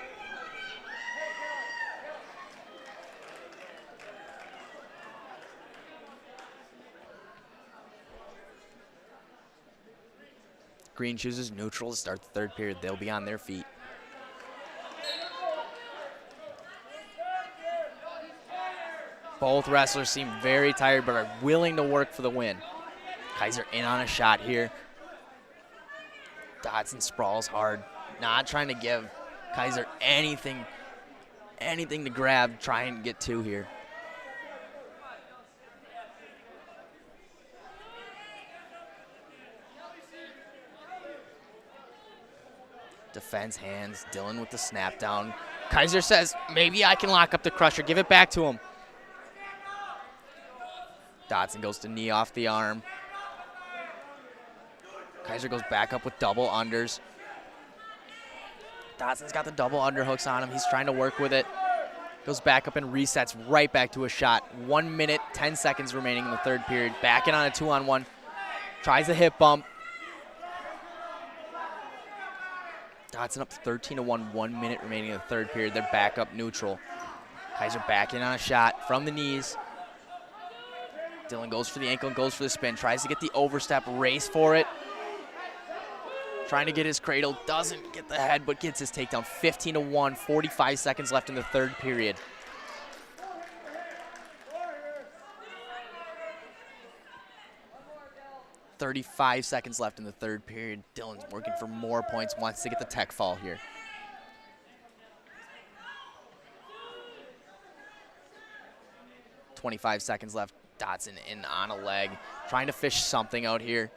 Green chooses neutral to start the third period. They'll be on their feet. Both wrestlers seem very tired but are willing to work for the win. Kaiser in on a shot here. Dodson sprawls hard, not trying to give Kaiser anything to grab, try and get 2 here. Defends hands. Dillon with the snap down. Kaiser says, maybe I can lock up the crusher. Give it back to him. Dodson goes to knee off the arm. Kaiser goes back up with double unders. Dodson's got the double underhooks on him. He's trying to work with it. Goes back up and resets right back to a shot. 1 minute, 10 seconds remaining in the third period. Back in on a 2-on-1. Tries a hip bump. Dodson up 13-1, 1 minute remaining in the third period. They're back up neutral. Kaiser back in on a shot from the knees. Dillon goes for the ankle and goes for the spin. Tries to get the overstep, race for it. Trying to get his cradle, doesn't get the head, but gets his takedown. 15-1, 45 seconds left in the third period. .35 seconds left in the third period. Dillon's working for more points, wants to get the tech fall here. .25 seconds left. Dodson in on a leg, trying to fish something out here.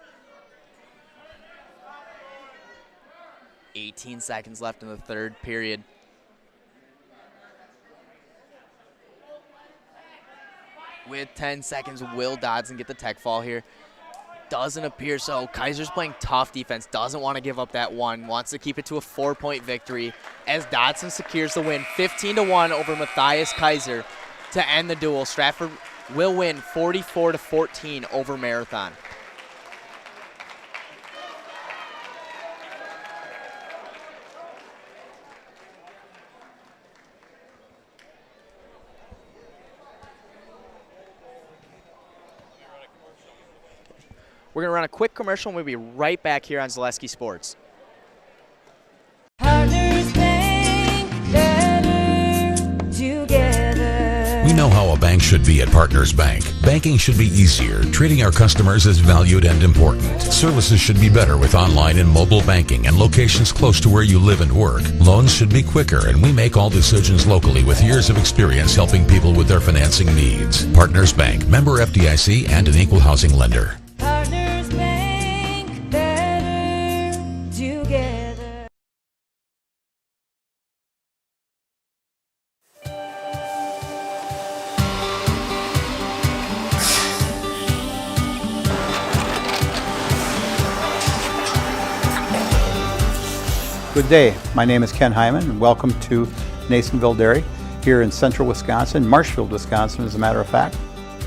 18 seconds left in the third period. With 10 seconds, will Dodson get the tech fall here? Doesn't appear so. Kaiser's playing tough defense, doesn't want to give up that one, wants to keep it to a 4-point victory as Dodson secures the win, 15-1 over Matthias Kaiser to end the duel. Stratford will win 44-14 over Marathon. We're going to run a quick commercial and we'll be right back here on Zaleski Sports. Partners Bank, better together. We know how a bank should be at Partners Bank. Banking should be easier, treating our customers as valued and important. Services should be better with online and mobile banking and locations close to where you live and work. Loans should be quicker, and we make all decisions locally with years of experience helping people with their financing needs. Partners Bank, member FDIC, and an equal housing lender. Partners Bank, better together. Good day. My name is Ken Hyman, and welcome to Nasonville Dairy here in central Wisconsin, Marshfield, Wisconsin, as a matter of fact.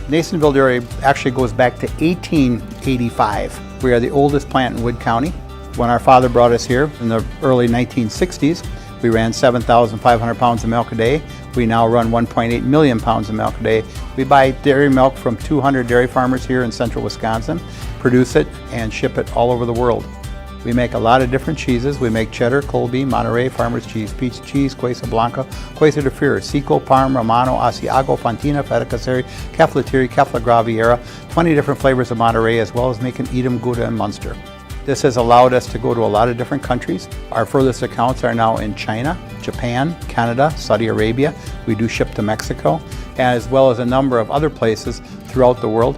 Nasonville Dairy actually goes back to 1885. We are the oldest plant in Wood County. When our father brought us here in the early 1960s, we ran 7,500 pounds of milk a day. We now run 1.8 million pounds of milk a day. We buy dairy milk from 200 dairy farmers here in central Wisconsin, produce it, and ship it all over the world. We make a lot of different cheeses. We make cheddar, Colby, Monterey, Farmer's Cheese, Peach Cheese, Quesa Blanca, Quesa de Freer, Seco, Parm, Romano, Asiago, Fontina, Feta Caseri, Caflatiri, Cafla Graviera, 20 different flavors of Monterey, as well as making Edam, Gouda, and Munster. This has allowed us to go to a lot of different countries. Our furthest accounts are now in China, Japan, Canada, Saudi Arabia. We do ship to Mexico, as well as a number of other places throughout the world.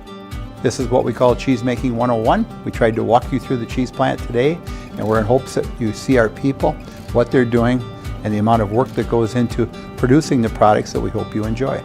This is what we call Cheese Making 101. We tried to walk you through the cheese plant today, and we're in hopes that you see our people, what they're doing, and the amount of work that goes into producing the products that we hope you enjoy.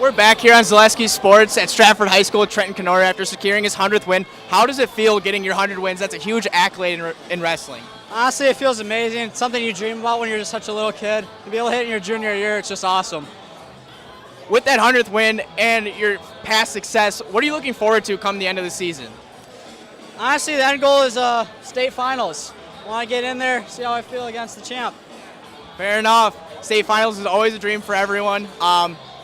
We're back here on Zaleski Sports at Stratford High School with Trenton Kenora after securing his 100th win. How does it feel getting your 100 wins? That's a huge accolade in wrestling. Honestly, it feels amazing. It's something you dream about when you're just such a little kid. To be able to hit in your junior year, it's just awesome. With that 100th win and your past success, what are you looking forward to come the end of the season? Honestly, the end goal is state finals. I want to get in there, see how I feel against the champ. Fair enough. State finals is always a dream for everyone.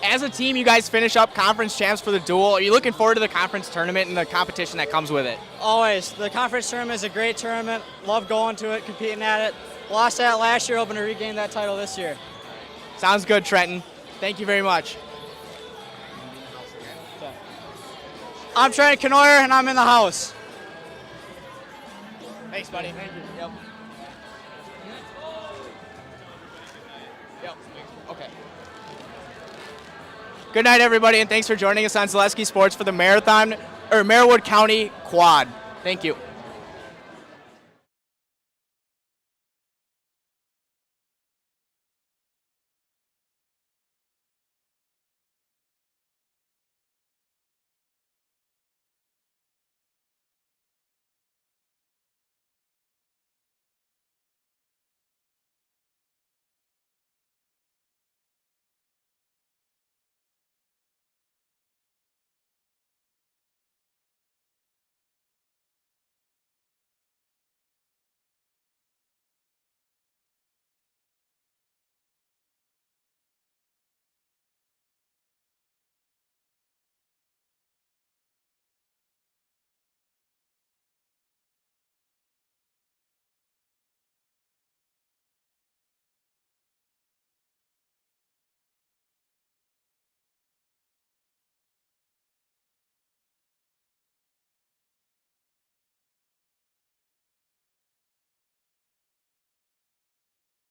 As a team, you guys finish up conference champs for the duel. Are you looking forward to the conference tournament and the competition that comes with it? Always. The conference tournament is a great tournament. Love going to it, competing at it. Lost that last year, hoping to regain that title this year. Sounds good, Trenton. Thank you very much. I'm Trent Canoyer, and I'm in the house. Thanks, buddy. Thank you. Yep. Yep. Okay. Good night, everybody, and thanks for joining us on Zaleski Sports for the Marawood County Quad. Thank you.